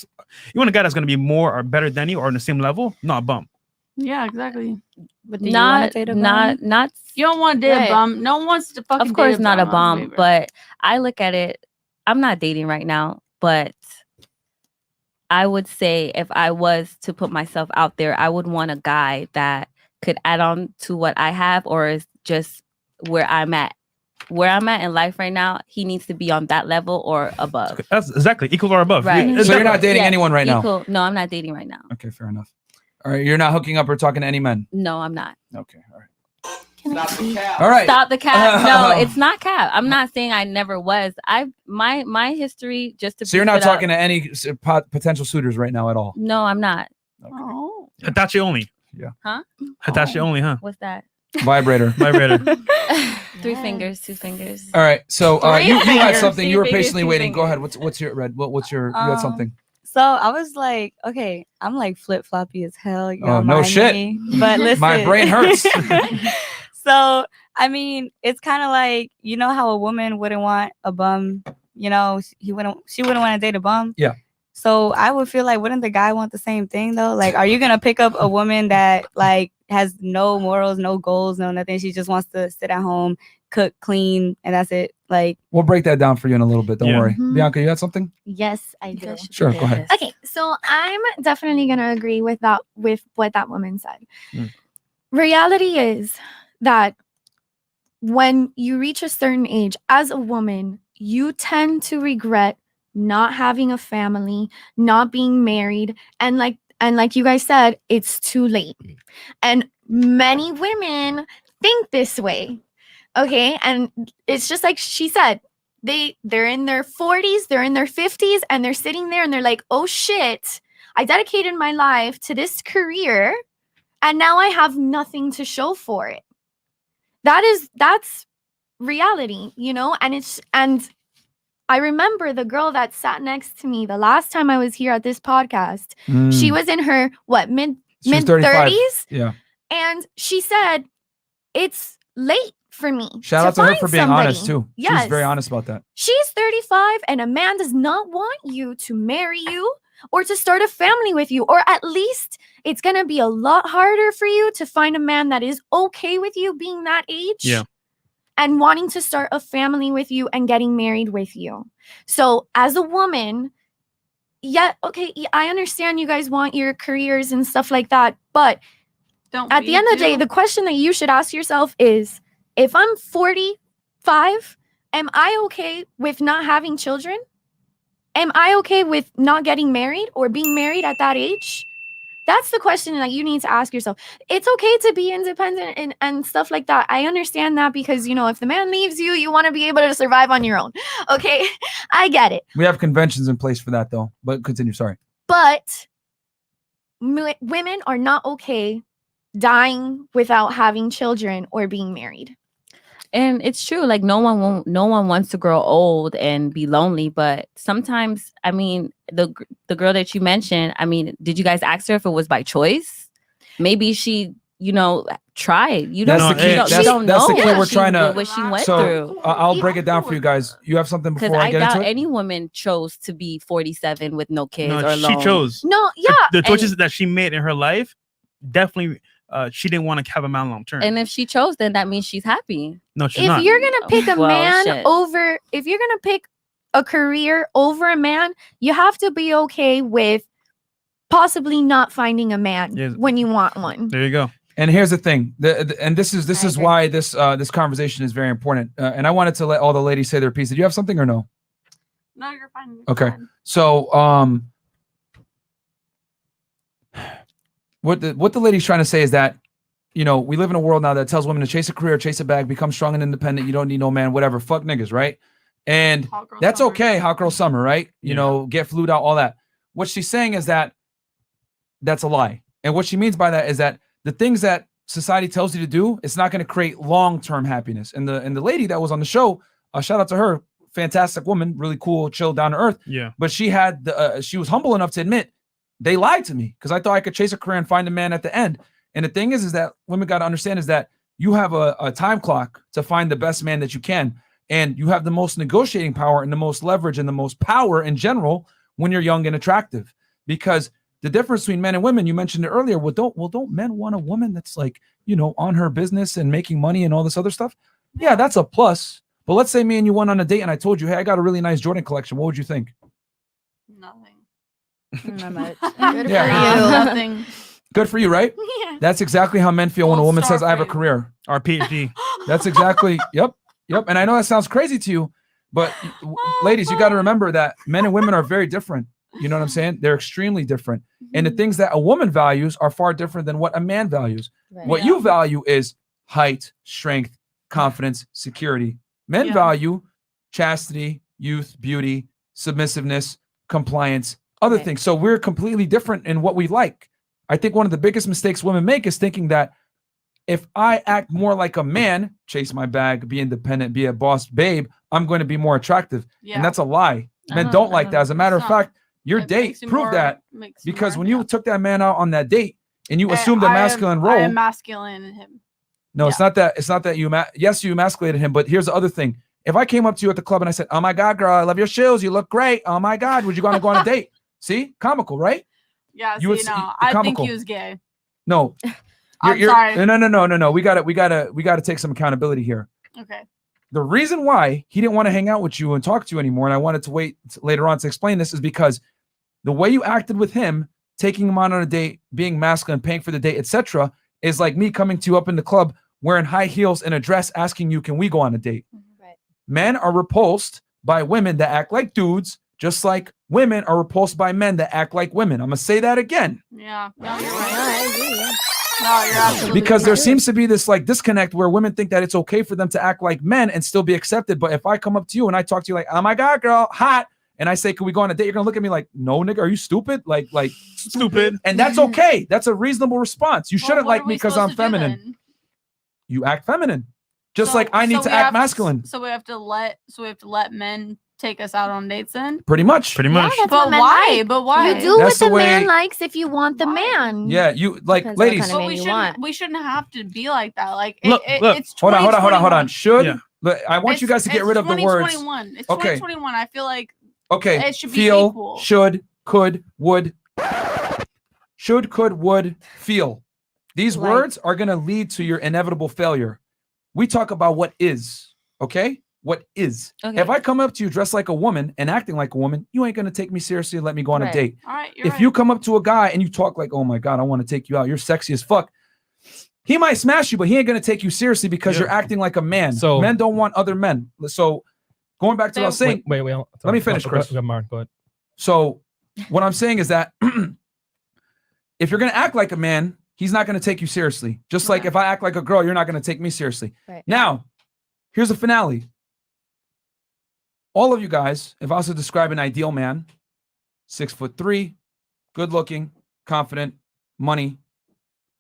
You want a guy that's going to be more or better than you, or on the same level, not a bum. Yeah, exactly. But do you wanna date a bum? Not. You don't want to date Right. a bum. No one wants to fucking. Of course, date not a let's bomb, be real. but I look at it. I'm not dating right now, but I would say if I was to put myself out there, I would want a guy that could add on to what I have, or is just where I'm at. Where I'm at in life right now, he needs to be on that level or above. That's exactly equal or above. Right. So you're not dating anyone right now? now? No, I'm not dating right now. Okay, fair enough. All right, you're not hooking up or talking to any men. No, I'm not. Okay, all right. All right. Stop the cap. No, it's not cap. I'm not saying I never was. My history, just to. So you're beef not it up- talking to any potential suiters right now at all. No, I'm not. Oh. Hitachi only. Yeah. Huh? Hitachi only, huh? What's that? Vibrator. Vibrator. 3 fingers, 2 fingers. All right. So you had fingers, something. You were 3 fingers, patiently 2 waiting. Go fingers. ahead. What's your red? What's your? You had something. So I was like, okay, I'm like flip floppy as hell. You Oh, don't no mind shit. me, but listen, My brain hurts. So I mean, it's kind of like, you know how a woman wouldn't want a bum. You know, she wouldn't want to date a bum. Yeah. So I would feel like, wouldn't the guy want the same thing though? Like, are you gonna pick up a woman that like has no morals, no goals, no nothing? She just wants to sit at home, cook, clean, and that's it. Like, We'll break that down for you in a little bit. Don't Yeah. worry. Bianca, you had something? Yes, I do. Sure, go ahead. Okay, so I'm definitely gonna agree with what that woman said. Reality is that when you reach a certain age as a woman, you tend to regret not having a family, not being married, and like And like you guys said, it's too late. And many women think this way. Okay. And it's just like she said, they're in their 40s, they're in their 50s, and they're sitting there and they're like, oh shit, I dedicated my life to this career and now I have nothing to show for it. That's reality, you know? And I remember the girl that sat next to me the last time I was here at this podcast. She was in her mid 30s. Yeah. And she said, it's late for me. Shout out to her for being honest too. Yes. She's very honest about that. She's 35 and a man does not want you to marry you or to start a family with you, or at least it's going to be a lot harder for you to find a man that is okay with you being that age. Yeah. And wanting to start a family with you and getting married with you. So as a woman, okay, I understand you guys want your careers and stuff like that, but at the end of the day, the question that you should ask yourself is, if I'm 45, am I okay with not having children? Am I okay with not getting married or being married at that age? That's the question that you need to ask yourself. It's okay to be independent and stuff like that. I understand that because, you know, if the man leaves you, you want to be able to survive on your own. Okay, I get it. We have conventions in place for that though, but continue, sorry. But women are not okay dying without having children or being married. And it's true, like no one wants to grow old and be lonely, but sometimes, I mean, the girl that you mentioned, I mean, did you guys ask her if it was by choice? Maybe she, you know, tried. You don't know. That's the key we're trying to. What she went so through. I'll break it down for you guys. You have something before I get into it? Any woman chose to be 47 with no kids or alone. She chose. No, yeah. The choices that she made in her life, definitely, she didn't want to have a man long term. And if she chose, then that means she's happy. No, she's not. If you're gonna pick a man if you're gonna pick a career over a man, you have to be okay with possibly not finding a man when you want one. There you go. And here's the thing, and this is why this conversation is very important. And I wanted to let all the ladies say their piece. Did you have something or no? No, you're fine. Okay. So what the lady's trying to say is that, you know, we live in a world now that tells women to chase a career, chase a bag, become strong and independent. You don't need no man, whatever. Fuck niggas, right? And that's summer. Okay. Hot girl summer, right? You know, get flued out, all that. What she's saying is that that's a lie. And what she means by that is that the things that society tells you to do, it's not going to create long-term happiness. And the lady that was on the show, shout out to her, fantastic woman, really cool, chill, down to earth. Yeah. But she had she was humble enough to admit they lied to me because I thought I could chase a career and find a man at the end. And the thing is that women got to understand is that you have a time clock to find the best man that you can. And you have the most negotiating power and the most leverage and the most power in general when you're young and attractive. Because the difference between men and women, you mentioned it earlier, don't men want a woman that's like, you know, on her business and making money and all this other stuff? Yeah, that's a plus. But let's say me and you went on a date and I told you, hey, I got a really nice Jordan collection. What would you think? Nothing. Not much. Good for you. Nothing. Good for you, right? Yeah. That's exactly how men feel when a woman says, I have a career. Our PhD. That's exactly, yep. And I know that sounds crazy to you, but ladies, you got to remember that men and women are very different. You know what I'm saying? They're extremely different. And the things that a woman values are far different than what a man values. Right. What you value is height, strength, confidence, security. Men value chastity, youth, beauty, submissiveness, compliance, other things. So we're completely different in what we like. I think one of the biggest mistakes women make is thinking that if I act more like a man, chase my bag, be independent, be a boss babe, I'm going to be more attractive. Yeah. And that's a lie. Men don't like that. As a matter of fact, your date proved that because when you took that man out on that date and you assumed a masculine role. I emasculated him. No, it's not that. It's not that you emasculated him. But here's the other thing. If I came up to you at the club and I said, oh my God, girl, I love your shoes. You look great. Oh my God. Would you want to go on a date? See? Comical, right? Yeah, I think he was gay. No. I'm sorry. No. We gotta take some accountability here. Okay. The reason why he didn't want to hang out with you and talk to you anymore, and I wanted to wait later on to explain this, is because the way you acted with him, taking him on a date, being masculine, paying for the date, etc., is like me coming to you up in the club wearing high heels and a dress, asking you, "Can we go on a date?" Right. Men are repulsed by women that act like dudes, just like women are repulsed by men that act like women. I'm gonna say that again. Yeah. No, you're right. No, you're absolutely Because there right. seems to be this like disconnect where women think that it's okay for them to act like men and still be accepted. But if I come up to you and I talk to you like, oh my God, girl, hot. And I say, can we go on a date? You're going to look at me like, no, nigga, are you stupid? Like stupid. And that's okay. That's a reasonable response. You shouldn't like me because I'm feminine. Then? You act feminine. Just like I need to act masculine. So we have to let men take us out on dates then? Pretty much. That's what But men why? like. But why? You do That's what the the man way- likes if you want the man. Yeah, you like Depends ladies. what kind But of man we you shouldn't have to be like that. Like Look, it's Hold on. 2021. Should Yeah. but I want you guys to get It's rid of the words. 2021. It's Okay. 2021. I feel like Okay. it should be Feel, equal. should, could, would. Should, could, would, feel. These Like- words are going to lead to your inevitable failure. We talk about what is, okay? What is. Okay. If I come up to you dressed like a woman and acting like a woman, you ain't going to take me seriously and let me go on a Right. date. All right, you're If right. you come up to a guy and you talk like, oh my God, I want to take you out. You're sexy as fuck. He might smash you, but he ain't going to take you seriously because you're acting like a man. So- men don't want other men. So going back to what I was saying, Wait. Let me finish, Chris. Go, Myron, go ahead. so what I'm saying is that if you're going to act like a man, he's not going to take you seriously. Just like if I act like a girl, you're not going to take me seriously. Right. Now, here's the finale. All of you guys, if I was to describe an ideal man, 6'3", good looking, confident, money,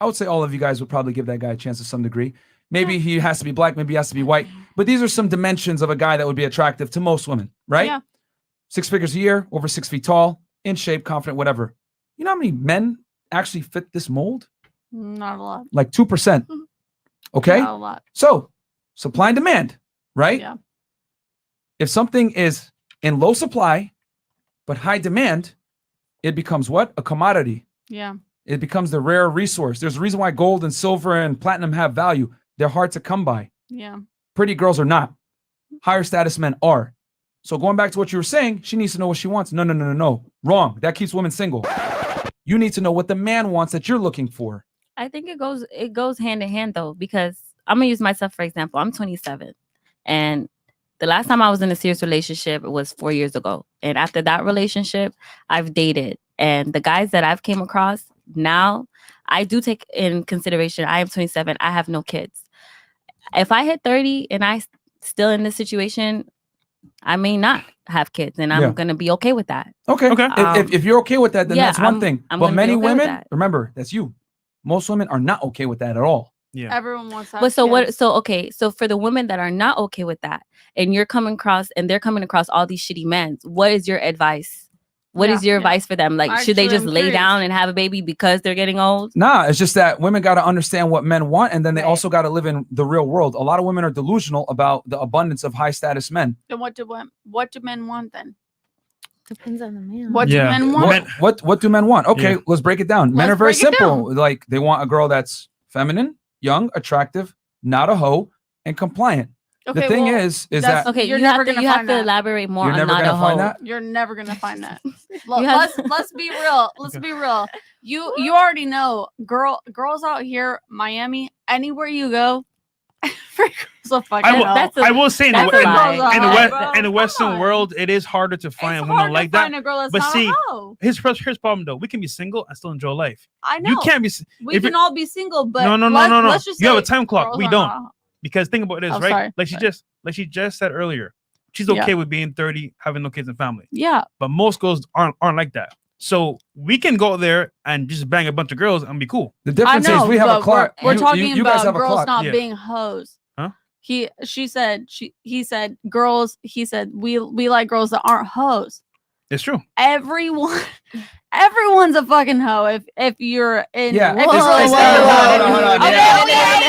I would say all of you guys would probably give that guy a chance to some degree. Maybe he has to be black, maybe he has to be white. But these are some dimensions of a guy that would be attractive to most women, right? Yeah. 6 figures a year, over 6 feet tall, in shape, confident, whatever. You know how many men actually fit this mold? Not a lot. Like 2%. Okay? Not a lot. So, supply and demand, right? Yeah. If something is in low supply but high demand, it becomes what? A commodity. Yeah. It becomes the rare resource. There's a reason why gold and silver and platinum have value. They're hard to come by. Yeah. Pretty girls are not. Higher status men are. So going back to what you were saying, she needs to know what she wants. No. Wrong. That keeps women single. You need to know what the man wants that you're looking for. I think it goes hand in hand though, because I'm gonna use myself for example. I'm 27, and the last time I was in a serious relationship was 4 years ago. And after that relationship, I've dated, and the guys that I've came across now, I do take in consideration. I am 27. I have no kids. If I hit 30 and I still in this situation, I may not have kids, and I'm gonna be okay with that. Okay. If you're okay with that, then yeah, that's one thing. I'm But gonna be many okay with women, that. remember, that's you. Most women are not okay with that at all. Yeah. Everyone wants that. But so what? So okay. So for the women that are not okay with that, and you're coming across, and they're coming across all these shitty men, what is your advice? What is your advice for them? Like, should they Actually, just I'm lay curious. down and have a baby because they're getting old? Nah, it's just that women got to understand what men want, and then they also got to live in the real world. A lot of women are delusional about the abundance of high status men. Then what do men want then? Depends on the man. What do men want? What do men want? Okay, let's break it down. Men Let's are very break it simple. Like they want a girl that's feminine, young, attractive, not a hoe, and compliant. Okay, the thing well, is that's- that Okay, You're you never have to gonna you have find to that. elaborate more You're on never not a gonna find hoe. that? You're never gonna find that. You have- Let's be real. Let's be real. You already know, girls out here, Miami, anywhere you go, every girl's a fucking hoe. I will say in the, Every girl's a hoe, bro. in the Western world, it is harder to find It's women hard to like that. find a girl that's But not a see, hoe. here's the problem though. We can be single and still enjoy life. I know. You can't be. We if can it- all be single, but no. let's just You have a say time clock. girls We are don't. not- Because think about this, Oh, right? sorry. Like she just said earlier, she's Yeah. okay with being 30, having no kids and family. Yeah. But most girls aren't like that. So we can go there and just bang a bunch of girls and be cool. The difference is we have a clock. We're You- talking you guys about have a girls clock. not Yeah. being hoes. Huh? He said girls. He said we like girls that aren't hoes. It's true. Everyone's a fucking hoe if you're in. Yeah. Whoa, Hold on, hold on. Okay,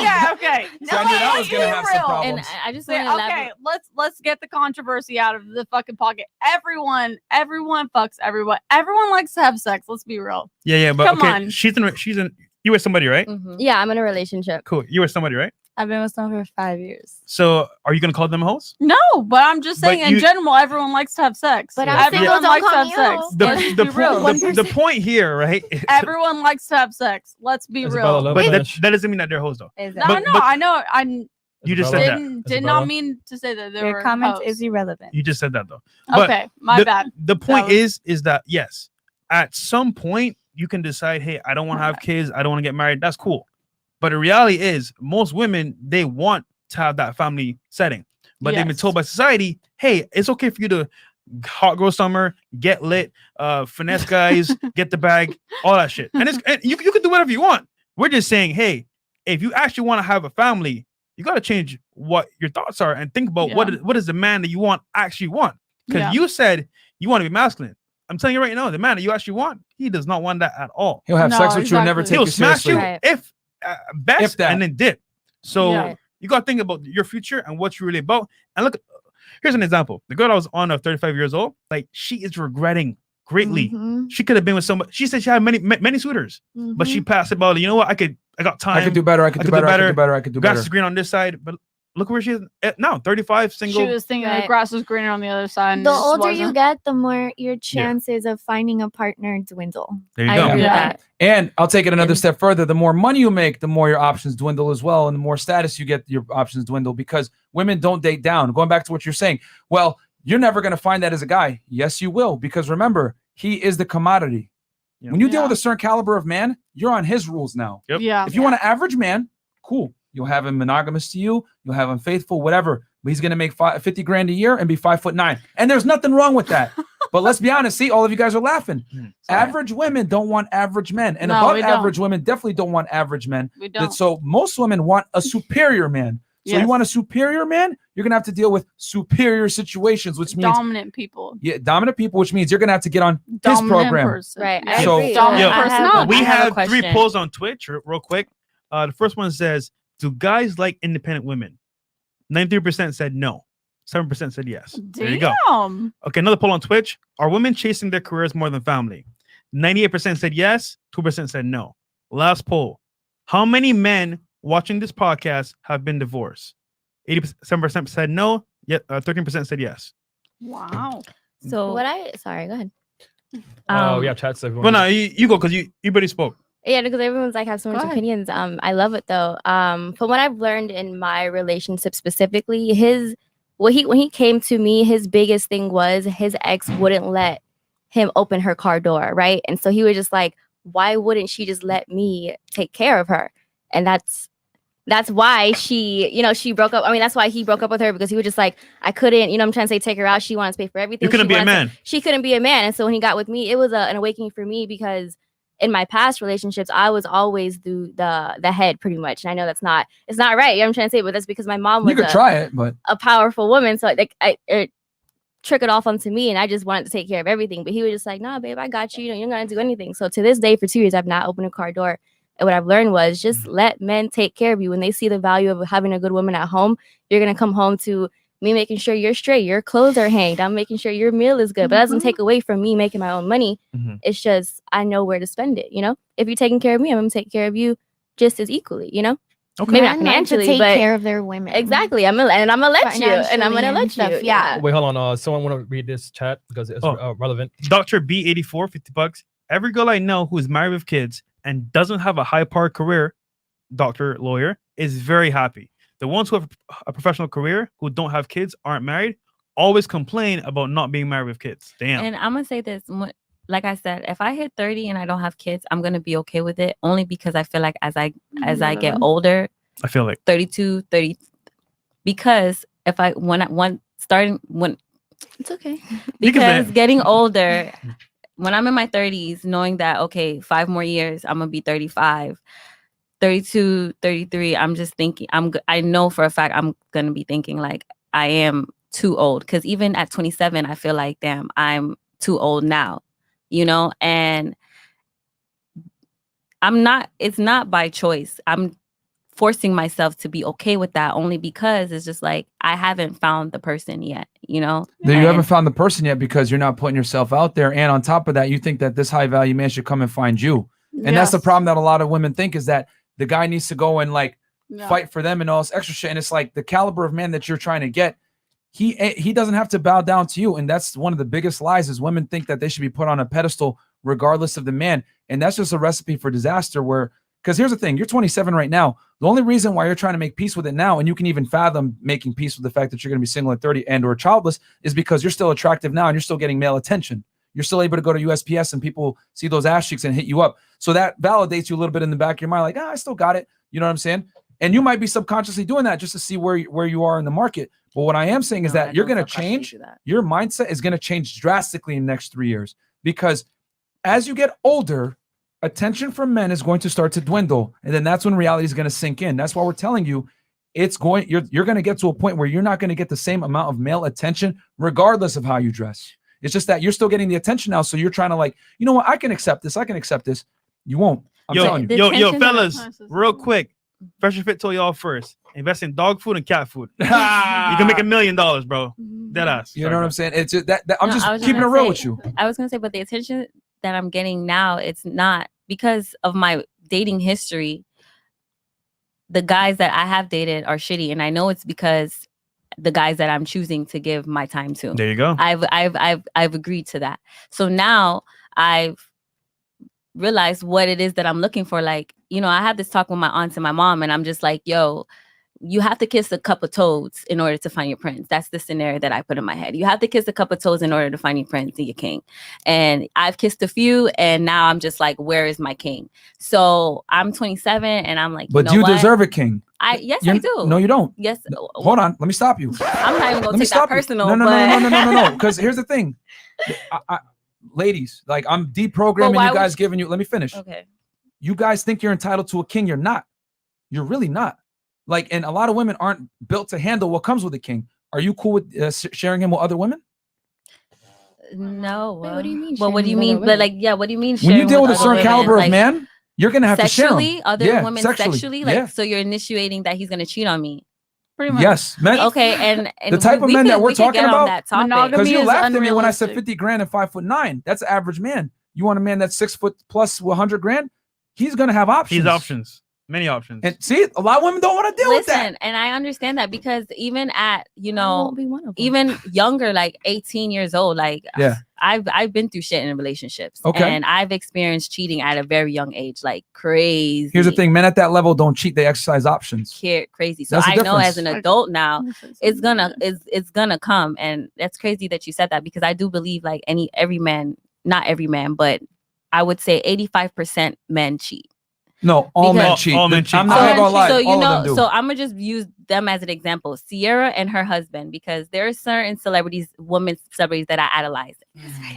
Yeah. okay. Sandra, that was gonna have some real. problems. And I just Say, want to okay, elaborate. let's get the controversy out of the fucking pocket. Everyone fucks everyone. Everyone likes to have sex. Let's be real. Yeah, but Come okay. on. She's in. You with somebody, right? Mhm. Yeah, I'm in a relationship. Cool. You with somebody, right? I've been with someone for 5 years. So are you gonna call them hoes? No, but I'm just But saying in you- general, everyone likes to have sex. But I'm everyone single, don't likes to call have me sex. hoe. The, Let's be real. the point here, right? Everyone likes to have sex. Let's be It's real. about love But fetish. that doesn't mean that they're hoes though. No, but- I know. You just said that. Did not mean to say that there Your were comment hoes. is irrelevant. You just said that though. But Okay, my bad. The point That was- is that yes, at some point you can decide, hey, I don't want to have kids, I don't want to get married. That's cool. But the reality is, most women, they want to have that family setting, but they've been told by society, hey, it's okay for you to hot girl summer, get lit, finesse guys, get the bag, all that shit. And you can do whatever you want. We're just saying, hey, if you actually want to have a family, you got to change what your thoughts are and think about what is the man that you actually want. Because you said you want to be masculine. I'm telling you right now, the man that you actually want, he does not want that at all. He'll have sex with you and never take you seriously. He'll smash you if best and then dip. So you got to think about your future and what you're really about. And look, here's an example. The girl I was on of 35 years old, like she is regretting greatly. She could have been with somebody. She said she had many suitors, but she passed about, you know what? I got time. I could do better. I could do better. Grass is green on this side, but look where she is now, 35, single. She was thinking the grass was greener on the other side. The older you get, the more your chances of finding a partner dwindle. There you go. Agree with that. And I'll take it another step further. The more money you make, the more your options dwindle as well. And the more status you get, your options dwindle because women don't date down. Going back to what you're saying, well, you're never going to find that as a guy. Yes, you will. Because remember, he is the commodity. When you deal with a certain caliber of man, you're on his rules now. Yeah. If you want an average man, cool. You'll have him monogamous to you. You'll have him faithful, whatever. But he's going to make 50 grand a year and be 5'9". And there's nothing wrong with that. But let's be honest. See, all of you guys are laughing. Average women don't want average men. And above average women definitely don't want average men. We don't. So most women want a superior man. So you want a superior man, you're going to have to deal with superior situations, which means dominant people. Yeah, dominant people, which means you're going to have to get on his program. Right. So, we have 3 polls on Twitch real quick. The first one says, do guys like independent women? 93% said no. 7% said yes. Damn. There you go. Okay, another poll on Twitch. Are women chasing their careers more than family? 98% said yes. 2% said no. Last poll. How many men watching this podcast have been divorced? 87% said no. Yet 13% said yes. Wow. So sorry, go ahead. We have chats. Well, no, you go because you already spoke. Yeah, because everyone's like has so much opinions. I love it though. From what I've learned in my relationship specifically, when he came to me, his biggest thing was his ex wouldn't let him open her car door, right? And so he was just like, why wouldn't she just let me take care of her? And that's why she broke up. I mean, that's why he broke up with her, because he was just like, I couldn't, I'm trying to say take her out. She wanted to pay for everything. You couldn't be a man. She couldn't be a man. And so when he got with me, it was an awakening for me, because in my past relationships, I was always the head pretty much. And I know it's not right. I'm trying to say, but that's because my mom was a powerful woman. So it trickled off onto me, and I just wanted to take care of everything. But he was just like, nah, babe, I got you. You're not gonna do anything. So to this day, for 2 years, I've not opened a car door. And what I've learned was just let men take care of you. When they see the value of having a good woman at home, you're gonna come home to me making sure you're straight, your clothes are hanged, I'm making sure your meal is good. But that doesn't take away from me making my own money. It's just I know where to spend it. If you're taking care of me, I'm gonna take care of you just as equally. Okay. Maybe not financially, take but care of their women. Exactly. I'm gonna let you, and I'm gonna let you. Yeah. Wait, hold on. Someone want to read this chat because it's relevant. Dr. B84, $50. Every girl I know who is married with kids and doesn't have a high-powered career, doctor, lawyer, is very happy. The ones who have a professional career who don't have kids, aren't married, always complain about not being married with kids. Damn. And I'm gonna say this, like I said, if I hit 30 and I don't have kids, I'm gonna be okay with it, only because I feel like as I get older, I feel like 32, 30, because if I when it's okay, because getting older, when I'm in my 30s, knowing that, okay, 5 more years, I'm gonna be 35, 32, 33, I'm just thinking, I know for a fact I'm gonna be thinking like I am too old, because even at 27, I feel like, damn, I'm too old now, and it's not by choice. I'm forcing myself to be okay with that, only because it's just like I haven't found the person yet, You haven't found the person yet because you're not putting yourself out there, and on top of that, you think that this high value man should come and find you. And that's the problem that a lot of women think, is that the guy needs to go and fight for them and all this extra shit. And it's like the caliber of man that you're trying to get, he doesn't have to bow down to you. And that's one of the biggest lies, is women think that they should be put on a pedestal regardless of the man. And that's just a recipe for disaster, where Because here's the thing, you're 27 right now. The only reason why you're trying to make peace with it now, and you can even fathom making peace with the fact that you're going to be single at 30 and or childless, is because you're still attractive now and you're still getting male attention. You're still able to go to USPS and people see those ass cheeks and hit you up. So that validates you a little bit in the back of your mind, like, I still got it. You know what I'm saying? And you might be subconsciously doing that just to see where you are in the market. But what I am saying is that you're going to change. Your mindset is going to change drastically in the next 3 years, because as you get older, attention from men is going to start to dwindle. And then that's when reality is going to sink in. That's why we're telling you you're going to get to a point where you're not going to get the same amount of male attention regardless of how you dress. It's just that you're still getting the attention now. So you're trying to like, you know what? I can accept this. I can accept this. You won't. I'm telling you. Yo, fellas, real quick. Fresh and Fit told y'all first. Invest in dog food and cat food. You can make $1 million, bro. Dead ass. You know what I'm saying? It's just that I'm just keeping it real with you. I was gonna say, but the attention that I'm getting now, it's not because of my dating history. The guys that I have dated are shitty, and I know it's because the guys that I'm choosing to give my time to. There you go. I've agreed to that. So now I've realized what it is that I'm looking for. Like, you know, I had this talk with my aunts and my mom, and I'm just like, yo, you have to kiss a couple toads in order to find your prince. That's the scenario that I put in my head. You have to kiss a couple toads in order to find your prince and your king. And I've kissed a few, and now I'm just like, where is my king? So I'm 27, and I'm like, but you know you deserve a king. I do. No, you don't. Yes. Hold on. Let me stop you. I'm not even gonna take that personal. No. Because here's the thing, ladies. Like, I'm deprogramming you guys, giving you. Let me finish. Okay. You guys think you're entitled to a king. You're not. You're really not. Like, and a lot of women aren't built to handle what comes with a king. Are you cool with sharing him with other women? No. Wait, what do you mean? Well, what do you mean? But like, yeah, what do you mean? When you deal with a certain women? caliber Like, of man, you're gonna have to share sexually, him. other women sexually. Like, yeah. so you're initiating that he's gonna cheat on me. Pretty much. Yes, men. Okay, and the type of men that we're talking about. that topic. Because you laughed at me when I said 50 grand and 5'9". That's an average man. You want a man that's 6 foot plus 100 grand? He's gonna have options. He's options. Many options. And see, a lot of women don't want to deal with that. Listen, and I understand that, because even at, you know, even younger, like 18 years old, like, yeah, I've been through shit in relationships. Okay. And I've experienced cheating at a very young age, like crazy. Here's the thing, men at that level don't cheat, they exercise options. Crazy. So That's the I know difference. as an adult now, it's gonna come. And that's crazy that you said that, because I do believe like every man, not every man, but I would say 85% men cheat. No, all men cheat. All men cheat. I'm not gonna lie. So you all of know, them do. so I'm gonna just use them as an example. Sierra and her husband, because there are certain celebrities, women celebrities that I idolize.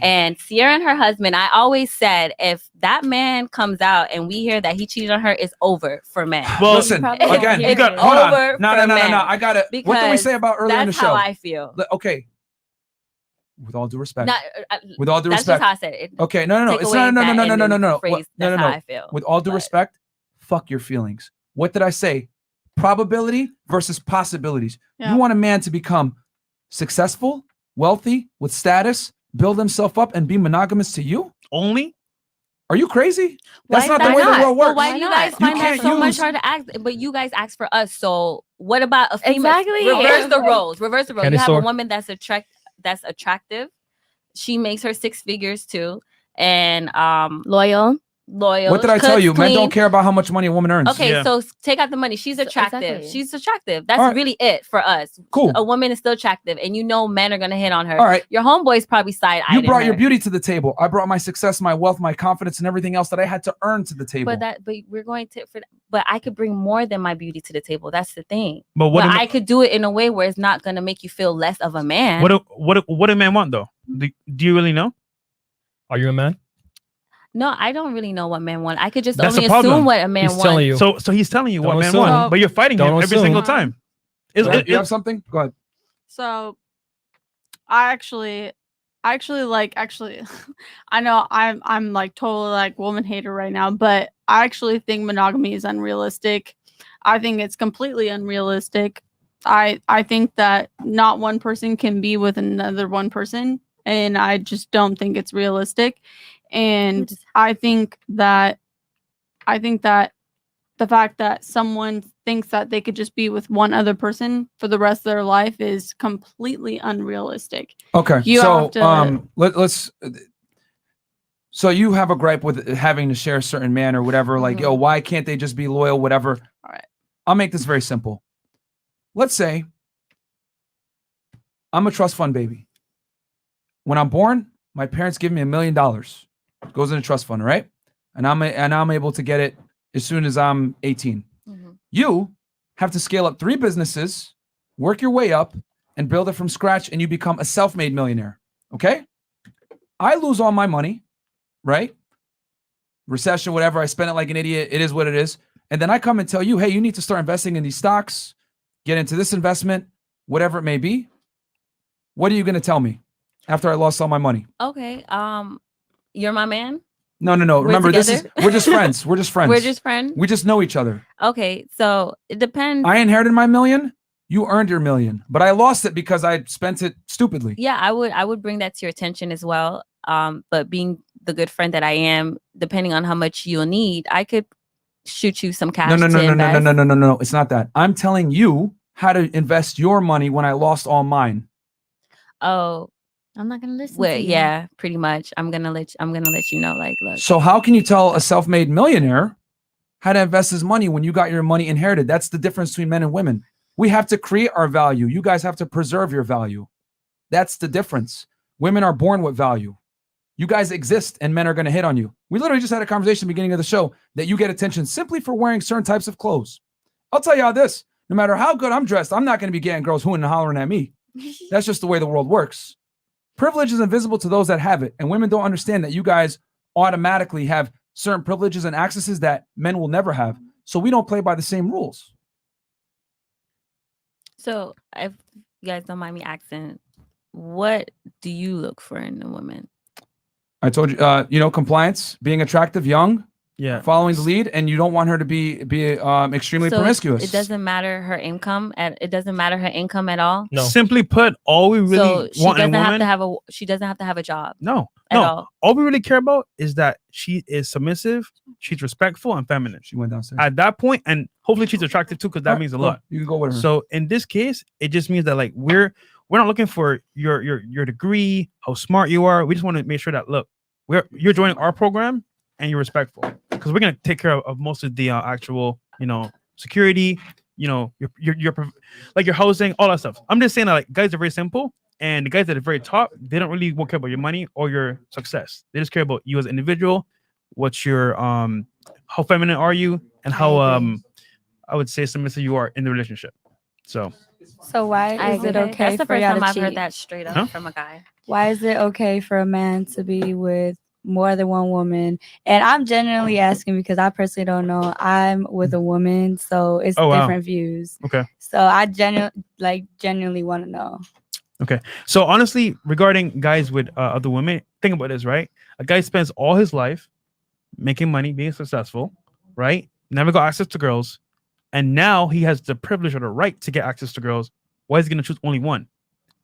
And Sierra and her husband, I always said, if that man comes out and we hear that he cheated on her, it's over for men. Well, listen, again, it's hold over on. No. I got it. What did we say about earlier in the show? That's how I feel. Okay. With all due respect. Not, with all due that's respect. Just how I said it. Okay, no. Take It's away no. that and then No. phrase, No. That's how I feel. With all due respect, fuck your feelings. What did I say? Probability versus possibilities. Yeah. You want a man to become successful, wealthy, with status, build himself up, and be monogamous to you? Only? Are you crazy? That's Why not the way the world works. But why do you guys find that so much hard to ask? But you guys ask for us. So what about a female? Exactly. Reverse the roles. Reverse the roles. Candy You have store. a woman that's attractive. She makes her 6 figures too, and loyal. What did I tell you? Men don't care about how much money a woman earns. Okay, so take out the money. She's attractive. Exactly. She's attractive. That's right. really it for us. Cool. A woman is still attractive, and you know men are gonna hit on her. All right. Your homeboy's probably side-eyeing You brought her. your beauty to the table. I brought my success, my wealth, my confidence, and everything else that I had to earn to the table. But we're going to but I could bring more than my beauty to the table. That's the thing. But what I could do it in a way where it's not gonna make you feel less of a man. What do men want though? Do you really know? Are you a man? No, I don't really know what men want. I could just That's only the problem. assume what a man He's wants. telling you. So he's telling you what Don't men assume. want, but you're fighting him Don't every assume. single time. You have something? Go ahead. So I actually I know I'm like totally like woman hater right now, but I actually think monogamy is unrealistic. I think it's completely unrealistic. I think that not one person can be with another one person, and I just don't think it's realistic. And I think that the fact that someone thinks that they could just be with one other person for the rest of their life is completely unrealistic. Okay. You so have to- let's So you have a gripe with having to share a certain man or whatever, like, yo, why can't they just be loyal, whatever? All right. I'll make this very simple. Let's say I'm a trust fund baby. When I'm born, my parents give me $1 million. It goes in a trust fund, right? And I'm able to get it as soon as I'm 18. You have to scale up 3 businesses, work your way up, and build it from scratch, and you become a self-made millionaire. Okay? I lose all my money, right? Recession, whatever. I spend it like an idiot. It is what it is. And then I come and tell you, hey, you need to start investing in these stocks, get into this investment, whatever it may be. What are you going to tell me after I lost all my money? Okay. You're my man? No. Remember, we're just friends. We're just friends. We're just friends? We just know each other. Okay. So it depends. I inherited my $1 million. You earned your $1 million, but I lost it because I spent it stupidly. Yeah, I would bring that to your attention as well. But being the good friend that I am, depending on how much you'll need, I could shoot you some cash. No. It's not that. I'm telling you how to invest your money when I lost all mine. Oh, I'm not gonna listen. well, to you. yeah, pretty much. I'm gonna let you know. Like, look. So how can you tell a self-made millionaire how to invest his money when you got your money inherited? That's the difference between men and women. We have to create our value. You guys have to preserve your value. That's the difference. Women are born with value. You guys exist and men are going to hit on you. We literally just had a conversation at the beginning of the show that you get attention simply for wearing certain types of clothes. I'll tell you how this, no matter how good I'm dressed, I'm not going to be getting girls hooting and hollering at me. That's just the way the world works. Privilege is invisible to those that have it. And women don't understand that you guys automatically have certain privileges and accesses that men will never have. So we don't play by the same rules. So if you guys don't mind me asking, what do you look for in a woman? I told you, compliance, being attractive, young, following the lead, and you don't want her to be extremely promiscuous. It doesn't matter her income. It doesn't matter her income at all. No. Simply put, all we really want in a woman. She doesn't have to have a job. No. All we really care about is that she is submissive, she's respectful and feminine. She went downstairs. At that point, and hopefully she's attractive too, because that means a lot. You can go with her. So in this case, it just means that like we're not looking for your degree, how smart you are. We just want to make sure that you're joining our program and you're respectful, because we're gonna take care of most of the actual security, your like your housing, all that stuff. I'm just saying that like guys are very simple. And the guys that are very top, they don't really care about your money or your success. They just care about you as an individual, what's your how feminine are you, and how I would say submissive you are in the relationship. So why is it okay That's the for first y'all time to I've cheat? heard that straight up from a guy. Why is it okay for a man to be with more than one woman? And I'm genuinely asking because I personally don't know. I'm with a woman, so it's different views. Okay. So I genuinely want to know. Okay. So honestly, regarding guys with other women, think about this, right? A guy spends all his life making money, being successful, right? Never got access to girls. And now he has the privilege or the right to get access to girls. Why is he going to choose only one?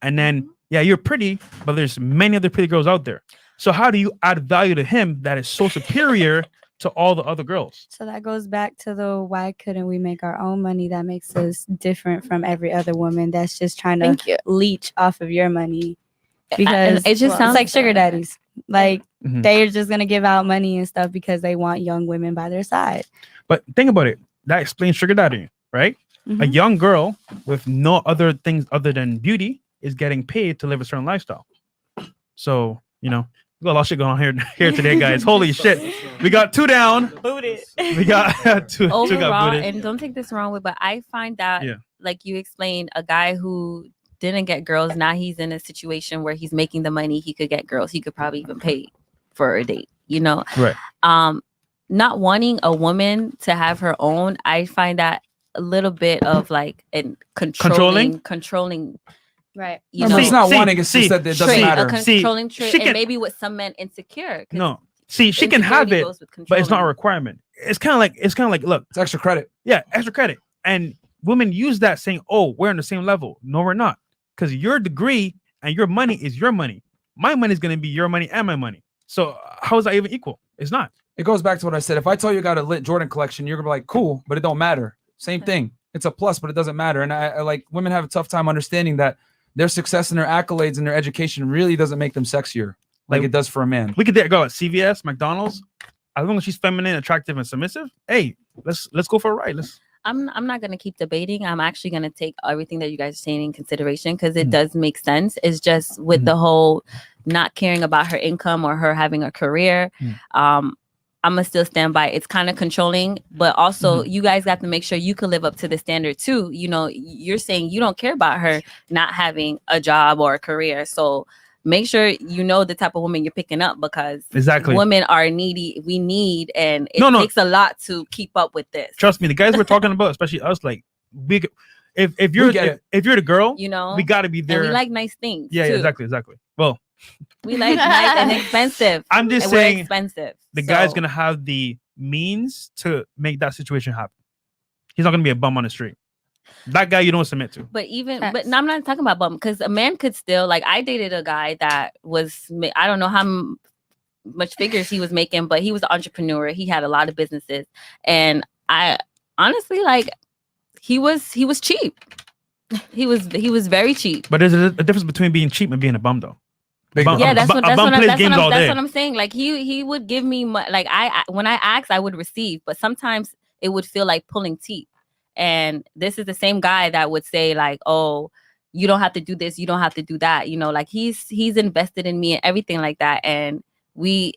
And then, yeah, you're pretty, but there's many other pretty girls out there. So how do you add value to him that is so superior to all the other girls? So that goes back to the why couldn't we make our own money that makes us different from every other woman that's just trying to leech off of your money? Because it just sounds like sugar daddies. Like they're just gonna give out money and stuff because they want young women by their side. But think about it. That explains sugar daddy, right? A young girl with no other things other than beauty is getting paid to live a certain lifestyle. So, we got a lot of shit going on here today, guys. Holy shit. We got 2 down. Booted. We got two got booted. And don't take this wrong way, but I find that, like you explained, a guy who didn't get girls, now he's in a situation where he's making the money, he could get girls. He could probably even pay for a date, Right. Not wanting a woman to have her own, I find that a little bit of like controlling. Right. It's not wanting, it's just that it doesn't matter. A controlling trait, and maybe with some men insecure. No. See, she can have it, but it's not a requirement. It's kind of like, look. It's extra credit. Yeah, extra credit. And women use that saying, oh, we're on the same level. No, we're not. Because your degree and your money is your money. My money is going to be your money and my money. So how is that even equal? It's not. It goes back to what I said. If I tell you got a lit Jordan collection, you're going to be like, cool, but it don't matter. Same thing. It's a plus, but it doesn't matter. And I like women have a tough time understanding that their success and their accolades and their education really doesn't make them sexier. like it does for a man. We could go at CVS, McDonald's. As long as she's feminine, attractive, and submissive, hey, let's go for a ride. I'm not gonna keep debating. I'm actually gonna take everything that you guys are saying in consideration because it does make sense. It's just with the whole not caring about her income or her having a career. I'm gonna still stand by. It's kind of controlling, but also you guys have to make sure you can live up to the standard too. You know, you're saying you don't care about her not having a job or a career, so make sure you know the type of woman you're picking up because women are needy. We need, and it takes a lot to keep up with this. Trust me, the guys we're talking about, especially us, like if you're the girl, you know, we got to be there. And we like nice things. Yeah, too. Exactly. Well, we like nice and expensive. I'm just and saying, we're expensive. The guy's gonna have the means to make that situation happen. He's not gonna be a bum on the street. That guy you don't submit to. But no, I'm not talking about bum because a man could still, like, I dated a guy that was, I don't know how much figures he was making, but he was an entrepreneur. He had a lot of businesses, and I honestly, like, he was cheap. He was very cheap. But there's a difference between being cheap and being a bum, though. That's what I'm saying. Like he would give me like when I asked, I would receive, but sometimes it would feel like pulling teeth. And this is the same guy that would say like, oh, you don't have to do this, you don't have to do that. You know, like he's invested in me and everything like that. And we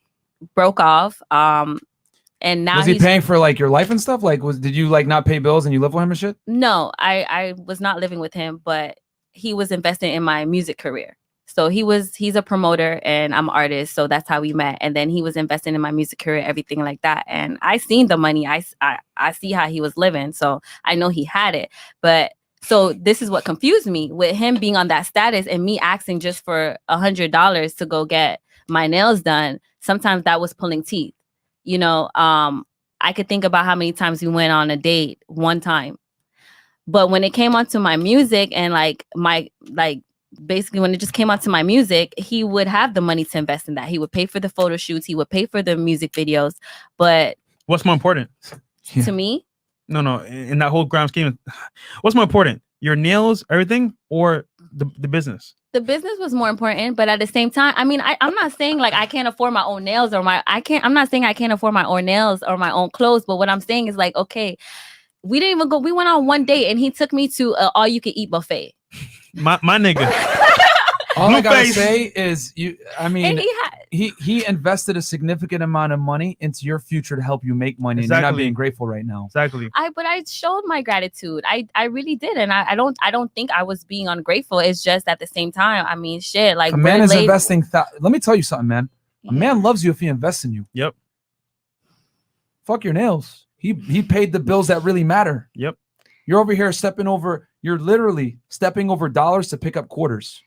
broke off. And now was he paying for like your life and stuff? Like, did you like not pay bills and you live with him and shit? No, I was not living with him, but he was investing in my music career. So he's a promoter and I'm an artist. So that's how we met. And then he was investing in my music career, everything like that. And I seen the money. I see how he was living. So I know he had it. But so this is what confused me with him being on that status and me asking just for $100 to go get my nails done. Sometimes that was pulling teeth. You know, I could think about how many times we went on a date one time. But when it came onto my music and basically when it just came onto my music, he would have the money to invest in that. He would pay for the photo shoots. He would pay for the music videos. But what's more important to me? No. In that whole grand scheme, what's more important? Your nails, everything, or the business? The business was more important, but at the same time, I mean, I'm not saying like I can't afford my own nails I'm not saying I can't afford my own nails or my own clothes. But what I'm saying is like, okay, we didn't even go. We went on one date and he took me to an all you can eat buffet. My nigga. All I gotta say is he invested a significant amount of money into your future to help you make money. And you're not being grateful right now. Exactly. But I showed my gratitude. I really did. And I don't think I was being ungrateful. It's just at the same time, I mean, shit, like a man is investing. Let me tell you something, man. A man loves you if he invests in you. Yep. Fuck your nails. He paid the bills that really matter. Yep. You're over here you're literally stepping over dollars to pick up quarters.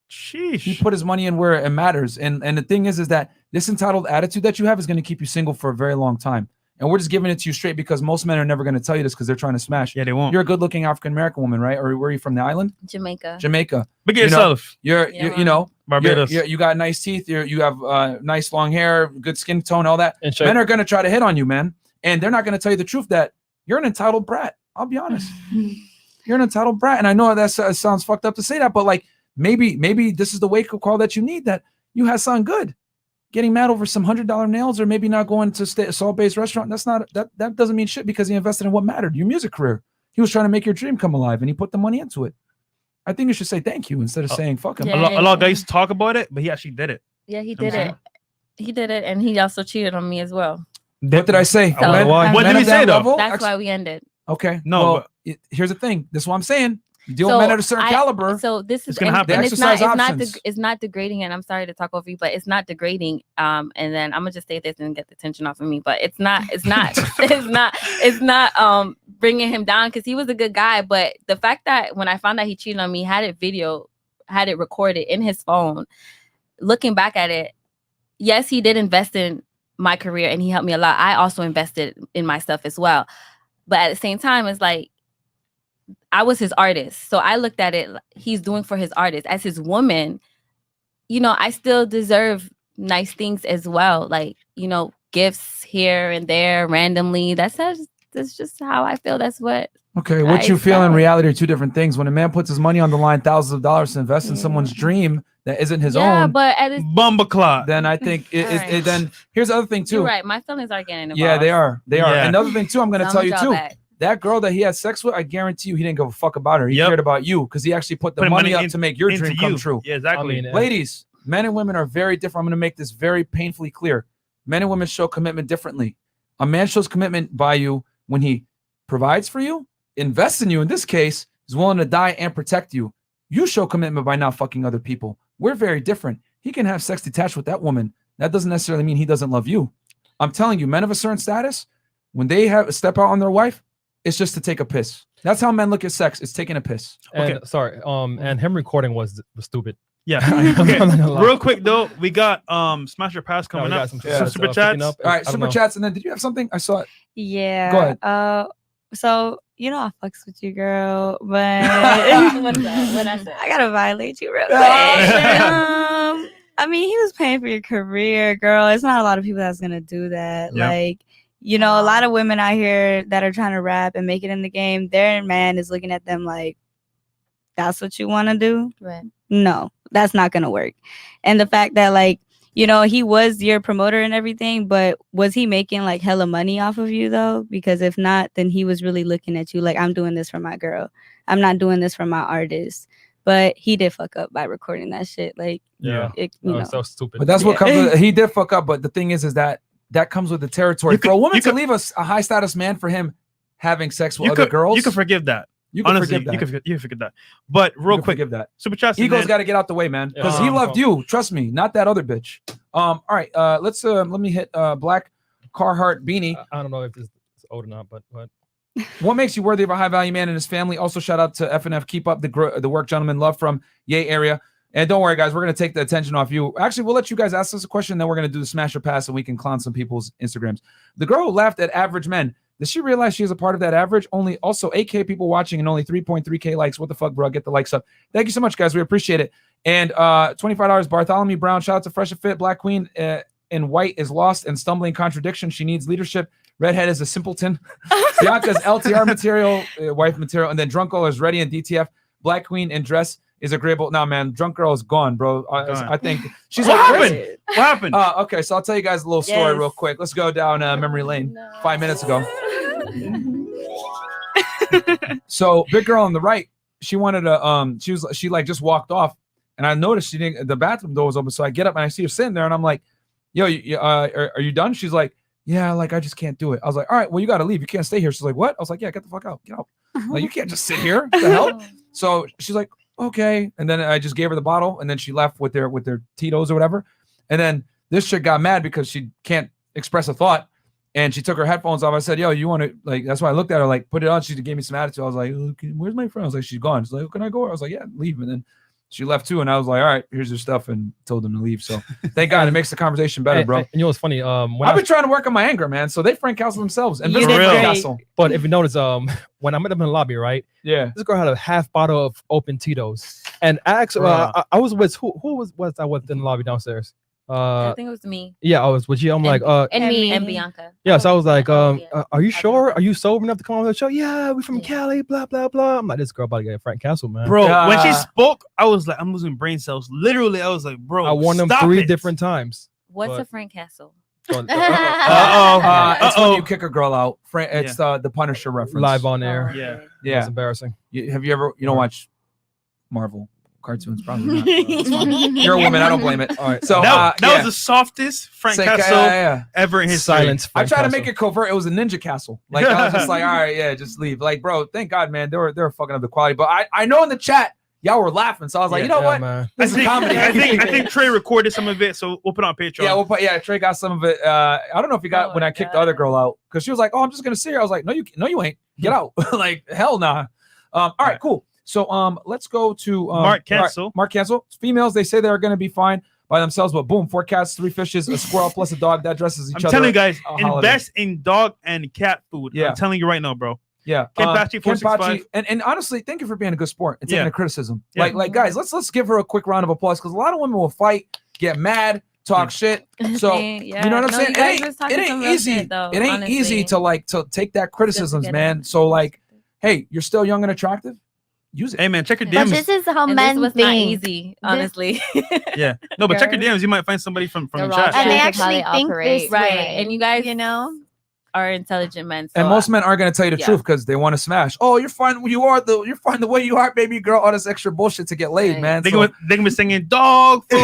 Sheesh. He put his money in where it matters. And the thing is that this entitled attitude that you have is going to keep you single for a very long time. And we're just giving it to you straight because most men are never going to tell you this because they're trying to smash. Yeah, they won't. You're a good looking African American woman, right? Or where are you from, the island? Jamaica. Look at yourself. Barbados. You got nice teeth. You have nice long hair, good skin tone, all that. Men are going to try to hit on you, man. And they're not going to tell you the truth that you're an entitled brat. I'll be honest. You're an entitled brat. And I know that sounds fucked up to say that, but like maybe this is the wake-up call that you need, that you have something good. Getting mad over some $100 nails or maybe not going to a salt-based restaurant, that doesn't mean shit because he invested in what mattered, your music career. He was trying to make your dream come alive and he put the money into it. I think you should say thank you instead of saying fuck him. A lot of guys talk about it, but he actually did it. Yeah, he did it. He did it, and he also cheated on me as well. What did I say? What did he say though? That's why we ended. Okay. No. Well, here's the thing. This is what I'm saying. You deal with men at a certain caliber. So this is gonna happen. And it's not degrading. And I'm sorry to talk over you, but it's not degrading. And then I'm gonna just say this and get the tension off of me. But it's not bringing him down because he was a good guy. But the fact that when I found out he cheated on me, had it recorded in his phone. Looking back at it, yes, he did invest in my career and he helped me a lot. I also invested in myself as well. But at the same time, it's like I was his artist. So I looked at it, he's doing for his artist. As his woman, you know, I still deserve nice things as well. Like, you know, gifts here and there randomly. That's just how I feel. That's what Okay, what you feel in reality are two different things. When a man puts his money on the line, thousands of dollars to invest in someone's dream that isn't his own, but at least bumbleclot. then I think then here's the other thing too. You're right. My feelings are getting involved. Yeah, they are. Yeah. Another thing too, I'm going to tell you draw too. back. That girl that he had sex with, I guarantee you, he didn't give a fuck about her. He Yep. cared about you because he actually put the money up to make your dream come true. Yeah, exactly. Ladies, men and women are very different. I'm going to make this very painfully clear. Men and women show commitment differently. A man shows commitment by you when he provides for you, invests in you. In this case, is willing to die and protect you. You show commitment by not fucking other people. We're very different. He can have sex detached with that woman. That doesn't necessarily mean he doesn't love you. I'm telling you, men of a certain status, when they have a step out on their wife, it's just to take a piss. That's how men look at sex. It's taking a piss. And, sorry. And him recording was stupid. Yeah. Okay. Real quick though, we got Smash Your Pass coming up. Some super chats. All right, super chats, and then did you have something? I saw it. Yeah. Go ahead. So you know I fucks with you, girl, but What I said? I gotta violate you real quick. I mean, he was paying for your career, girl. It's not a lot of people that's gonna do that. Yeah. Like, you know, a lot of women out here that are trying to rap and make it in the game, their man is looking at them like, that's what you want to do? Right. No, that's not gonna work. And the fact that, like, you know, he was your promoter and everything, but was he making like hella money off of you though? Because if not, then he was really looking at you like, I'm doing this for my girl. I'm not doing this for my artist. But he did fuck up by recording that shit. Like, Yeah, you that know. was so stupid. But that's what comes with, he did fuck up, but the thing is that comes with the territory. For a woman to leave a high status man for him having sex with other girls, you can forgive that. You can Honestly, forgive that. you can forgive that. But real quick, forgive that. Super chats. Ego's got to get out the way, man, because he loved you. Trust me, not that other bitch. All right, let's let me hit Black Carhartt beanie. I don't know if this is old or not, but What makes you worthy of a high value man and his family? Also, shout out to FNF. Keep up the work, gentlemen. Love from Yay area. And don't worry, guys, we're gonna take the attention off you. Actually, we'll let you guys ask us a question, then we're gonna do the smash or pass, and we can clown some people's Instagrams. The girl who laughed at average men. Does she realize she is a part of that average? Only also 8K people watching and only 3.3K likes. What the fuck, bro? Get the likes up. Thank you so much, guys. We appreciate it. And $25. Bartholomew Brown. Shout out to Fresh and Fit. Black Queen in white is lost and stumbling contradiction. She needs leadership. Redhead is a simpleton. Bianca's LTR material, wife material, and then Drunk Girl is ready in DTF. Black Queen in dress is agreeable. Nah, man, Drunk Girl is gone, bro. I think she's What like, happened? What happened? Okay, so I'll tell you guys a little story real quick. Let's go down memory lane. 5 minutes ago. So big girl on the right, she wanted to she like just walked off, and I noticed she didn't. The bathroom door was open, so I get up and I see her sitting there, and I'm like, "Yo, are you done?" She's like, "Yeah, like I just can't do it." I was like, "All right, well you got to leave. You can't stay here." She's like, "What?" I was like, "Yeah, get the fuck out. Get out. Like you can't just sit here. What the hell?" So she's like, "Okay," and then I just gave her the bottle, and then she left with their Tito's or whatever, and then this chick got mad because she can't express a thought. And she took her headphones off. I said, "Yo, you want to like?" That's why I looked at her like, "Put it on." She gave me some attitude. I was like, "Where's my friend?" I was like, "She's gone." She's like, "Can I go?" I was like, "Yeah, leave." And then she left too. And I was like, "All right, here's your stuff," and told them to leave. So thank God, it makes the conversation better, bro. And you know what's funny? When I've been trying to work on my anger, man. So they Frank Castle themselves and For Frank real. Castle. But if you notice, when I met them in the lobby, right? Yeah. This girl had a half bottle of open Tito's, and I actually, I was with who was I with in the lobby downstairs? I think it was me. Yeah, I was with you. I'm like, and me and Bianca. Yeah, so I was like, are you sure? Are you sober enough to come on the show? Yeah, we from Cali, blah blah blah. I'm like, this girl about to get Frank Castle, man. Bro, when she spoke, I was like, I'm losing brain cells. Literally, I was like, bro, I won them stop 3 it. different times. What's But- a Frank Castle? It's when you kick a girl out. It's the Punisher reference. Live on air. Yeah. Yeah. It's embarrassing. Have you ever, you don't watch Marvel cartoons? Probably not. It's fine. You're a woman. I don't blame it. All right. So that was the softest Frank Castle ever in his Silence. I tried to make it covert. It was a ninja castle. Like I was just like, all right, yeah, just leave. Like, bro, thank God, man. They were fucking up the quality. But I know in the chat y'all were laughing, so I was like, you know what? Man. This is comedy. I think Trey recorded some of it, so we'll put it on Patreon. Yeah, Trey got some of it. I don't know if he got when I kicked the other girl out because she was like, "Oh, I'm just gonna sit here." I was like, "No, you ain't. Get out!" Like hell nah. All right, cool. So let's go to Mark Cancel. Mark Cancel. Females, they say they're gonna be fine by themselves, but boom, 4 cats, 3 fishes, a squirrel plus a dog that dresses each I'm other. telling you guys, holiday. invest in dog and cat food. Yeah. I'm telling you right now, bro. Yeah, Ken Pachi, Ken 465. Pachi, and honestly, thank you for being a good sport and taking Yeah. a criticism. Yeah. Like guys, let's give her a quick round of applause because a lot of women will fight, get mad, talk shit. So Yeah. you know what I'm No, saying? you guys was It talking some ain't real easy. shit, though, It ain't honestly. easy to take that criticisms, get man. it. So like, hey, you're still young and attractive, use it. Hey man, check your But DMs. this is how And men this was think. not easy, honestly. Yeah, no, but check your Girl. DMs. You might find somebody from They're the all chat. And they Truth of how actually they think operate. this Right. way, And you guys, you know, are intelligent men. So And most men are gonna tell you the yeah. truth because they want to smash. Oh, you're fine. You're fine the way you are, baby girl. All this extra bullshit to get laid, Right. man. They So- can be singing dog food.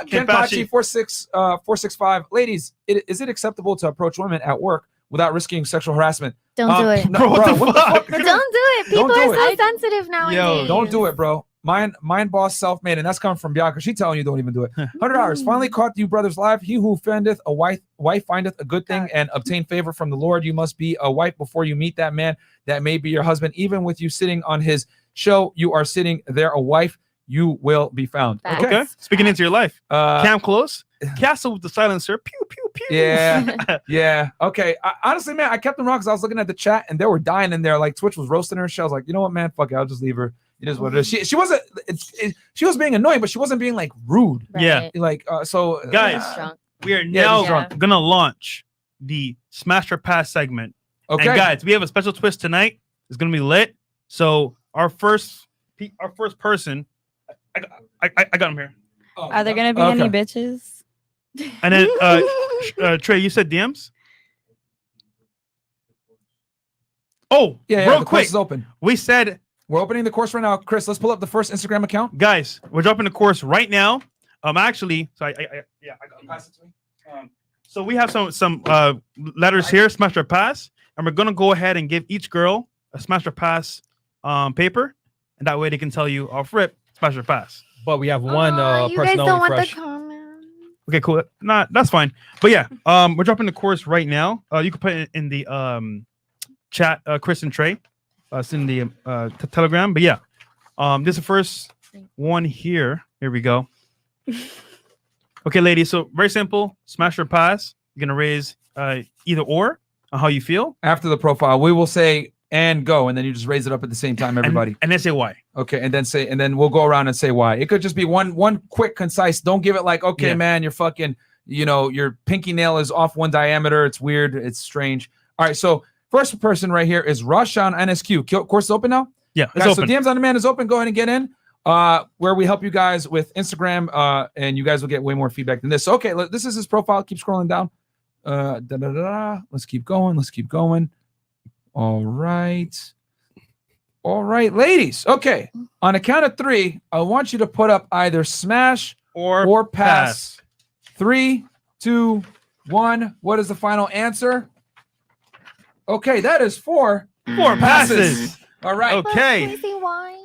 Ken Pachi 465. Ladies, is it acceptable to approach women at work without risking sexual harassment? don't do it. No, Bro, what bro, the what the fuck? fuck? But don't do it. People Don't do are so it. sensitive nowadays. Don't do it, bro. Mind boss, self-made, and that's coming from Bianca. She telling you don't even do it. $100. Finally caught you, brothers, live. He who findeth a wife findeth a good thing and obtain favor from the Lord. You must be a wife before you meet that man that may be your husband. Even with you sitting on his show, you are sitting there a wife. You will be found. Facts. Okay, speaking into your life. Uh, Cam close. Castle with the silencer. Pew pew pew. Yeah, yeah. Okay. Honestly, man, I kept them wrong because I was looking at the chat and they were dying in there. Like Twitch was roasting her. She was like, you know what, man, fuck it, I'll just leave her. It is what it is. She wasn't. She was being annoying, but she wasn't being like rude. Yeah. Like so, Guys, we are now just gonna launch the Smash or Pass segment. Okay. And guys, we have a special twist tonight. It's gonna be lit. So our first person, I got him here. Are there gonna be any bitches? And then Trey, you said DMs. Oh, yeah. real The course quick. is open. We said we're opening the course right now. Chris, let's pull up the first Instagram account. Guys, we're dropping the course right now. Actually, so I pass it to me. So we have some letters here, Smash or Pass, and we're gonna go ahead and give each girl a Smash or Pass paper, and that way they can tell you off rip Smash or Pass. But we have one you guys person don't only want fresh. the comment. Okay, cool. Nah, that's fine. But yeah, we're dropping the course right now. You can put it in the chat, Chris and Trey. It's in the Telegram. But yeah, this is the first one here. Here we go. Okay, ladies. So very simple. Smash or pass. You're gonna raise either or on how you feel. After the profile, we will say and go, and then you just raise it up at the same time, everybody. And then say why. Okay, and then we'll go around and say why. It could just be one quick, concise. Don't give it like, okay, man, you're fucking, your pinky nail is off one diameter. It's weird. It's strange. All right, so first person right here is Rashawn NSQ. Course is open now? Yeah, it's guys, open. So DMs on Demand is open. Go ahead and get in. Where we help you guys with Instagram, and you guys will get way more feedback than this. So, okay, this is his profile. Keep scrolling down. Let's keep going. All right, ladies. Okay, on a count of 3, I want you to put up either smash or pass. 3, 2, 1. What is the final answer? Okay, that is 4 passes. All right. Okay.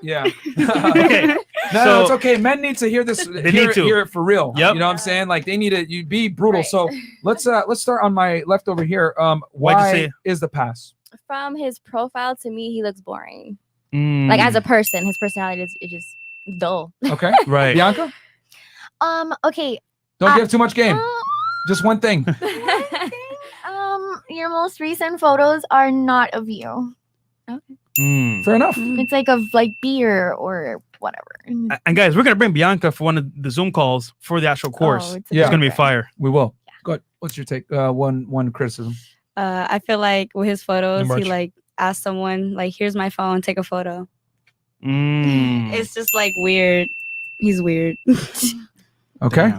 Yeah. Okay. No, it's okay. Men need to hear this. Hear it for real. Yep. You know what I'm saying? Like they need to. You be brutal. Right. So let's start on my left over here. Why is the pass? From his profile to me, he looks boring. Like as a person, his personality is just dull. Okay. Right. Bianca. Okay. Don't give too much game. Just one thing. Your most recent photos are not of you. Okay. Fair enough. It's like of like beer or whatever. And guys, we're gonna bring Bianca for one of the Zoom calls for the actual course. It's gonna be fire. We will. Yeah. Good. What's your take? One criticism. I feel like with his photos, he like asked someone like, "Here's my phone, take a photo." It's just like weird. He's weird. Okay.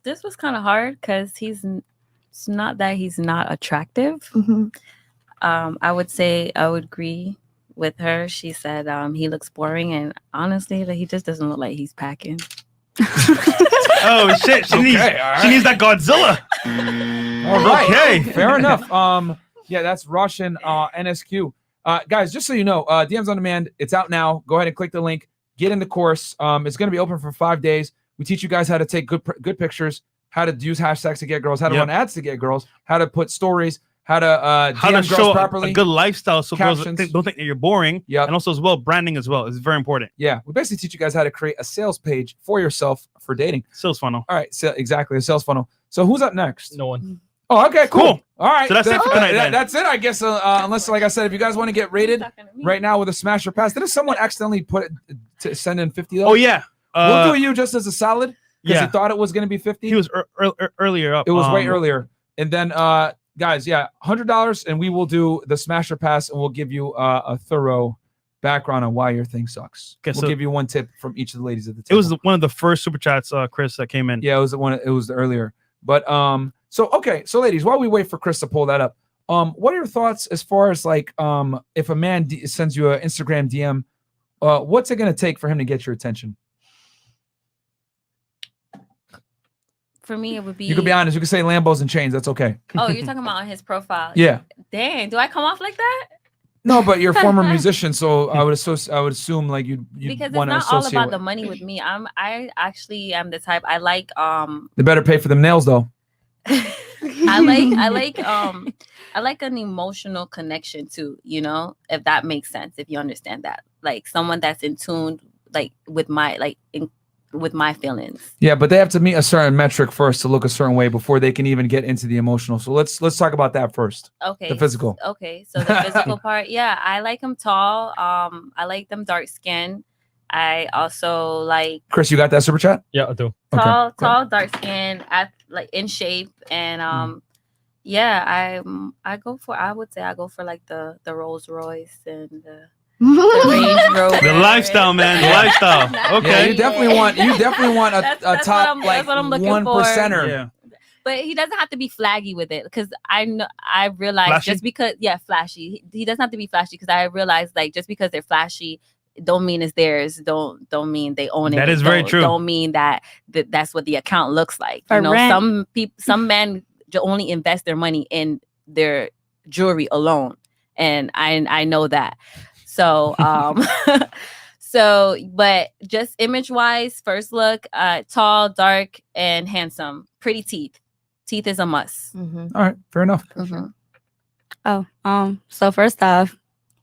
This was kind of hard because it's not that he's not attractive. Mm-hmm. I would say I would agree with her. She said he looks boring, and honestly, that he just doesn't look like he's packing. Oh shit! She needs that Godzilla. All right. Okay. Fair enough. Yeah, that's Russian NSQ. Guys, just so you know, DMs on Demand. It's out now. Go ahead and click the link. Get in the course. It's going to be open for 5 days. We teach you guys how to take good pictures, how to use hashtags to get girls, how to run ads to get girls, how to put stories, how to DM show girls properly, a good lifestyle so captions. girls don't think that you're boring. Yeah, and also as well branding as well is very important. Yeah, we basically teach you guys how to create a sales page for yourself for dating. Sales funnel. All right, so exactly a sales funnel. So who's up next? No one. Oh, okay, cool. All right, so that's it for tonight. That's it, I guess. Unless, like I said, if you guys want to get rated right now with a smash or pass, did someone accidentally put it to send in 50? Oh yeah, we'll do you just as a solid because he thought it was going to be 50. He was earlier up. It was way earlier, and then guys, yeah, $100, and we will do the Smasher Pass, and we'll give you a thorough background on why your thing sucks. Okay, we'll so give you one tip from each of the ladies at the It table. was one of the first super chats, Chris, that came in. Yeah, it was the one. It was the earlier. But so okay, so ladies, while we wait for Chris to pull that up, what are your thoughts as far as like if a man sends you an Instagram DM, what's it gonna take for him to get your attention? For me, it would be. You could be honest. You could say Lambos and chains. That's okay. Oh, you're talking about on his profile. Yeah. Dang, do I come off like that? No, but you're a former musician, so I would assume like you'd Because it's want to not all associate about with. the money with me. I actually am the type. I like They better pay for them nails though. I like an emotional connection too, you know, if that makes sense, if you understand that. Like someone that's in tune like with my with my feelings. Yeah, but they have to meet a certain metric first to look a certain way before they can even get into the emotional. So let's talk about that first. Okay. The physical. Okay. So the physical part, yeah, I like them tall. I like them dark skin. I also like Chris, you got that super chat? Yeah, I do. tall, dark skin, like in shape, and yeah, I would say I go for like the Rolls Royce and the Range Rover. The lifestyle, man. The lifestyle. Okay. Yeah, you definitely want a That's top what I'm looking 1%er. Yeah. But he doesn't have to be flaggy with it, because I realize Flashy? just because flashy. He doesn't have to be flashy, because I realize like just because they're flashy don't mean it's theirs. Don't mean they own it. That is very true. Don't mean that's what the account looks like. For You know, rent. some men only invest their money in their jewelry alone, and I know that. So but just image wise, first look, tall, dark, and handsome, pretty teeth. Teeth is a must. All right, fair enough. Oh, so first off,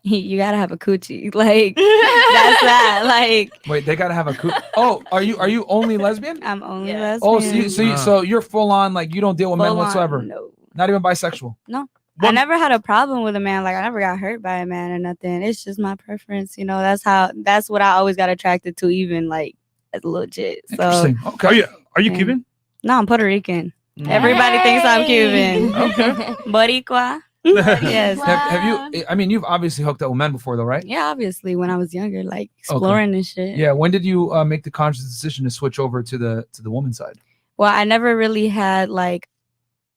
you gotta have a coochie. Like that's that. Like Wait, they gotta have a Oh, are you only lesbian? I'm only Yeah. lesbian. So you're full on, like you don't deal with men Full on, whatsoever. no. Not even bisexual. No. I never had a problem with a man. Like I never got hurt by a man or nothing. It's just my preference. You know, that's what I always got attracted to, even like as legit. So Interesting. Okay. Are you Yeah. Cuban? no, I'm Puerto Rican. Everybody thinks I'm Cuban. Okay. Boricua. Yes. Have you? I mean, you've obviously hooked up with men before, though, right? Yeah, obviously when I was younger, like exploring and shit. Yeah. When did you make the conscious decision to switch over to the woman side? Well, I never really had like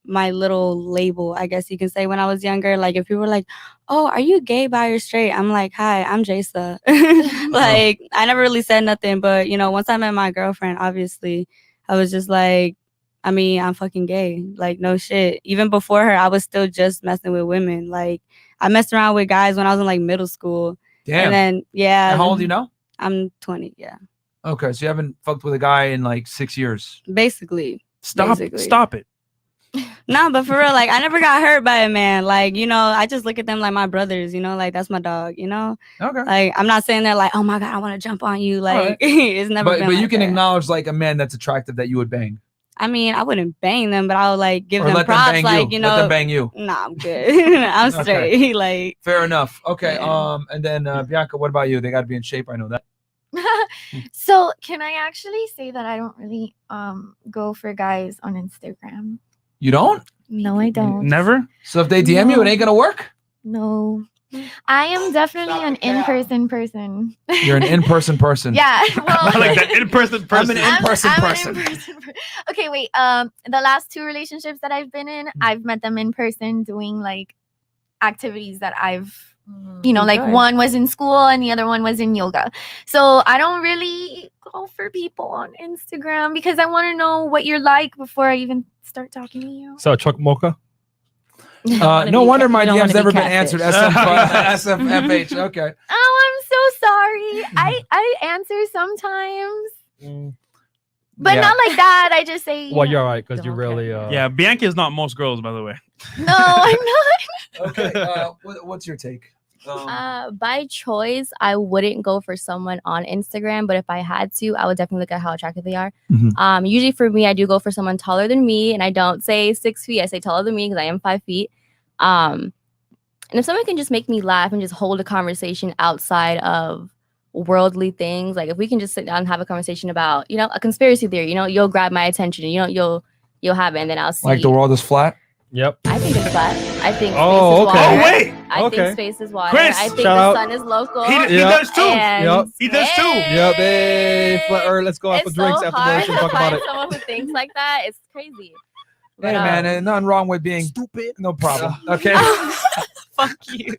my little label, I guess you can say, when I was younger. Like if people were like, "Oh, are you gay, bi, or straight?" I'm like, "Hi, I'm Jasa." Like I never really said nothing, but you know, once I met my girlfriend, obviously, I was just like, I mean, I'm fucking gay. Like no shit. Even before her, I was still just messing with women. Like I messed around with guys when I was in like middle school. Damn. And then yeah. And how old are you now? I'm 20. Yeah. Okay, so you haven't fucked with a guy in like 6 years. Basically. Stop it. No, but for real, like I never got hurt by a man. Like, you know, I just look at them like my brothers, you know, like that's my dog, you know? Okay. Like I'm not saying that like, oh my God, I want to jump on you. Like it's never been But you like can that. acknowledge like a man that's attractive that you would bang. I mean, I wouldn't bang them, but I would like give Or them let them props, bang like, you. you know. Let them bang you. Nah, I'm good. I'm Okay. straight. Like Fair enough. Okay. Yeah. And then Bianca, what about you? They got to be in shape. I know that. So can I actually say that I don't really go for guys on Instagram? You don't? No, I don't. Never? So if they DM you, it ain't gonna work. No. I am definitely an in-person person. You're an in-person person. Yeah. Well, I like that in-person person. I'm an in-person I'm person. an in-person okay, wait. The last 2 relationships that I've been in, I've met them in person doing like activities that I've, you know, like Enjoy. one was in school and the other one was in yoga. So I don't really go for people on Instagram because I want to know what you're like before I even start talking to you. So Chuck Mocha. No wonder my you don't wanna DM's be never been catfish. answered. SFFH. Okay. Oh, I'm so sorry. I answer sometimes, but Yeah. not like that. I just say, Well, you you're know, right because you really. Yeah, Bianca is not most girls, by the way. no, I'm not. Okay. What's your take? By choice, I wouldn't go for someone on Instagram, but if I had to, I would definitely look at how attractive they are. Mhm. Usually for me, I do go for someone taller than me, and I don't say 6 feet. I say taller than me because I am 5 feet. And if someone can just make me laugh and just hold a conversation outside of worldly things, like if we can just sit down and have a conversation about, you know, a conspiracy theory, you know, you'll grab my attention, you know, you'll have it, and then I'll see. Like the world is flat. Yep. I think it's flat. I think Oh, space is okay. water. Oh, wait. I Okay. think space is water. Chris, I think shout the out. sun is local. He Yep. does too. Yep. He does too. Yep. Hey, flat Earth. Let's go out for It's drinks so after hard this and to talk about find it. someone who thinks like that. It's crazy. Hey man, and nothing wrong with being stupid. No problem. Okay. Fuck you.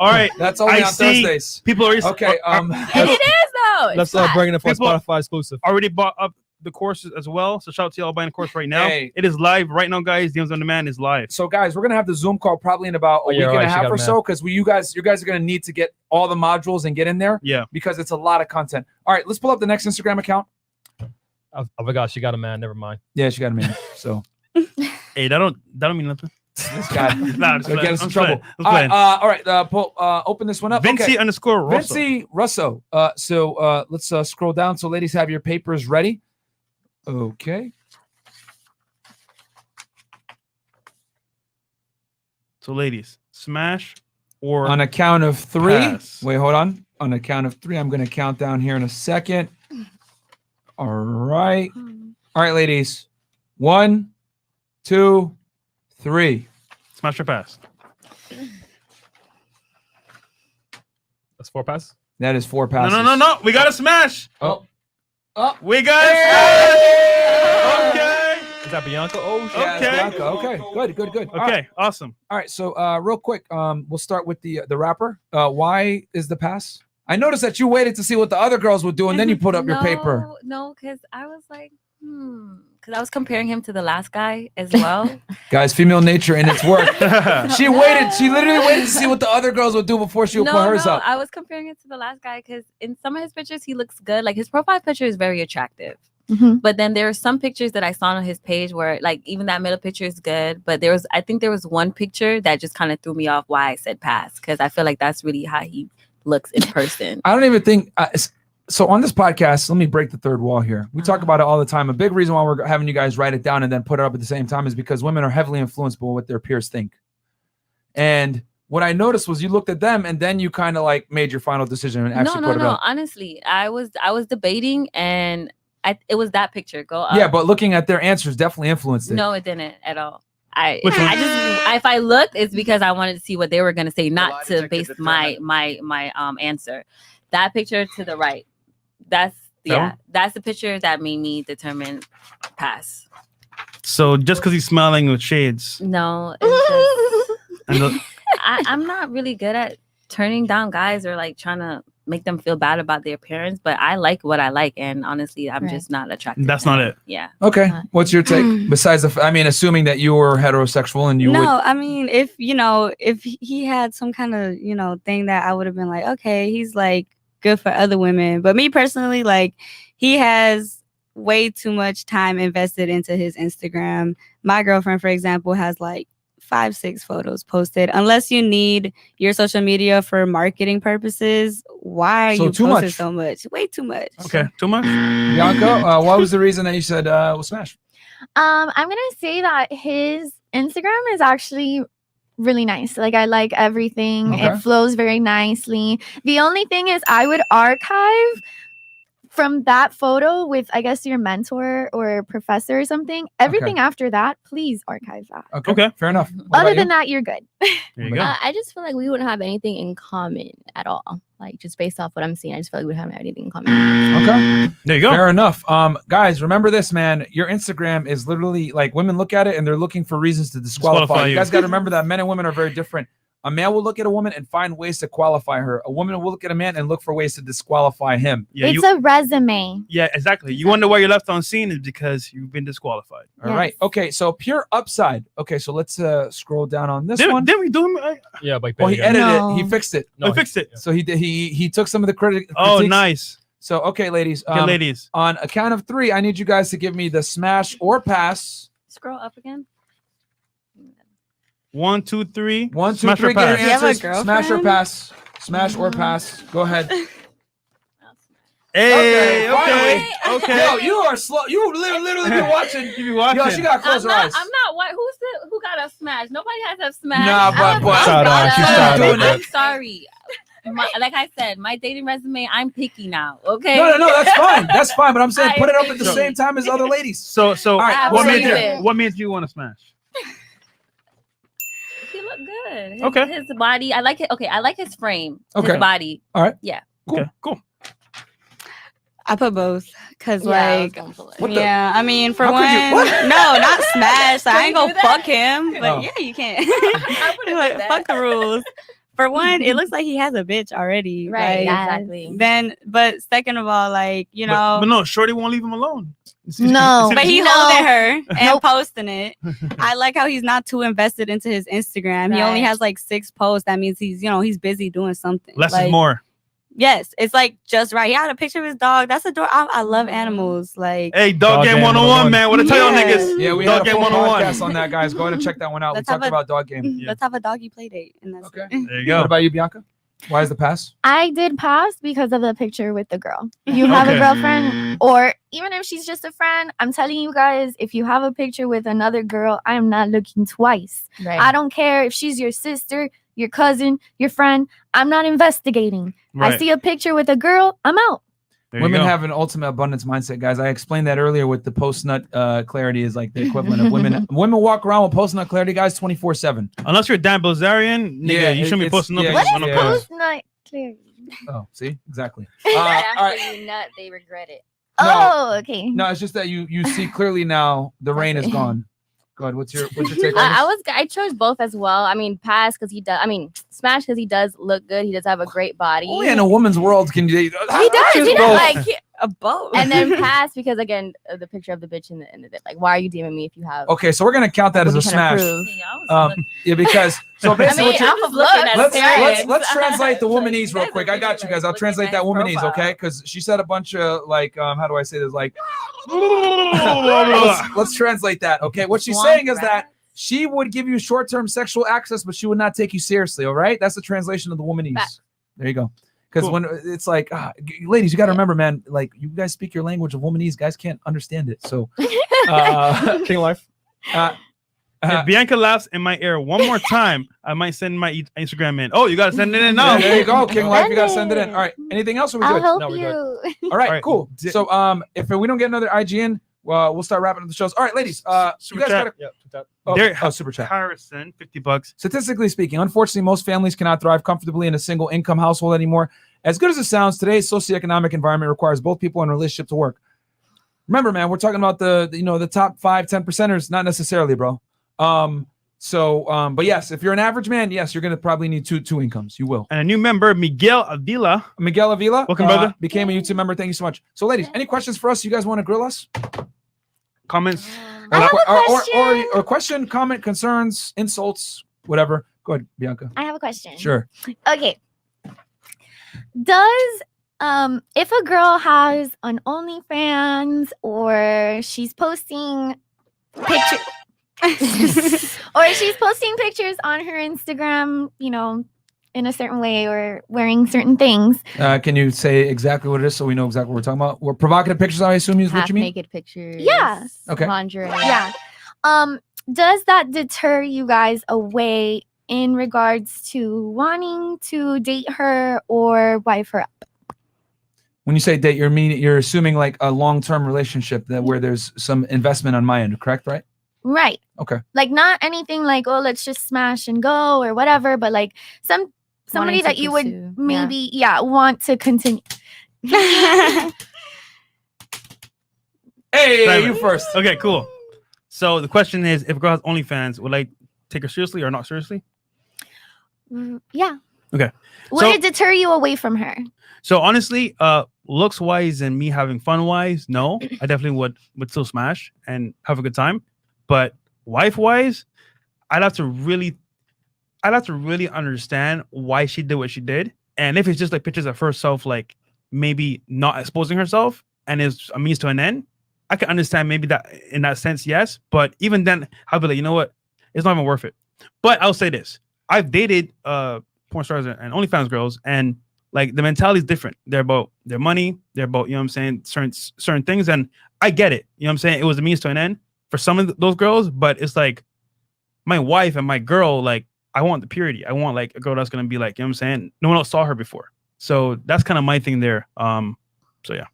All right. That's only I on see Thursdays. People are Okay. And it is though. It's Let's flat. bring it for a People- Spotify exclusive. already bought up the courses as well. So shout out to y'all buying the course right now. Hey. It is live right now, guys. DMs on Demand is live. So guys, we're gonna have the Zoom call probably in about a week and right, a she half got or it, so, because you guys are gonna need to get all the modules and get in there. Yeah. Because it's a lot of content. All right, let's pull up the next Instagram account. I forgot she got a man. Never mind. Yeah, she got a man. So Hey, that don't mean nothing. this guy Nah, just will get us in playing. trouble. I'm All right, playing. all right. Open this one up. Vinci Okay. underscore Russell. Vinci Russo. So let's scroll down. So ladies, have your papers ready. Okay. So ladies, smash or On a count of three. pass. Wait, hold on. On a count of three, I'm gonna count down here in a second. All right. All right, ladies. 1, 2, 3. Smash or pass. That's 4 passes. That is 4 No, passes. no. We got to smash. Oh. We got to smash. Okay. Is that Bianca? Oh, shit. Yeah, Okay. Bianca. Okay. Good. All Okay. right. Awesome. All right. So real quick, we'll start with the rapper. Why is the pass? I noticed that you waited to see what the other girls would do, and then you put up your paper. No, because I was like, because I was comparing him to the last guy as well. Guys, female nature in its work. She literally waited to see what the other girls would do before she would put hers up. I was comparing it to the last guy because in some of his pictures he looks good. Like his profile picture is very attractive. Mhm. But then there are some pictures that I saw on his page where like even that middle picture is good. But I think there was one picture that just kind of threw me off why I said pass, because I feel like that's really how he looks in person. I don't even think so. On this podcast, let me break the third wall here. We talk about it all the time. A big reason why we're having you guys write it down and then put it up at the same time is because women are heavily influenced by what their peers think. And what I noticed was you looked at them and then you kind of like made your final decision and actually put it up. Honestly, I was debating and it was that picture. Go up. Yeah, but looking at their answers definitely influenced it. No, it didn't at all. Which one? If I looked, it's because I wanted to see what they were gonna say, not to base my answer. That picture to the right, that's the picture that made me determine pass. So just because he's smiling with shades. No, it's just, And the, I'm not really good at turning down guys or like trying to make them feel bad about their appearance, but I like what I like, and honestly, I'm just not attracted. that's to not him. it. Yeah. Okay. What's your take? Besides assuming that you were heterosexual and you would. No, I mean, if he had some kind of, thing that I would have been like, okay, he's like good for other women. But me personally, like he has way too much time invested into his Instagram. My girlfriend, for example, has like 5-6 photos posted. Unless you need your social media for marketing purposes, why are you posting so much? Way too much. Okay, too much. Bianca, what was the reason that you said we'll smash? I'm gonna say that his Instagram is actually really nice. Like I like everything. Okay. It flows very nicely. The only thing is I would archive from that photo with, I guess, your mentor or professor or something. Everything after that, please archive that. Okay. Fair enough. What Other about than you? that, you're good. There you go. I just feel like we wouldn't have anything in common at all. Like just based off what I'm seeing, I just feel like we don't have anything in common. Okay. There you go. Fair enough. Guys, remember this, man. Your Instagram is literally like women look at it and they're looking for reasons to disqualify. You guys got to remember that men and women are very different. A man will look at a woman and find ways to qualify her. A woman will look at a man and look for ways to disqualify him. Yeah, It's a resume. Yeah, exactly. You wonder why you're left on scene is because you've been disqualified. All right. Okay. So pure upside. Okay. So let's scroll down on this Didn't- one. didn't we do him? Yeah, but Well, he edited it. He fixed it. No, he fixed it. So he took some of the credit. Oh, critiques. nice. So okay, ladies. Okay, ladies. On a count of 3, I need you guys to give me the smash or pass. Scroll up again. 1, 2, 3. 1, 2, Smash or 3. Get your pass? You have a answers. Smash or girlfriend? pass. Smash or pass. Go ahead. Hey, Okay, okay, okay. Yo, you are slow. You literally been watching. You be watching. Yo, she got to close her eyes. I'm not white. Who got a smash? Nobody has a smash. Nah, but Shout out, she's shout doing out. I'm sorry. Like I said, my dating resume, I'm picky now. Okay. No, that's fine. That's fine. But I'm saying I put it up at the So- same time as other ladies. So right, what what's means right there? what means you want to smash? he looked good. His body. I like it. Okay, I like his frame. Okay. His body. All right. Yeah. Cool. Okay, cool. I put both because, Yeah, like, What the- I mean, for How one, could you- what? no, not smash. I ain't Can gonna you do fuck him, but Oh. yeah, you can. I would've Like, did that. fuck the rules. For one, it looks like he has a bitch already. Right. Like, Exactly. Then, but second of all, like, you know, But no, Shorty won't leave him alone. No. but he No. holding her and posting it. I like how he's not too invested into his Instagram. He only Right. has like 6 posts. That means he's busy doing something. Less like, is more. Yes, it's like just right. He had a picture of his dog. That's adorable. I love animals. Like, Hey, dog game 101, man. What to tell y'all Yeah. niggas? Yeah, we Dog had a game full 101. podcast on that, guys. Go ahead and check that one out. Let's We talked have a- about dog game. Yeah. let's have a doggy play date. And that's Okay. it. There you What go. about you, Bianca? Why is the pass? I did pass because of the picture with the girl. You have Okay. a girlfriend, or even if she's just a friend, I'm telling you guys, if you have a picture with another girl, I am not looking twice. Right. I don't care if she's your sister, your cousin, your friend. I'm not investigating. I Right. see a picture with a girl, I'm out. There you Women go. have an ultimate abundance mindset, guys. I explained that earlier with the post-nut clarity is like the equivalent of women. Women walk around with post-nut clarity, guys, 24/7. Unless you're Dan Bilzerian, nigga, Yeah, you shouldn't be it's- posting no yeah, pictures What on is the yeah. post. post-nut clarity? Oh, see? Exactly. Right all after right. you nut, they regret it. No. Oh, okay. No, it's just that you see clearly now the rain is gone. Go ahead. What's your take on this? I chose both as well. I mean, pass because he does. I mean, smash because he does look good. He does have a great body. Only in a woman's world can you. He does. He does. Like, A boat. and then pass because again, the picture of the bitch in the end of it. Like, why are you DMing me if you have? Okay, so we're gonna count that What as a are you trying to smash. prove? See, I was Yeah, because so I basically, mean, what you're, I'm just looking at let's translate the womanese real quick. I got you guys. I'll translate that womanese, okay? Because she said a bunch of like, how do I say this? Like, let's translate that, okay? What she's saying is that she would give you short-term sexual access, but she would not take you seriously. All right, that's the translation of the womanese. Fact. There you go. Because when it's like, ladies, you got to remember, man. Like, you guys speak your language of womanese, guys can't understand it. So, King Life. If Bianca laughs in my ear one more time, I might send my Instagram in. Oh, you gotta send it in now. yeah, there you go, King Life. You got to send it in. All right. Anything else? Or we I'll good? help No, we're you. All right, All right. cool. So if we don't get another IG in, we'll start wrapping up the shows. All right, ladies. You Super guys chat. got super chat. Harrison, $50. Statistically speaking, unfortunately, most families cannot thrive comfortably in a single income household anymore. As good as it sounds, today's socioeconomic environment requires both people in a relationship to work. Remember, man, we're talking about the top 5-10%ers, not necessarily, bro. But yes, if you're an average man, yes, you're gonna probably need two incomes. You will. And a new member, Miguel Avila. Miguel Avila, Welcome, brother. became a YouTube member. Thank you so much. So, ladies, any questions for us? You guys want to grill us? Comments? I have a question. Or question, comment, concerns, insults, whatever. Go ahead, Bianca. I have a question. Sure. Okay. Does if a girl has an OnlyFans or she's posting pictures or she's posting pictures on her Instagram, in a certain way or wearing certain things. Can you say exactly what it is so we know exactly what we're talking about? We're provocative pictures, I assume is what Half you mean? naked pictures. Yeah. Okay. Lingerie. Yeah. Does that deter you guys away in regards to wanting to date her or wife her up? When you say date, you're assuming like a long-term relationship where there's some investment on my end, correct? Right? Right. Okay. Like not anything like, oh, let's just smash and go or whatever, but like somebody Wanting to that you would pursue. maybe want to continue. Hey, Simon. you first. Okay, cool. So the question is, if a girl has OnlyFans, would I take her seriously or not seriously? Yeah. Okay. Would So- it deter you away from her? So honestly, looks wise and me having fun wise, no, I definitely would still smash and have a good time. But wife wise, I'd have to really understand why she did what she did. And if it's just like pictures of herself, like maybe not exposing herself and is a means to an end, I can understand maybe that in that sense, yes. But even then, I'll be like, you know what? It's not even worth it. But I'll say this. I've dated porn stars and OnlyFans girls, and like the mentality is different. They're about their money. They're about, what I'm saying, certain things. And I get it. What I'm saying? It was a means to an end for some of those girls, but it's like my wife and my girl, like I want the purity. I want like a girl that's going to be like, what I'm saying? No one else saw her before. So that's kind of my thing there. So yeah.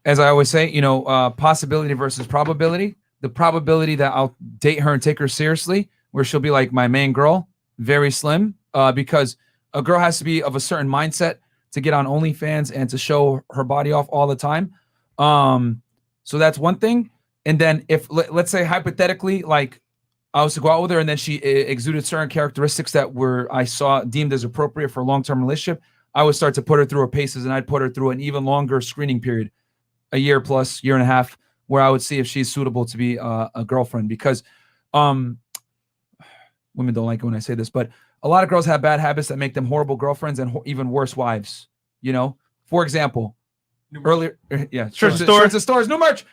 As I always say, possibility versus probability. The probability that I'll date her and take her seriously where she'll be like my main girl, very slim, because a girl has to be of a certain mindset to get on OnlyFans and to show her body off all the time. So that's one thing. And then if let's say hypothetically, like I was to go out with her and then she exuded certain characteristics that I saw deemed as appropriate for a long-term relationship, I would start to put her through her paces, and I'd put her through an even longer screening period, a year plus, year and a half, where I would see if she's suitable to be a girlfriend. Because women don't like it when I say this, but a lot of girls have bad habits that make them horrible girlfriends and even worse wives. You know, for example, earlier, yeah, shirts and stores, new merch.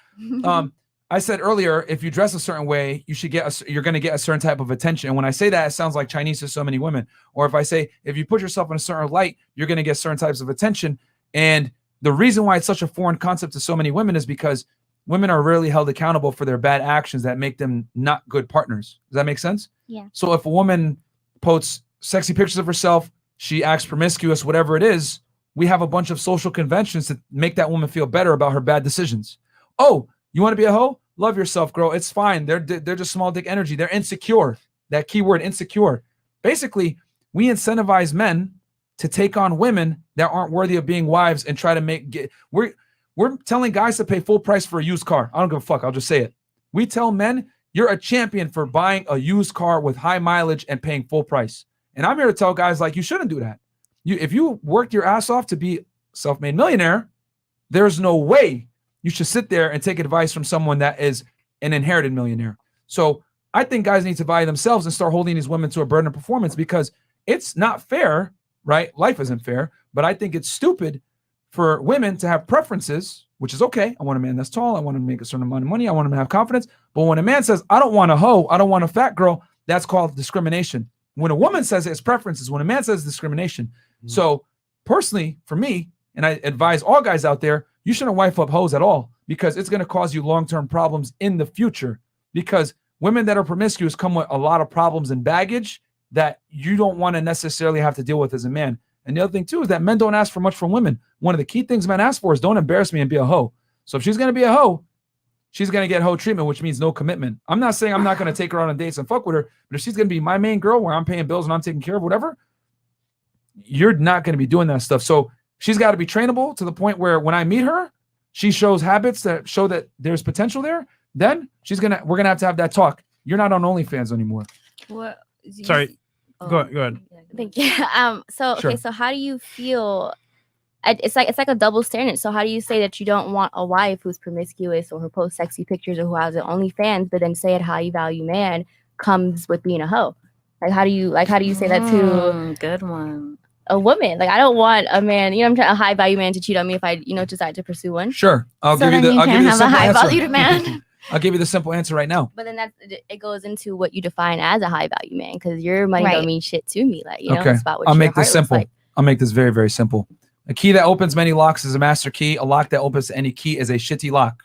I said earlier, if you dress a certain way, you're going to get a certain type of attention. And when I say that, it sounds like Chinese to so many women. Or if I say, if you put yourself in a certain light, you're going to get certain types of attention. And the reason why it's such a foreign concept to so many women is because women are rarely held accountable for their bad actions that make them not good partners. Does that make sense? Yeah. So if a woman posts sexy pictures of herself, she acts promiscuous, whatever it is, we have a bunch of social conventions to make that woman feel better about her bad decisions. Oh, you want to be a hoe? Love yourself, girl. It's fine. They're just small dick energy. They're insecure. That keyword, insecure. Basically, we incentivize men to take on women that aren't worthy of being wives and try to we're telling guys to pay full price for a used car. I don't give a fuck. I'll just say it. We tell men you're a champion for buying a used car with high mileage and paying full price. And I'm here to tell guys like you shouldn't do that. If you worked your ass off to be a self-made millionaire, there's no way you should sit there and take advice from someone that is an inherited millionaire. So I think guys need to value themselves and start holding these women to a burden of performance, because it's not fair, right? Life isn't fair, but I think it's stupid for women to have preferences, which is okay. I want a man that's tall. I want to make a certain amount of money. I want him to have confidence. But when a man says, I don't want a hoe, I don't want a fat girl, that's called discrimination. When a woman says it's preferences, when a man says discrimination. Mm-hmm. So personally, for me, and I advise all guys out there, you shouldn't wife up hoes at all, because it's going to cause you long-term problems in the future. Because women that are promiscuous come with a lot of problems and baggage that you don't want to necessarily have to deal with as a man. And the other thing too is that men don't ask for much from women. One of the key things men ask for is don't embarrass me and be a hoe. So if she's going to be a hoe, she's going to get hoe treatment, which means no commitment. I'm not saying I'm not going to take her on dates and fuck with her, but if she's going to be my main girl where I'm paying bills and I'm taking care of whatever, you're not going to be doing that stuff. So she's got to be trainable to the point where when I meet her, she shows habits that show that there's potential there. Then we're going to have that talk. You're not on OnlyFans anymore. What? Sorry. Go ahead. Thank you. So Sure. okay. So how do you feel? It's like a double standard. So how do you say that you don't want a wife who's promiscuous or who posts sexy pictures or who has an OnlyFans, but then say it how you value man comes with being a hoe? Like how do you say that to good one a woman? Like I don't want a man, a high value man to cheat on me if I decide to pursue one. Sure. I'll give you the high simple valued answer. man. I'll give you the simple answer right now. But then it goes into what you define as a high value man, because your money don't mean shit to me. Like Okay. it's about what I'll your make heart this looks simple. like. I'll make this very, very simple. A key that opens many locks is a master key. A lock that opens any key is a shitty lock.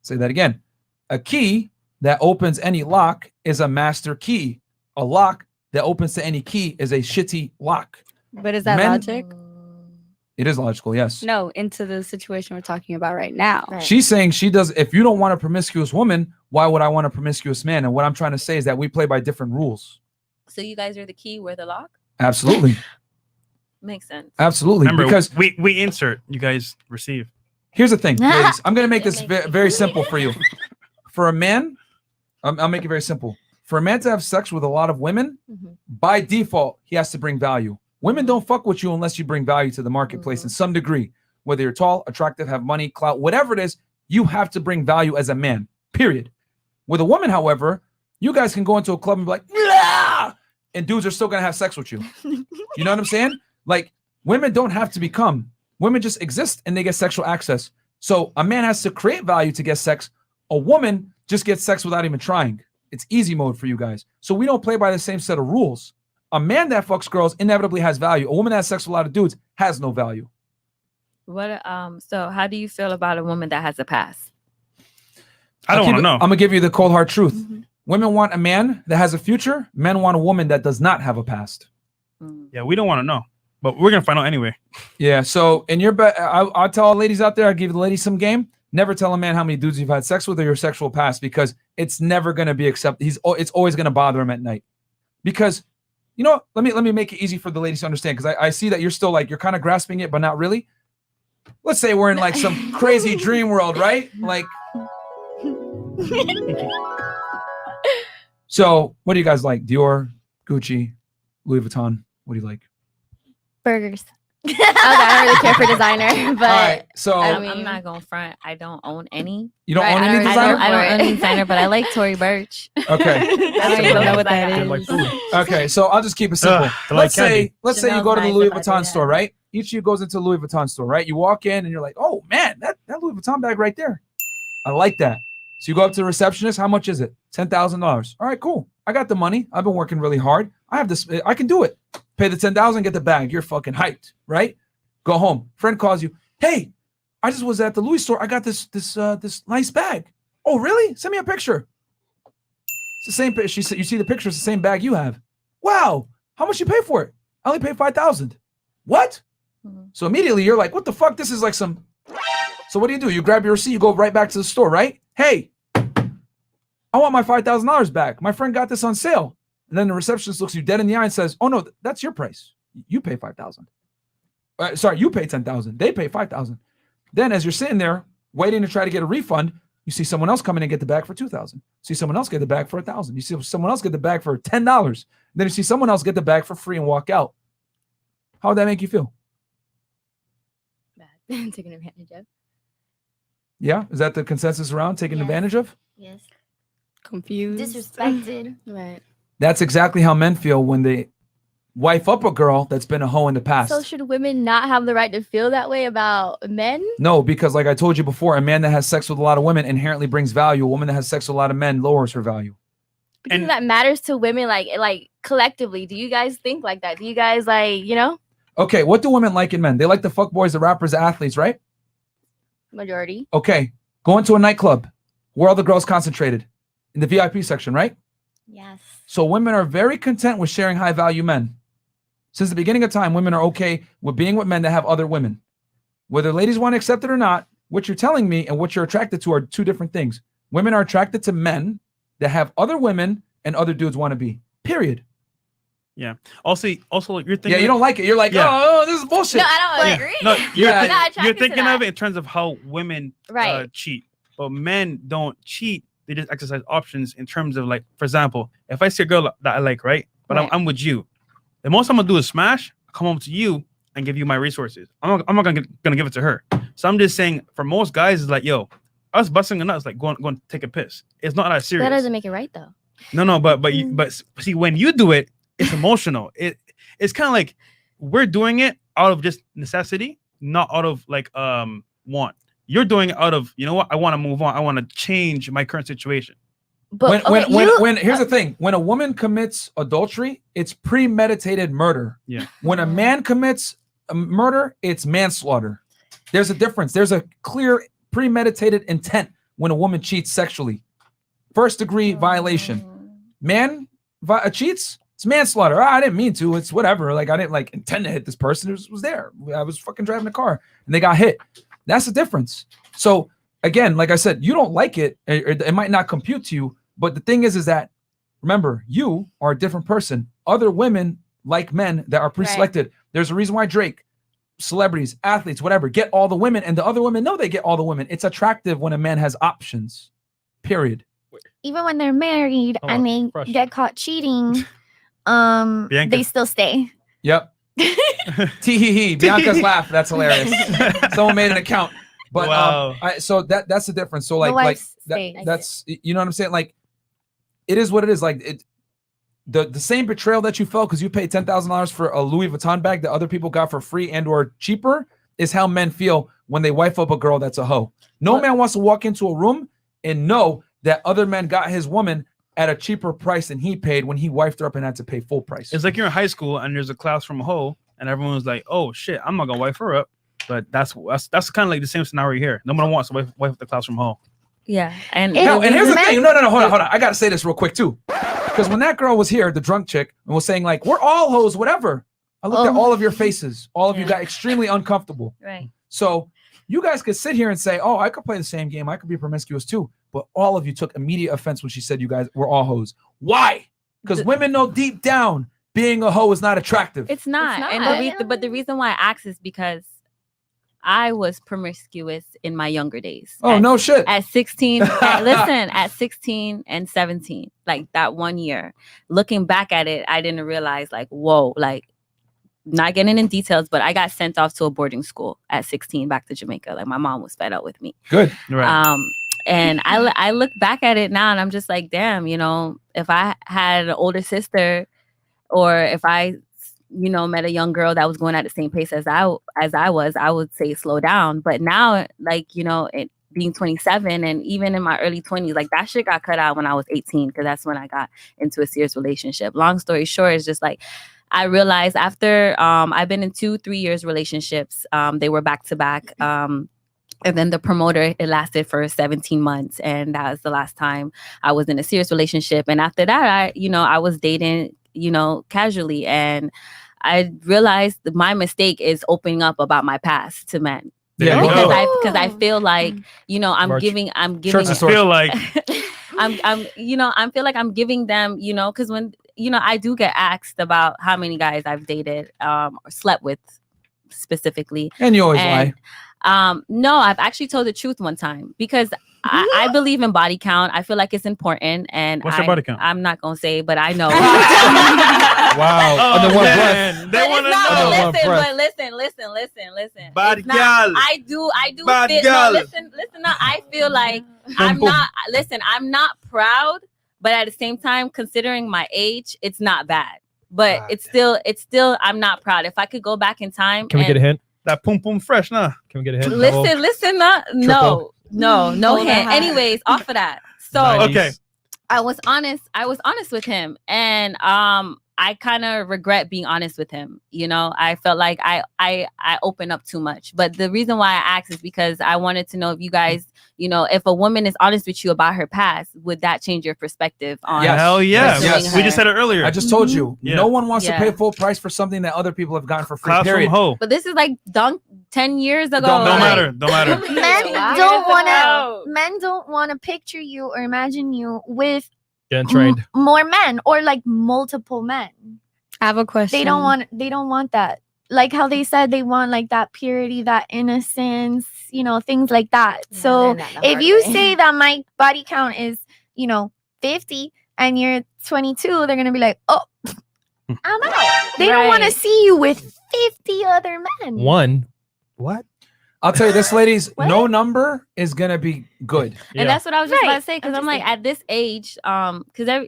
Say that again. A key that opens any lock is a master key. A lock that opens to any key is a shitty lock. But is that logic? It is logical, yes. No, into the situation we're talking about right now. Right. She's saying if you don't want a promiscuous woman, why would I want a promiscuous man? And what I'm trying to say is that we play by different rules. So you guys are the key, we're the lock? Absolutely. Makes sense. Absolutely. Remember, because we insert, you guys receive. Here's the thing, ladies. I'm going to make this very simple for you. For a man, I'll make it very simple. For a man to have sex with a lot of women, by default, he has to bring value. Women don't fuck with you unless you bring value to the marketplace in some degree. Whether you're tall, attractive, have money, clout, whatever it is, you have to bring value as a man, period. With a woman, however, you guys can go into a club and be like, "Nah!" and dudes are still going to have sex with you. You know what I'm saying? Like, women don't have to become. Women just exist and they get sexual access. So a man has to create value to get sex. A woman just gets sex without even trying. It's easy mode for you guys. So we don't play by the same set of rules. A man that fucks girls inevitably has value. A woman that has sex with a lot of dudes has no value. What? So how do you feel about a woman that has a past? I don't want to know. I'm going to give you the cold hard truth. Women want a man that has a future. Men want a woman that does not have a past. Yeah, we don't want to know. But we're going to find out anyway. Yeah, so in your I'll tell all ladies out there, I'll give the ladies some game. Never tell a man how many dudes you've had sex with or your sexual past, because it's never going to be accepted. It's always going to bother him at night. Because, you know, let me make it easy for the ladies to understand, because I see that you're still like, you're kind of grasping it, but not really. Let's say we're in like some crazy dream world, right? Like, so what do you guys like? Dior, Gucci, Louis Vuitton? What do you like? Burgers. Okay, I don't really care for designer, but All right, so I'm not going front. I don't own any. You don't own any designer? I don't own any designer, but I like Tory Burch. Okay. I don't even know what that is. Okay, so I'll just keep it simple. Let's say you go to the Louis Vuitton store, right? Each of you goes into the Louis Vuitton store, right? You walk in and you're like, oh man, that Louis Vuitton bag right there. I like that. So you go up to the receptionist. How much is it? $10,000. All right, cool. I got the money. I've been working really hard. I have this. I can do it. Pay the $10,000, get the bag. You're fucking hyped, right? Go home. Friend calls you. Hey, I just was at the Louis store. I got this nice bag. Oh, really? Send me a picture. It's the same. She said, you see the picture. It's the same bag you have. Wow. How much you pay for it? I only paid $5,000. What? So immediately you're like, what the fuck? This is like some. So what do? You grab your receipt. You go right back to the store, right? Hey, I want my $5,000 back. My friend got this on sale. And then the receptionist looks you dead in the eye and says, oh no, that's your price. You pay $5,000. Sorry, you pay $10,000. They pay $5,000. Then as you're sitting there waiting to try to get a refund, you see someone else come in and get the bag for $2,000. See someone else get the bag for $1,000. You see someone else get the bag for $10. Then you see someone else get the bag for free and walk out. How would that make you feel? Bad. Taken advantage of. Yeah? Is that the consensus around taking advantage of? Yes. Confused. Disrespected. Right. That's exactly how men feel when they wife up a girl that's been a hoe in the past. So should women not have the right to feel that way about men? No, because like I told you before, a man that has sex with a lot of women inherently brings value. A woman that has sex with a lot of men lowers her value. And that matters to women, like collectively. Do you guys think like that? Do you guys Okay, what do women like in men? They like the fuck boys, the rappers, the athletes, right? Majority. Okay, go into a nightclub where all the girls concentrated in the VIP section, right? Yes. So women are very content with sharing high value men. Since the beginning of time, women are okay with being with men that have other women. Whether ladies want to accept it or not, what you're telling me and what you're attracted to are two different things. Women are attracted to men that have other women and other dudes want to be. Period. Yeah. Also, you're thinking. Yeah, you don't like it. You're like, oh, this is bullshit. No, I don't agree. No, you're to thinking that. of it in terms of how women cheat, but men don't cheat. They just exercise options in terms of, like, for example, if I see a girl that I like, right, but I'm with you, the most I'm gonna do is smash, come home to you, and give you my resources. I'm not gonna give it to her. So I'm just saying, for most guys, it's like, yo, us busting a nut is like going to take a piss. It's not that serious. That doesn't make it right though. No, but see, when you do it, it's emotional. It's kind of like we're doing it out of just necessity, not out of like want. You're doing it out of, you know what? I want to move on. I want to change my current situation. But when here's the thing, when a woman commits adultery, it's premeditated murder. Yeah. When a man commits a murder, it's manslaughter. There's a difference. There's a clear premeditated intent when a woman cheats sexually. First degree violation. Man cheats, it's manslaughter. I didn't mean to. It's whatever. Like, I didn't like intend to hit this person. It was there. I was fucking driving a car and they got hit. That's the difference. So again, like I said, you don't like it. It might not compute to you. But the thing is that, remember, you are a different person. Other women like men that are pre-selected. Right. There's a reason why Drake, celebrities, athletes, whatever, get all the women, and the other women know they get all the women. It's attractive when a man has options, period. Even when they're married and they get caught cheating, Bianca. they still stay. Yep. Tee-hee-hee. Bianca's laugh. That's hilarious. Someone made an account. But wow. So that's the difference. So that's you know what I'm saying? Like, it is what it is. Like, the same betrayal that you felt because you paid $10,000 for a Louis Vuitton bag that other people got for free and or cheaper is how men feel when they wife up a girl that's a hoe. No man wants to walk into a room and know that other men got his woman at a cheaper price than he paid when he wifed her up and had to pay full price. It's like you're in high school and there's a class from a hoe and everyone's like, oh shit, I'm not gonna wife her up. But that's kind of like the same scenario here. No one wants to wife up the class from home. Yeah, and here's the thing. No, hold on. I gotta say this real quick too, because when that girl was here, the drunk chick, and was saying like, "We're all hoes, whatever." I looked at all of your faces. All of you got extremely uncomfortable. Right. So You guys could sit here and say, oh, I could play the same game. I could be promiscuous too. But all of you took immediate offense when she said you guys were all hoes. Why? Because women know deep down being a hoe is not attractive. It's not. And but the reason why I ask is because I was promiscuous in my younger days. Oh, no shit. At 16, at 16 and 17, like that 1 year. Looking back at it, I didn't realize like, whoa, like not getting in details, but I got sent off to a boarding school at 16 back to Jamaica. Like my mom was fed up with me. Good. Right. And I look back at it now and I'm just like, damn, you know, if I had an older sister or if I, you know, met a young girl that was going at the same pace as I was, I would say slow down. But now, like, you know, being 27 and even in my early 20s, like that shit got cut out when I was 18 because that's when I got into a serious relationship. Long story short, it's just like, I realized after I've been in 2-3 years relationships, they were back to back. And then the promoter, it lasted for 17 months. And that was the last time I was in a serious relationship. And after that, I was dating, you know, casually. And I realized that my mistake is opening up about my past to men. Yeah, because I feel like, you know, I'm giving I feel like I feel like I'm giving them, you know, because when, you know, I do get asked about how many guys I've dated or slept with specifically. And you always lie. No, I've actually told the truth one time because I believe in body count. I feel like it's important. And what's your body count? I'm not gonna say, but I know. Wow. Oh, Under one man. They want to know. But listen. Bad It's not- gal. I do Bad feel, gal. no, listen. No, I feel like I'm not proud, but at the same time, considering my age, it's not bad. But it's still, I'm not proud. If I could go back in time. Can we get a hint? That pum pum fresh, nah. Can we get a hint? Listen, no hint. Anyways, off of that. So 90s. Okay. I was honest with him, and I kind of regret being honest with him. You know, I felt like I opened up too much. But the reason why I asked is because I wanted to know if you guys, you know, if a woman is honest with you about her past, would that change your perspective on? Yes. Hell yeah. pursuing We her? just said it earlier. I just told you, Yeah. no one wants to Yeah. pay full price for something that other people have gotten for free. Class Period. from hoe. But this is like 10 years ago. Don't Don't matter. matter. Men don't want to picture you or imagine you with Getting trained. more men or like multiple men. I have a question. They don't want that. Like how they said they want like that purity, that innocence, you know, things like that. Yeah, So learn that the if hard you way. say that my body count is, you know, 50 and you're 22, they're gonna be like, oh, I'm out. They don't want to Right. see you with 50 other men. One. What? I'll tell you this, ladies, What? no number is going to be good. And that's what I was just Right. about to say, because I'm like, at this age, because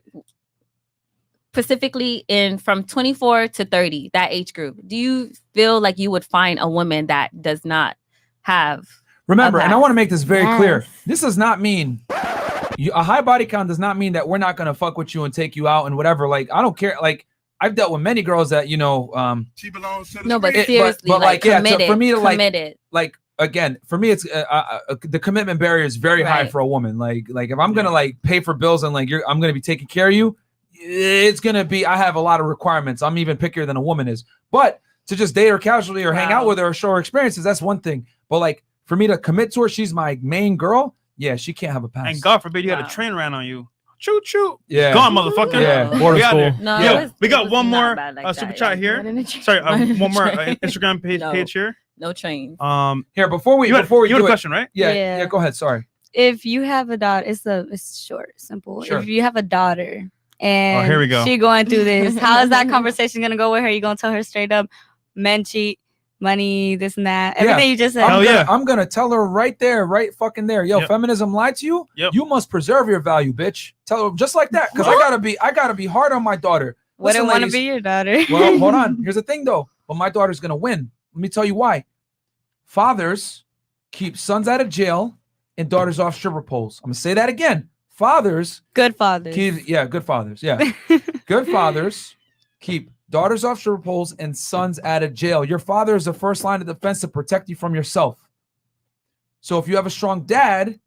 specifically from 24 to 30, that age group, do you feel like you would find a woman that does not have Remember, and I Okay. want to make this very clear. Yes. This does not mean a high body count does not mean that we're not going to fuck with you and take you out and whatever. Like, I don't care. Like, I've dealt with many girls that, you know, She belongs to the no, but street. seriously, but like, like, yeah, so committed, for me to, like- committed. like, again, for me, it's the commitment barrier is very high Right. for a woman. Like if I'm going to like pay for bills and like I'm going to be taking care of you, it's going to be, I have a lot of requirements. I'm even pickier than a woman is, but to just date her casually or hang out Wow. with her or show her experiences, that's one thing. But like, for me to commit to her, she's my main girl. Yeah, she can't have a pass. And God forbid you had Wow. a train ran on you. Choo choo. Yeah. Gone, motherfucker. Yeah, No. boarding We out school. there. No, Yo, it was- we it got was one not more bad like super that, chat yeah. here. Sorry, one more Instagram page No. here. No trains. Here, before we You had do a it, question, right? yeah, Yeah. go ahead. Sorry. If you have a daughter, it's short, simple. Sure. If you have a daughter and here we go. she going through this, how is that conversation gonna go with her? You gonna tell her straight up, men cheat, money, this and that, Yeah. everything you just said. Hell yeah. I'm gonna tell her right there, right fucking there. Yo, Yep. feminism lied to you. Yep. You must preserve your value, bitch. Tell her just like that, because I gotta be hard on my daughter. Wouldn't Listen, want to ladies, be your daughter. Well, hold on. Here's the thing, though. But my daughter's gonna win. Let me tell you why. Fathers keep sons out of jail and daughters off stripper poles. I'm gonna say that again. Fathers Good fathers. good fathers. Yeah, good fathers keep daughters off stripper poles and sons out of jail. Your father is the first line of defense to protect you from yourself. So if you have a strong dad,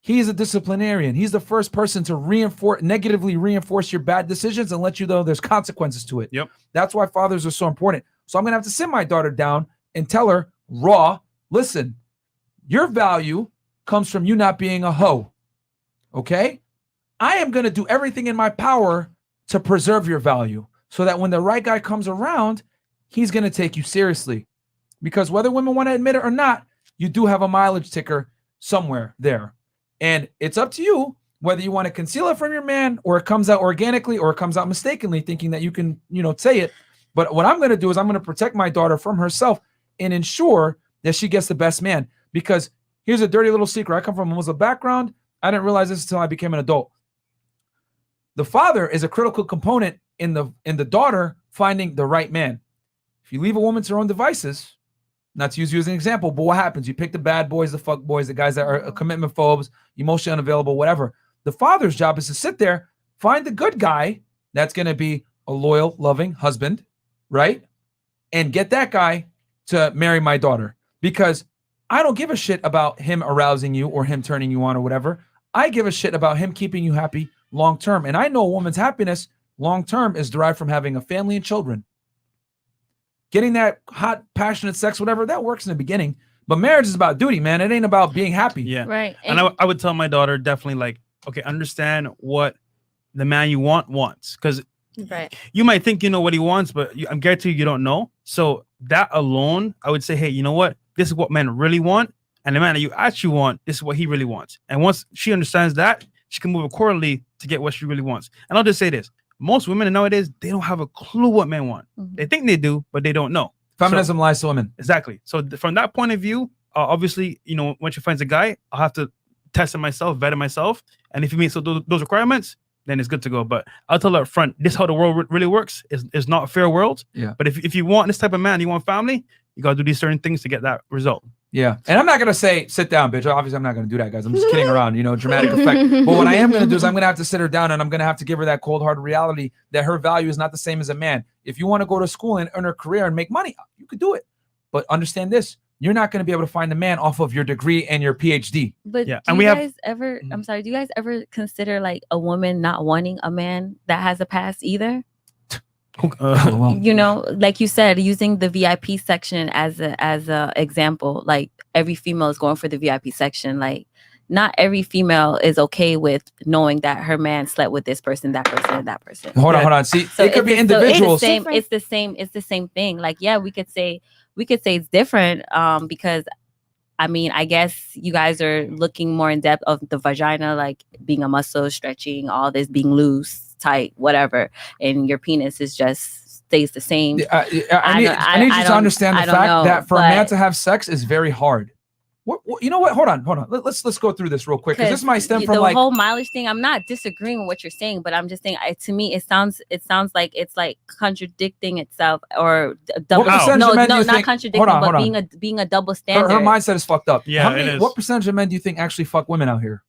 he's a disciplinarian. He's the first person to negatively reinforce your bad decisions and let you know there's consequences to it. Yep. That's why fathers are so important. So I'm gonna have to sit my daughter down and tell her raw, listen, Your value comes from you not being a hoe. Okay? I am going to do everything in my power to preserve your value so that when the right guy comes around, he's going to take you seriously. Because whether women want to admit it or not, you do have a mileage ticker somewhere there. And it's up to you whether you want to conceal it from your man or it comes out organically or it comes out mistakenly thinking that you can, say it. But what I'm going to do is I'm going to protect my daughter from herself and ensure that she gets the best man. Because here's a dirty little secret. I come from a Muslim background. I didn't realize this until I became an adult. The father is a critical component in the daughter finding the right man. If you leave a woman to her own devices, not to use you as an example, but what happens? You pick the bad boys, the fuck boys, the guys that are commitment phobes, emotionally unavailable, whatever. The father's job is to sit there, find the good guy that's going to be a loyal, loving husband, right? And get that guy to marry my daughter. Because I don't give a shit about him arousing you or him turning you on or whatever. I give a shit about him keeping you happy long term. And I know a woman's happiness long term is derived from having a family and children. Getting that hot, passionate sex, whatever, that works in the beginning. But marriage is about duty, man. It ain't about being happy. Yeah. Right. And I would tell my daughter definitely, like, okay, understand what the man you wants. Because you might think you know what he wants, but I'm guaranteed you don't know. So that alone, I would say, hey, you know what? This is what men really want. And the man that you actually want, this is what he really wants. And once she understands that, she can move accordingly to get what she really wants. And I'll just say this. Most women nowadays, they don't have a clue what men want. They think they do, but they don't know. Feminism lies to women. Exactly. So from that point of view, obviously, when she finds a guy, I'll have to test it myself, vet it myself. And if he meets those requirements, then it's good to go. But I'll tell her up front, this is how the world really works. It's not a fair world. Yeah. But if you want this type of man, you want family, you got to do these certain things to get that result. Yeah. And I'm not going to say, sit down, bitch. Obviously, I'm not going to do that, guys. I'm just kidding around, dramatic effect. But what I am going to do is I'm going to have to sit her down and I'm going to have to give her that cold, hard reality that her value is not the same as a man. If you want to go to school and earn a career and make money, you could do it. But understand this. You're not going to be able to find a man off of your degree and your PhD. But yeah. do you guys ever consider like a woman not wanting a man that has a past either? Like you said, using the VIP section as a example, like every female is going for the VIP section. Like not every female is okay with knowing that her man slept with this person, that person, and that person. Hold on. See, so it could be individuals. It's the same thing. Like, yeah, we could say it's different because I guess you guys are looking more in depth of the vagina, like being a muscle, stretching, all this being loose, tight, whatever, and your penis is just stays the same. I need you to understand the fact that for a man to have sex is very hard. What you know what? Hold on. Let's go through this real quick because this might stem from the whole mileage thing. I'm not disagreeing with what you're saying, but I'm just saying to me it sounds like it's like contradicting itself or double. Not contradicting, but being a double standard. Her mindset is fucked up. Yeah, what percentage of men do you think actually fuck women out here?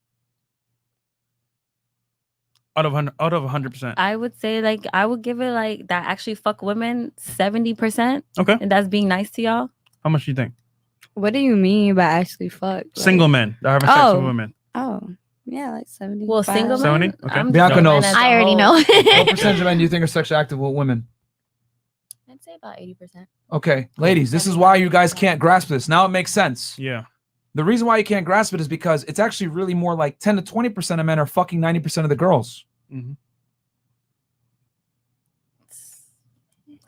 Out of 100%. I would say like I would give it like that actually fuck women 70%. Okay. And that's being nice to y'all. How much do you think? What do you mean by actually fuck? Single men that are having sex with women. Oh, yeah, like 70. Well, single 70? men. Okay. Bianca knows. I already know. What percentage of men do you think are sexually active with women? I'd say about 80%. Okay, ladies, this is why you guys can't grasp this. Now it makes sense. Yeah. The reason why you can't grasp it is because it's actually really more like 10 to 20% of men are fucking 90% of the girls. Mm-hmm.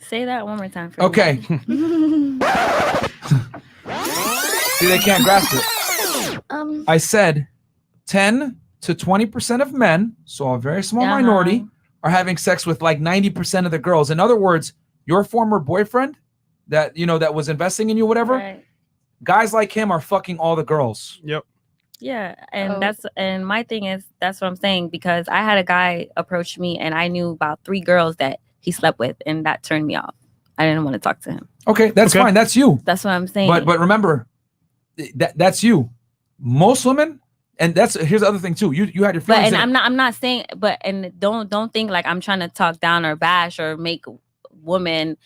Say that one more time. Okay. See, they can't grasp it. I said 10 to 20% of men, so a very small minority, are having sex with like 90% of the girls. In other words, your former boyfriend that that was investing in you, whatever. Right. Guys like him are fucking all the girls. Yep. Yeah, and my thing is that's what I'm saying because I had a guy approach me and I knew about 3 girls that he slept with and that turned me off. I didn't want to talk to him. Okay, that's fine. That's you. That's what I'm saying. But remember, that's you. Most women, and here's the other thing too. You had your feelings. But I'm not saying. But don't think like I'm trying to talk down or bash or make women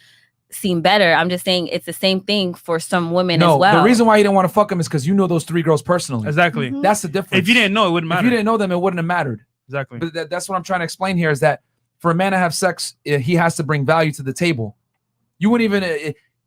seem better. I'm just saying it's the same thing for some women as well. The reason why you didn't want to fuck them is because you know those 3 girls personally. Exactly. Mm-hmm. That's the difference. If you didn't know, it wouldn't matter. If you didn't know them, it wouldn't have mattered. Exactly. But that's what I'm trying to explain here is that for a man to have sex, he has to bring value to the table. You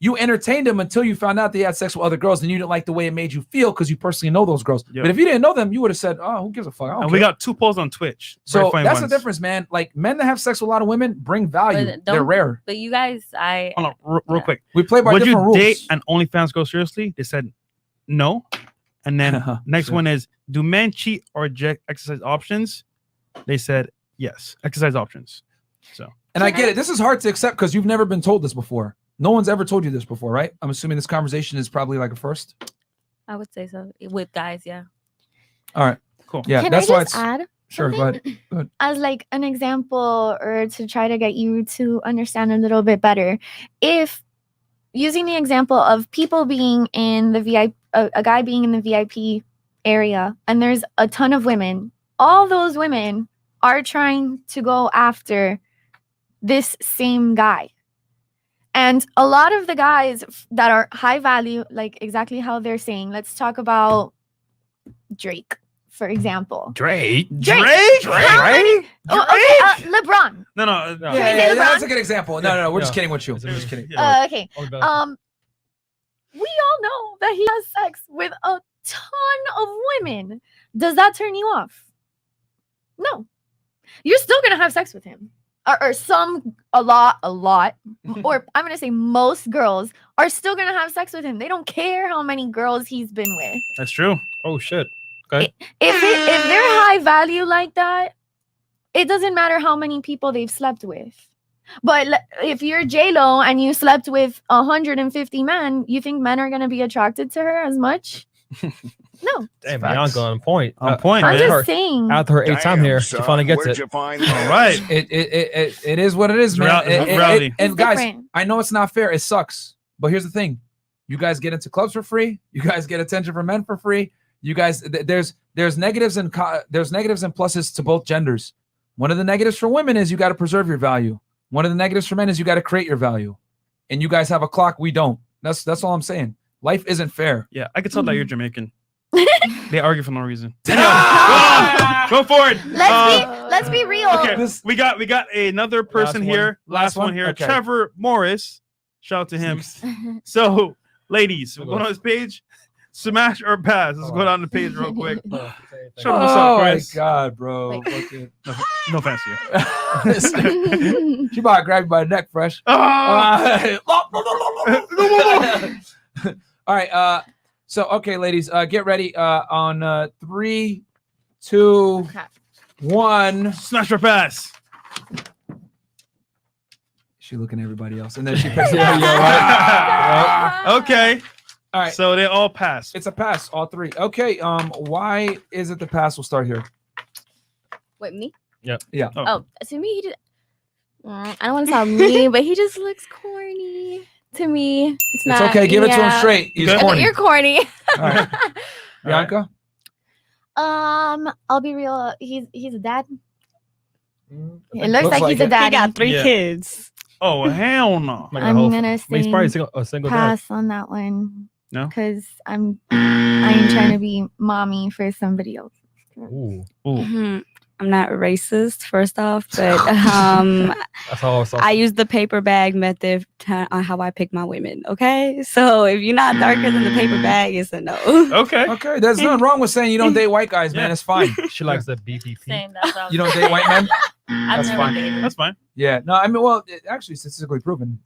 you entertained him until you found out they had sex with other girls, and you didn't like the way it made you feel because you personally know those girls. But if you didn't know them, you would have said, "Oh, who gives a fuck?" And we got 2 polls on Twitch. So that's the difference, man. Like men that have sex with a lot of women bring value. They're rare. But you guys, hold on, real quick. We play by different rules. Would you date an OnlyFans girl seriously? They said no. And then next one is, do men cheat or reject exercise options? They said yes, exercise options. So, and I get it. This is hard to accept because you've never been told this before. No one's ever told you this before, right? I'm assuming this conversation is probably like a first. I would say so with guys, yeah. All right, cool. Yeah, Can that's I why just it's add sure. Go ahead. Go ahead. as like an example or to try to get you to understand a little bit better? If using the example of people being in the VIP, a guy being in the VIP area, and there's a ton of women, all those women are trying to go after this same guy. And a lot of the guys that are high value, like exactly how they're saying, let's talk about Drake, for example. Drake. LeBron. No. Yeah, that's a good example. No, we're just kidding with you. We're just kidding. Okay. We all know that he has sex with a ton of women. Does that turn you off? No. You're still gonna have sex with him. Or a lot, or I'm gonna say most girls are still gonna have sex with him. They don't care how many girls he's been with. That's true. Oh shit. Okay. If they're high value like that, it doesn't matter how many people they've slept with. But if you're J-Lo and you slept with 150 men, you think men are gonna be attracted to her as much? No. Damn, Bianca on point. On point, I'm man. just saying. After her 8th time here, she finally gets it. All right. It is what it is, man. Reality. And guys, I know it's not fair. It sucks. But here's the thing: you guys get into clubs for free. You guys get attention from men for free. You guys, there's negatives and pluses to both genders. One of the negatives for women is you got to preserve your value. One of the negatives for men is you got to create your value. And you guys have a clock. We don't. That's all I'm saying. Life isn't fair. Yeah, I can tell that you're Jamaican. They argue for no reason. Go for it. Let's be real. Okay, we got another person here. Last one here. Okay. Trevor Morris. Shout out to him. So, ladies, we're going on this page. Smash or pass. Let's go down the page real quick. Show them what's up, Chris. My God, bro. No offense to you. She about to grab you by the neck, fresh. All right. So, okay, ladies, get ready on 3, 2, 1. Smash or pass. She looking at everybody else, and then she picks the right? Okay. All right. So they all pass. It's a pass, all 3. Okay. Why is it the pass? We'll start here. What, me? Yeah. Oh, to me, he just, I don't want to sound mean, but he just looks corny. To me, it's not. Okay. Give it to him straight. He's corny. You're corny. All right. Bianca. I'll be real. He's a dad. It looks like he's a dad. He got 3 kids. Oh hell no! I'm gonna say He's probably a single pass dad. on that one. No, because I ain't trying to be mommy for somebody else. Ooh. I'm not racist, first off, but That's all. I use the paper bag method on how I pick my women. Okay, so if you're not darker than the paper bag, it's a no. Okay. There's nothing wrong with saying you don't date white guys, man. It's fine. She likes the BPP. You don't date white men. That's fine. That's fine. Yeah. No, I mean, well, actually, statistically proven,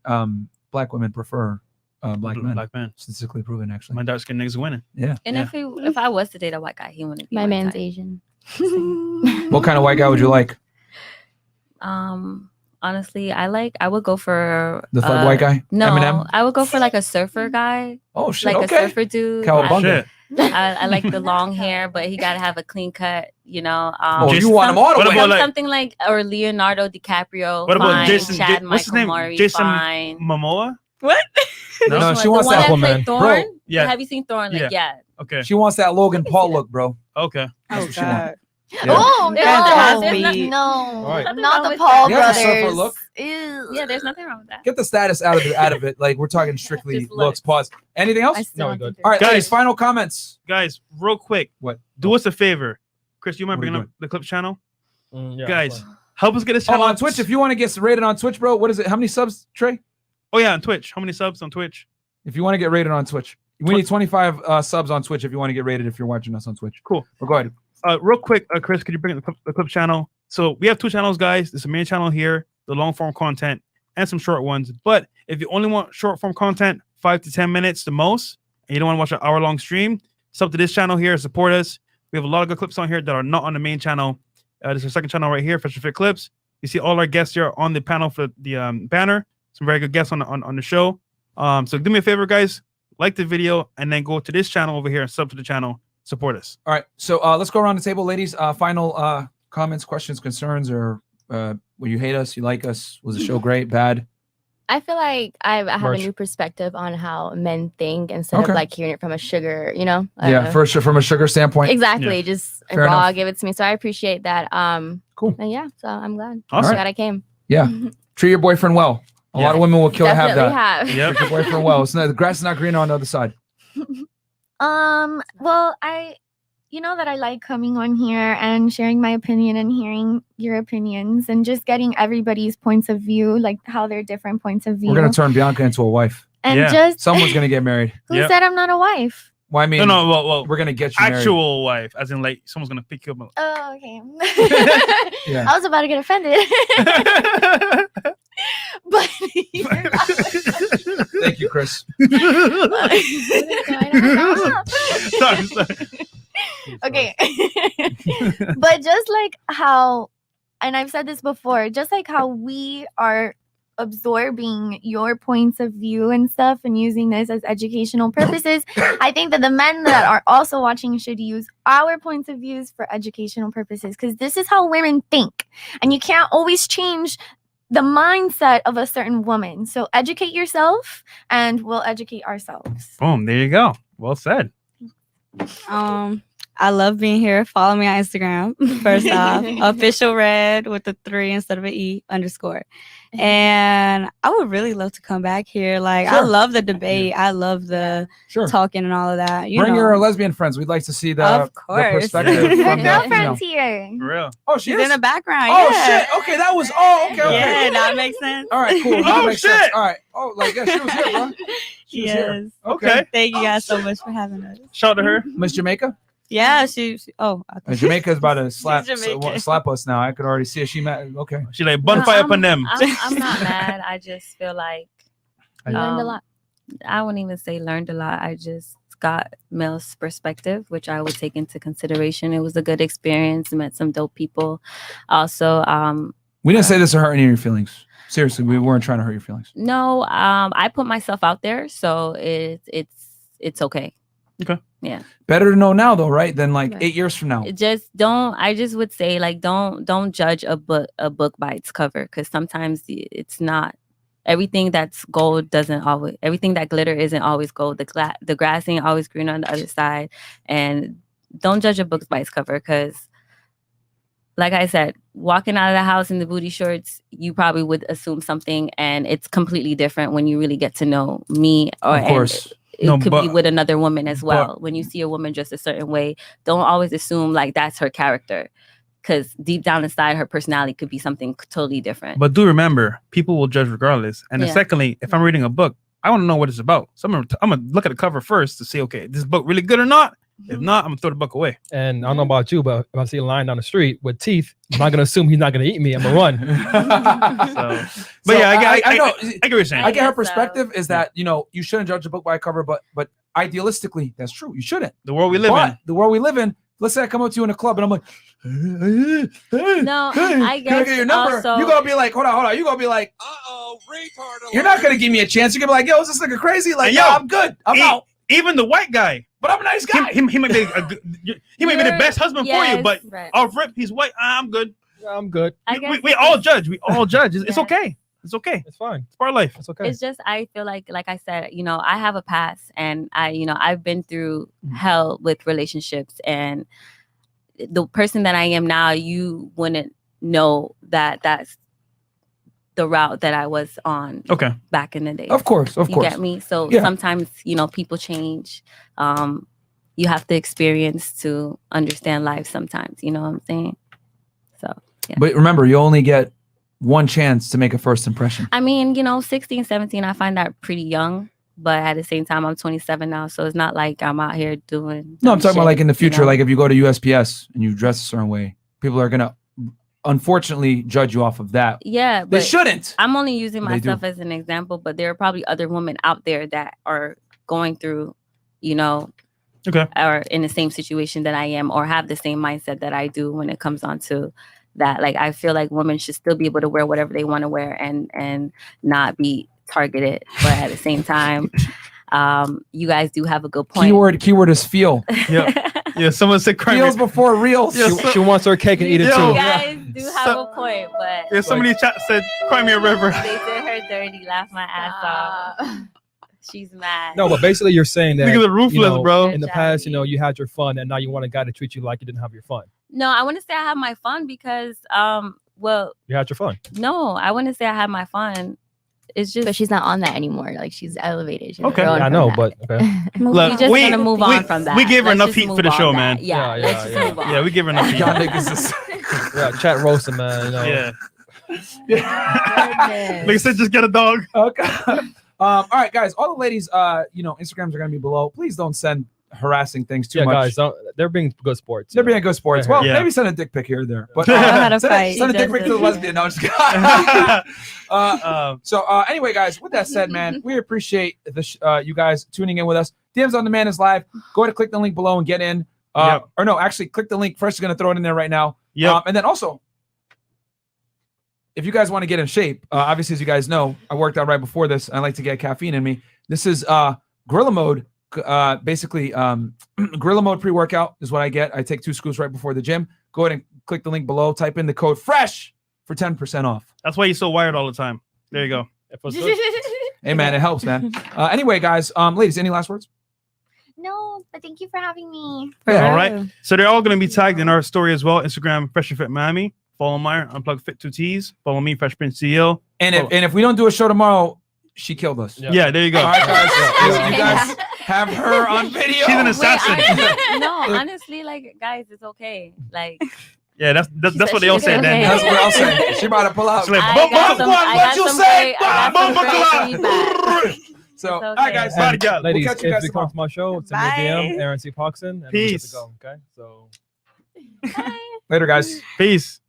black women prefer black men. Black men. Statistically proven, actually. My dark skinned niggas winning. Yeah. And if I was to date a white guy, he wouldn't be My my man's type. Asian. What kind of white guy would you like? Honestly, I would go for The thug white guy? No, Eminem? I would go for like a surfer guy. Oh shit! Like Okay. a surfer dude. Cowabunga. I like the long hair, but he gotta have a clean cut. You know. Oh, you want him all the way? Something like or Leonardo DiCaprio. What about fine. Jason? Chad What's his Michael name? Murray, Jason fine. Momoa. What? No, she The wants one that played bro. Thorn? Yeah. Have you seen Thorn? Like, yeah. Okay. She wants that Logan Paul look, bro. Okay. That's what she wants. Oh Yeah. no! Right. Not Nothing the wrong with Paul that. Yeah, it's a surfer brothers. look. Ew. Yeah, there's nothing wrong with that. Get the status out of it. Like we're talking strictly Just looks. Pause. Anything else? I still don't think All right, Guys. guys. Final comments. Guys, real quick. What? Do us a favor. Chris, you mind What are you bringing up the Clips channel? Yeah, Guys, help us get this Oh, channel on Twitch. If you want to get rated on Twitch, bro, what is it? How many subs, Trey? Oh yeah, on Twitch. How many subs on Twitch? If you want to get rated on Twitch, we need 25 subs on Twitch if you want to get rated. If you're watching us on Twitch, cool. Well, go ahead. Real quick, Chris, could you bring the clip channel? So we have 2 channels, guys. There's a main channel here, the long form content, and some short ones. But if you only want short form content, 5 to 10 minutes the most, and you don't want to watch an hour-long stream, sub to this channel here, support us. We have a lot of good clips on here that are not on the main channel. There's a second channel right here, Fresh and Fit Clips. You see all our guests here on the panel for the banner. Some very good guests on the show. So do me a favor, guys. Like the video and then go to this channel over here and sub to the channel. Support us. All right. So let's go around the table, ladies. Final comments, questions, concerns, or will you hate us? You like us? Was the show great? Bad? I feel like I have Merch. a new perspective on how men think instead of like hearing it from a sugar, Yeah, for sure, from a sugar standpoint. Exactly. Just Fair raw, enough. give it to me. So I appreciate that. Cool. And yeah, so I'm glad. Awesome. Glad I came. Yeah. Treat your boyfriend well. A lot of women will kill to have Definitely that. have. Yep. Treat your boyfriend well. It's not, the grass is not greener on the other side. Well, you know that I like coming on here and sharing my opinion and hearing your opinions and just getting everybody's points of view, like how they're different points of view. We're gonna turn Bianca into a wife. And just someone's gonna get married. who said I'm not a wife? Well, I mean, No, well, we're gonna get you married. actual wife, as in like someone's gonna pick you up. Oh, okay. Yeah. I was about to get offended. But Thank you, Chris. Sorry. Okay. But just like how, and I've said this before, just like how we are absorbing your points of view and stuff and using this as educational purposes, I think that the men that are also watching should use our points of views for educational purposes, because this is how women think, and you can't always change the mindset of a certain woman. So educate yourself and we'll educate ourselves. Boom, there you go. Well said. I love being here. Follow me on Instagram. First off, official red with the 3 instead of an E _. And I would really love to come back here. Like, I Sure. love the debate. I love the talking and all of that. Bring your lesbian friends. We'd like to see the, Of the course. perspective My from the girlfriend's female. here. For real. Oh, She's in the background. Oh yeah. shit. Okay, that was. Oh, okay. Okay. Yeah, that makes sense. All right, cool. That Oh, makes shit. sense. All right. Oh, like yeah, she was here, bro. She was here. Yes. Okay. Thank you guys so much for having us. Shout out to her. Miss Jamaica. Yeah, she oh, I thought- Jamaica's about to slap Jamaican. slap us now. I could already see it. She mad. Okay. She like bonfire up on them. I'm not mad. I just feel like I learned a lot. I wouldn't even say learned a lot. I just got Mel's perspective, which I would take into consideration. It was a good experience. Met some dope people. Also, We didn't say this to hurt any of your feelings. Seriously, we weren't trying to hurt your feelings. no, I put myself out there, so it's okay. Okay. Yeah. Better to know now, though, right? Than like Right. 8 years from now. Just don't. I just would say like don't judge a book by its cover, because sometimes it's not. Everything that's gold doesn't always. Everything that glitter isn't always gold. The grass ain't always green on the other side. And don't judge a book by its cover, because, like I said, walking out of the house in the booty shorts, you probably would assume something, and it's completely different when you really get to know me. Or Of course. it No, could be but- with another woman as well. but- When you see a woman dressed a certain way, don't always assume like that's her character, because deep down inside, her personality could be something totally different. But do remember, people will judge regardless. And then Yeah. secondly, if I'm reading a book, I want to know what it's about. So I'm gonna look at the cover first to see, okay, is this book really good or not? If not, I'm gonna throw the book away. And I don't know about you, but if I see a lion down the street with teeth, I'm not gonna assume he's not gonna eat me. I'm gonna run. So, but So, yeah, I know. get what you're saying. I get her guess so. perspective is that you shouldn't judge a book by a cover, but idealistically, that's true. You shouldn't. The world we live But in. the world we live in. Let's say I come up to you in a club and I'm like, No, hey, I can I get guess your number? also- You're gonna be like, hold on. You're gonna be like, retard. You're not gonna give me a chance. You're gonna be like, yo, is this nigga crazy? Like, And yo, yo, I'm good. I'm out. Even the white guy, But I'm a nice guy. he might be he might be the best husband for you, but right. off rip, he's white. I'm good. I'm good. I We, guess we all judge. We all judge. It's Yeah. okay. It's okay. It's fine. It's part of life. It's okay. It's just I feel like I said, I have a past, and I've been through hell with relationships, and the person that I am now, you wouldn't know that that's the route that I was on Okay. back in the day. Of course. You get me? So Yeah. sometimes, people change. You have to experience to understand life sometimes, you know what I'm saying? So, yeah. But remember, you only get one chance to make a first impression? I mean, 16, 17, I find that pretty young. But at the same time, I'm 27 now, so it's not like I'm out here doing. No, I'm talking about like in the future, you know? like if you go to USPS and you dress a certain way, people are gonna unfortunately judge you off of that. Yeah, they but shouldn't. I'm only using But they do. myself as an example, but there are probably other women out there that are going through, or in the same situation that I am, or have the same mindset that I do when it comes on to that. Like, I feel like women should still be able to wear whatever they want to wear and not be targeted. But at the same time, you guys do have a good point. Keyword is feel. Yeah, someone said cry feels before reals. Yeah, she wants her cake and eat it too. You guys do have a point, but yeah, somebody in chat said cry me a river. They did her dirty, laugh my ass off. She's mad. No, but basically you're saying that Look at the ruthless, bro. In the past, you had your fun, and now you want a guy to treat you like you didn't have your fun. No, I want to say I have my fun because, well, you had your fun. No, I want to say I had my fun. It's just, but she's not on that anymore. Like, she's elevated. She's Okay. grown Yeah, I from know, that. but okay. We're just gonna move on from that. We gave her Let's enough just heat move for the on show, that. man. Yeah, let's just move on. Yeah, we give her enough heat. Y'all niggas is Yeah, chat roasting, man. Yeah. Like I said, just get a dog. Okay. All right, guys. All the ladies, Instagrams are gonna be below. Please don't send harassing things too much. guys, they're being good sports. They're being good sports. Well, Yeah. maybe send a dick pic here or there. But I know how to fight. send a dick pic to the lesbian. No, I'm just kidding. So anyway, guys, with that said, man, we appreciate you guys tuning in with us. DMs on Demand is live. Go ahead and click the link below and get in. Or no, actually, click the link first. You're gonna throw it in there right now. Yeah. And then also, if you guys want to get in shape, obviously, as you guys know, I worked out right before this. I like to get caffeine in me. This is Gorilla Mode. Basically, Gorilla Mode pre-workout is what I get. I take 2 scoops right before the gym. Go ahead and click the link below. Type in the code FRESH for 10% off. That's why you're so wired all the time. There you go. Hey, man, it helps, man. Anyway, guys, ladies, any last words? No, but thank you for having me. All right. So they're all going to be tagged in our story as well. Instagram, Fresh and Fit Miami. Follow Myron, Unplugged Fit 2Ts. Follow me, Fresh Prince CEO. And if we don't do a show tomorrow, she killed us. Yeah, there you go. All right, guys. You guys have her on video. She's an assassin. No, honestly, like, guys, it's okay. Like, yeah, that's what they all say. okay. That's what I'll say. She about to pull out. She's like, I bump, got bump, some- one, I what got you some say? great- I got Bump, some bump, great bump. feedback. So, It's all right, guys. okay. Bye, guys. Ladies, We'll catch you if guys you come to my show, send me a DM, Aaron C. Poxon, and Peace. we're good to go. Okay, so Later, guys. Peace.